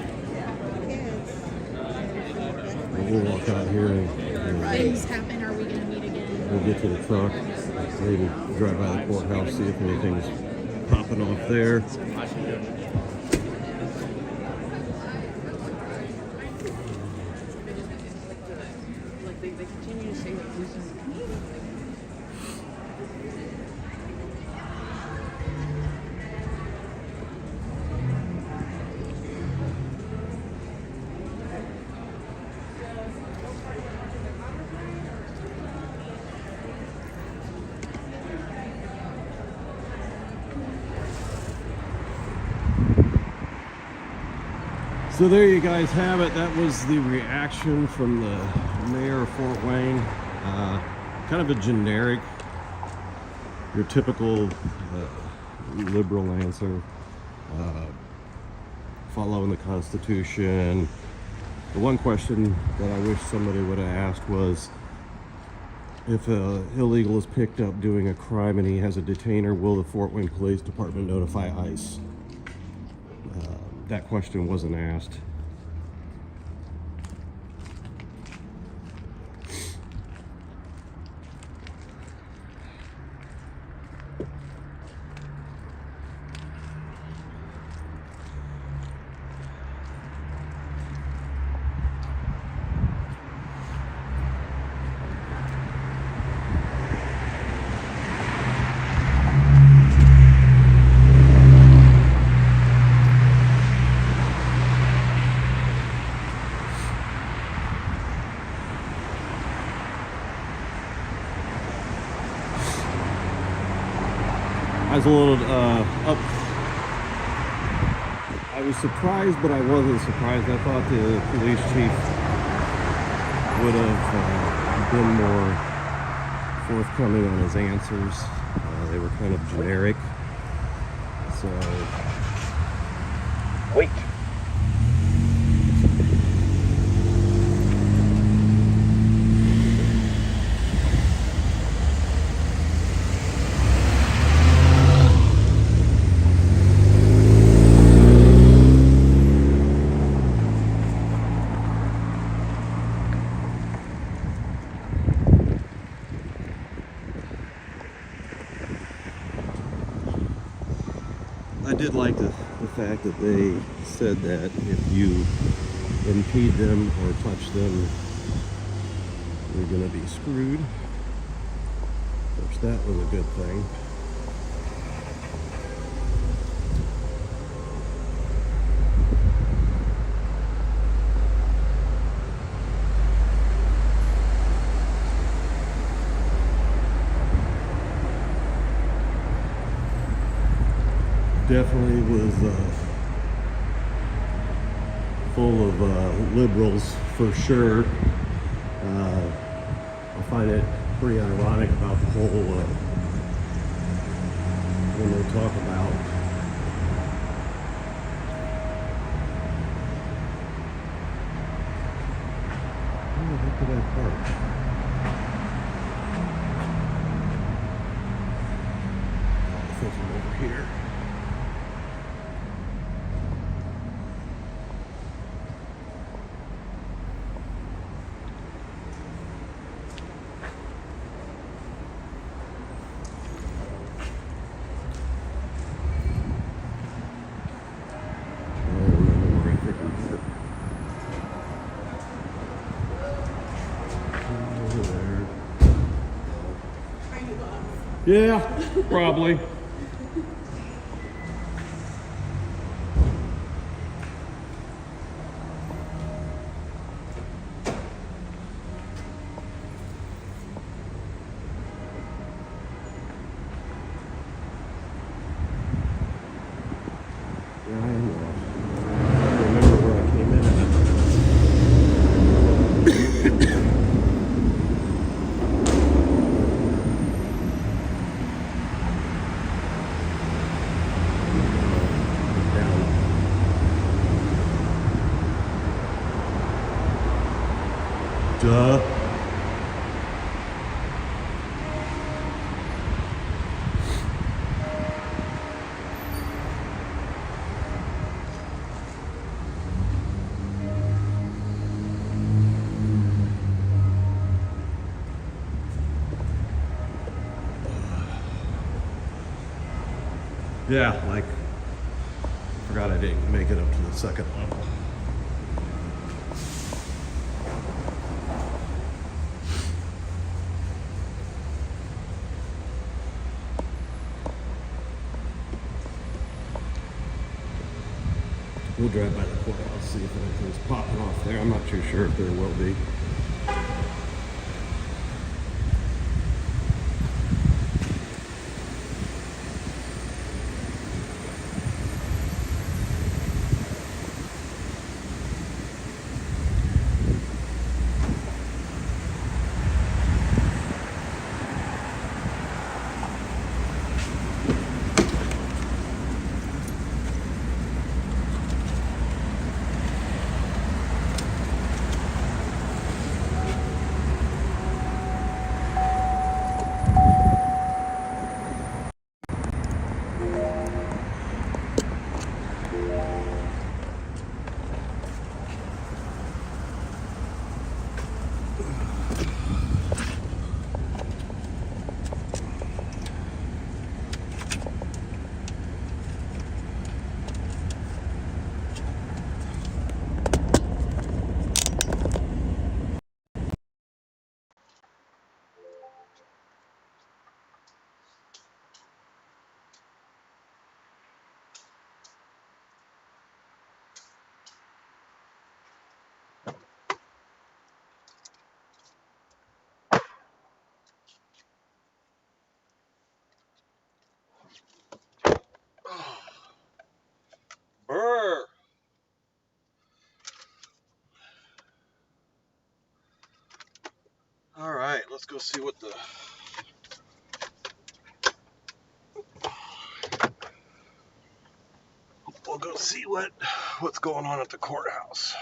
But we'll walk out here and Things happen. Are we going to meet again? we'll get to the truck, maybe drive by the courthouse, see if anything's popping off there. They continue to say that this is So there you guys have it. That was the reaction from the mayor of Fort Wayne. Kind of a generic, your typical liberal answer. Following the Constitution. The one question that I wish somebody would have asked was, if an illegal is picked up doing a crime and he has a detainer, will the Fort Wayne Police Department notify ICE? That question wasn't asked. I was a little up. I was surprised, but I wasn't surprised. I thought the police chief would have been more forthcoming on his answers. They were kind of generic. So, wait. I did like the fact that they said that if you impede them or touch them, you're going to be screwed. Of course, that was a good thing. definitely was full of liberals for sure. I find it pretty ironic about the whole when they talk about where the heck did I park? I think I'm over here. Yeah, probably. Yeah, I am lost. I don't remember where I came in at. Duh. Yeah, like, forgot I didn't make it up to the second level. We'll drive by the courthouse, see if anything's popping off there. I'm not too sure if there will be. Brr. All right, let's go see what we'll go see what's going on at the courthouse.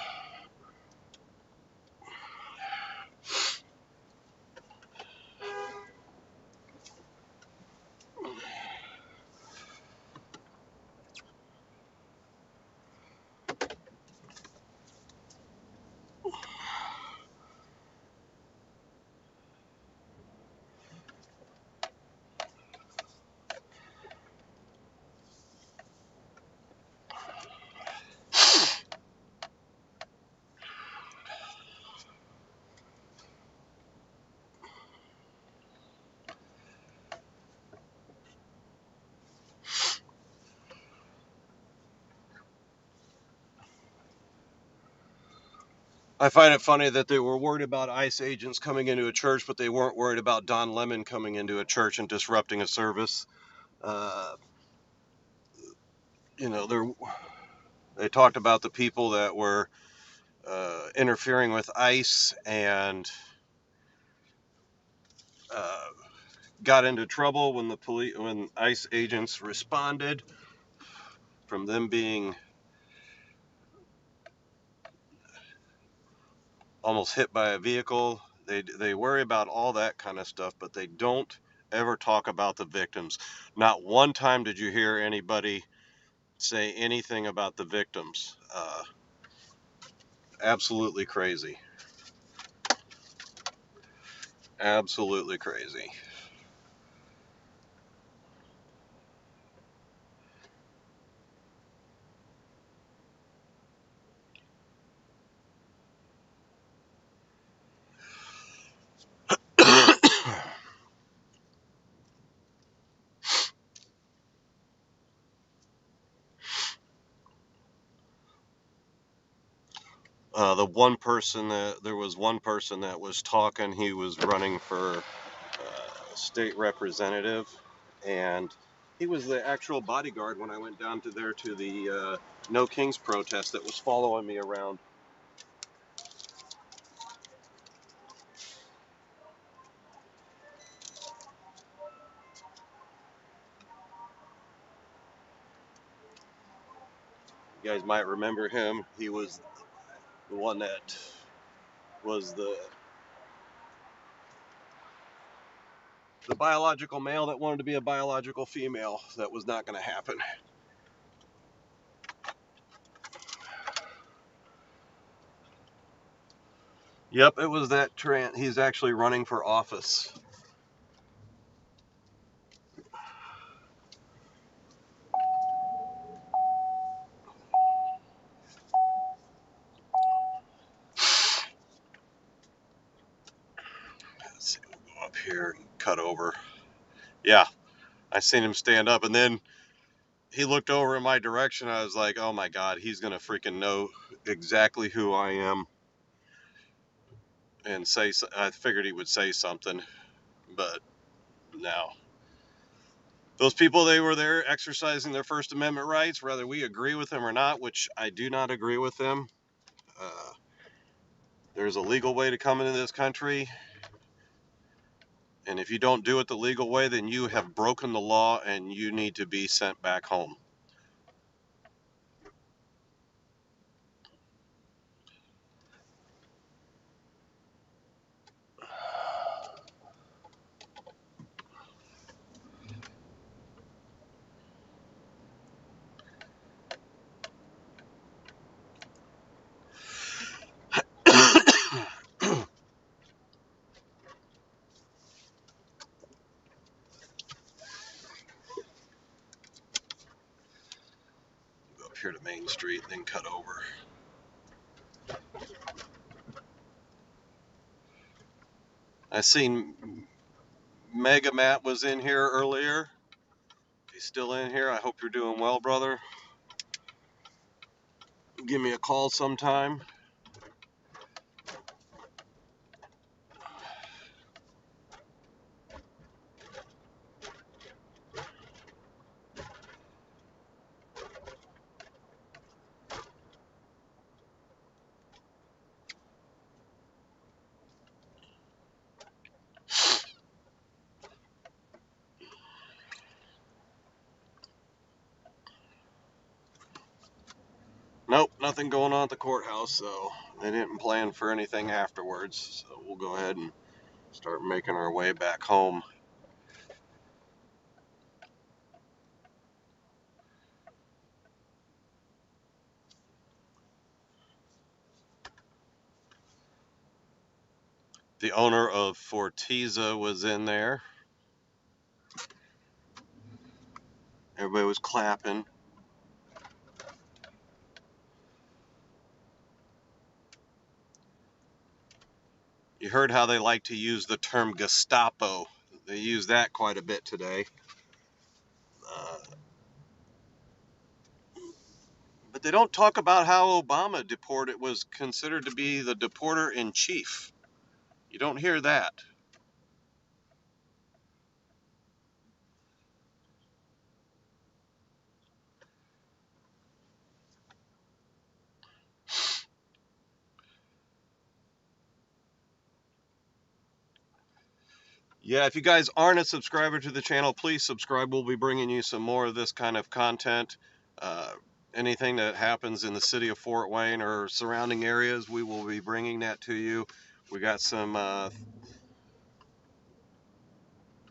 I find it funny that they were worried about ICE agents coming into a church, but they weren't worried about Don Lemon coming into a church and disrupting a service. you know, they talked about the people that were interfering with ICE and got into trouble when when ICE agents responded, from them being almost hit by a vehicle. They worry about all that kind of stuff, but they don't ever talk about the victims. Not one time did you hear anybody say anything about the victims. Absolutely crazy. Absolutely crazy. There was one person that was talking. He was running for state representative, and he was the actual bodyguard when I went down to the No Kings protest that was following me around. You guys might remember him. He was the one that was the biological male that wanted to be a biological female. That was not going to happen. Yep, it was that he's actually running for office. Let's see, we'll go up here and cut over. Yeah, I seen him stand up, and then he looked over in my direction. I was like, oh my God, he's going to freaking know exactly who I am. And I figured he would say something, but no. Those people, they were there exercising their First Amendment rights, whether we agree with them or not, which I do not agree with them. There's a legal way to come into this country, and if you don't do it the legal way, then you have broken the law and you need to be sent back home. Go up here to Main Street, then cut over. I seen Mega Matt was in here earlier. He's still in here. I hope you're doing well, brother. Give me a call sometime. Nope, nothing going on at the courthouse, so they didn't plan for anything afterwards. So we'll go ahead and start making our way back home. The owner of Fortiza was in there. Everybody was clapping. You heard how they like to use the term Gestapo. They use that quite a bit today. But they don't talk about how Obama was considered to be the deporter in chief. You don't hear that. Yeah, if you guys aren't a subscriber to the channel, please subscribe. We'll be bringing you some more of this kind of content. Anything that happens in the city of Fort Wayne or surrounding areas, we will be bringing that to you. We got some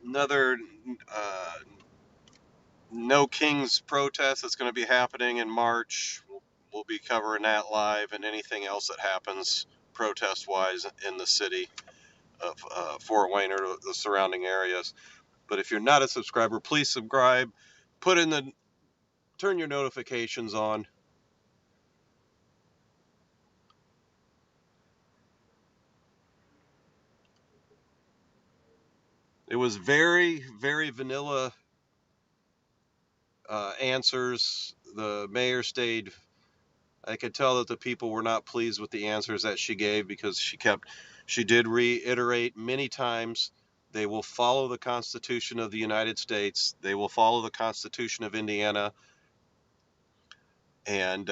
another No Kings protest that's going to be happening in March. We'll be covering that live, and anything else that happens protest-wise in the city of Fort Wayne or the surrounding areas. But if you're not a subscriber, please subscribe. Turn your notifications on. It was very, very vanilla answers. The mayor stayed. I could tell that the people were not pleased with the answers that she gave because she did reiterate many times they will follow the Constitution of the United States. They will follow the Constitution of Indiana. And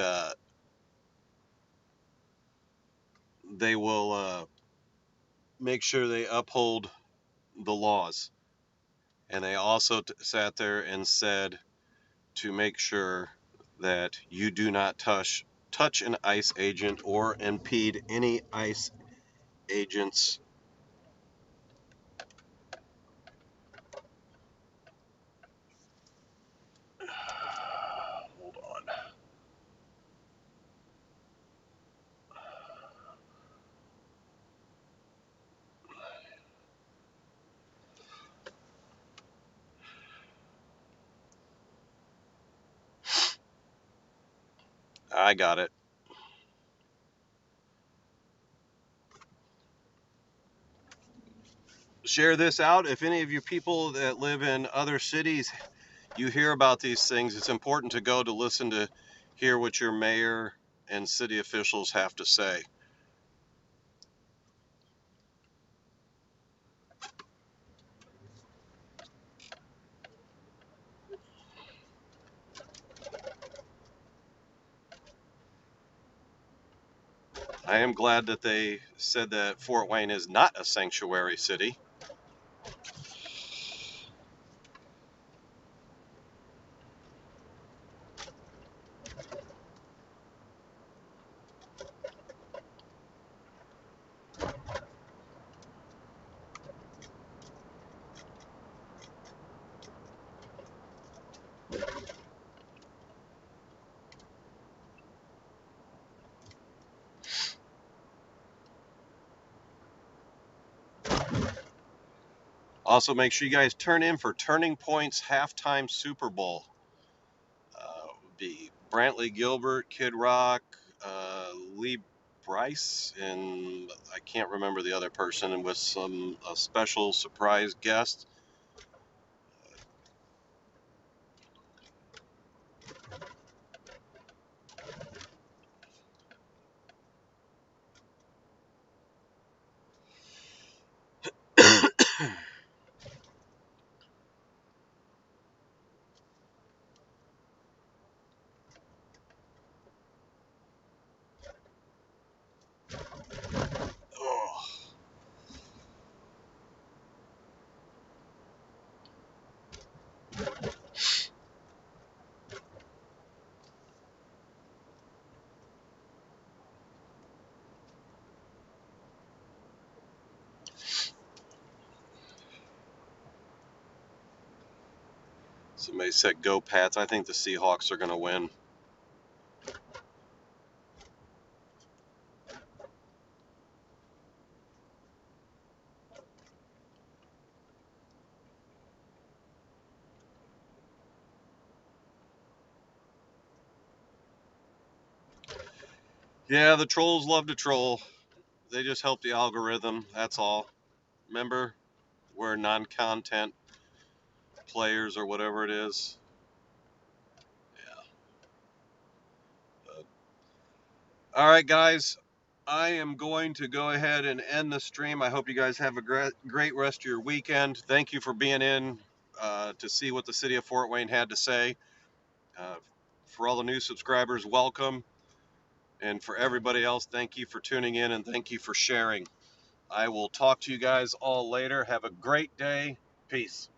they will make sure they uphold the laws. And they also sat there and said to make sure that you do not touch an ICE agent or impede any ICE agents. Hold on. I got it. Share this out. If any of you people that live in other cities, you hear about these things, it's important to go to listen to hear what your mayor and city officials have to say. I am glad that they said that Fort Wayne is not a sanctuary city. Also, make sure you guys turn in for Turning Point's halftime Super Bowl. Be Brantley Gilbert, Kid Rock, Lee Bryce, and I can't remember the other person, and with a special surprise guest. Somebody said go Pats. I think the Seahawks are going to win. Yeah, the trolls love to troll. They just help the algorithm, that's all. Remember, we're non-content players or whatever it is. Yeah. All right, guys. I am going to go ahead and end the stream. I hope you guys have a great rest of your weekend. Thank you for being in to see what the city of Fort Wayne had to say. For all the new subscribers, welcome. And for everybody else, thank you for tuning in and thank you for sharing. I will talk to you guys all later. Have a great day. Peace.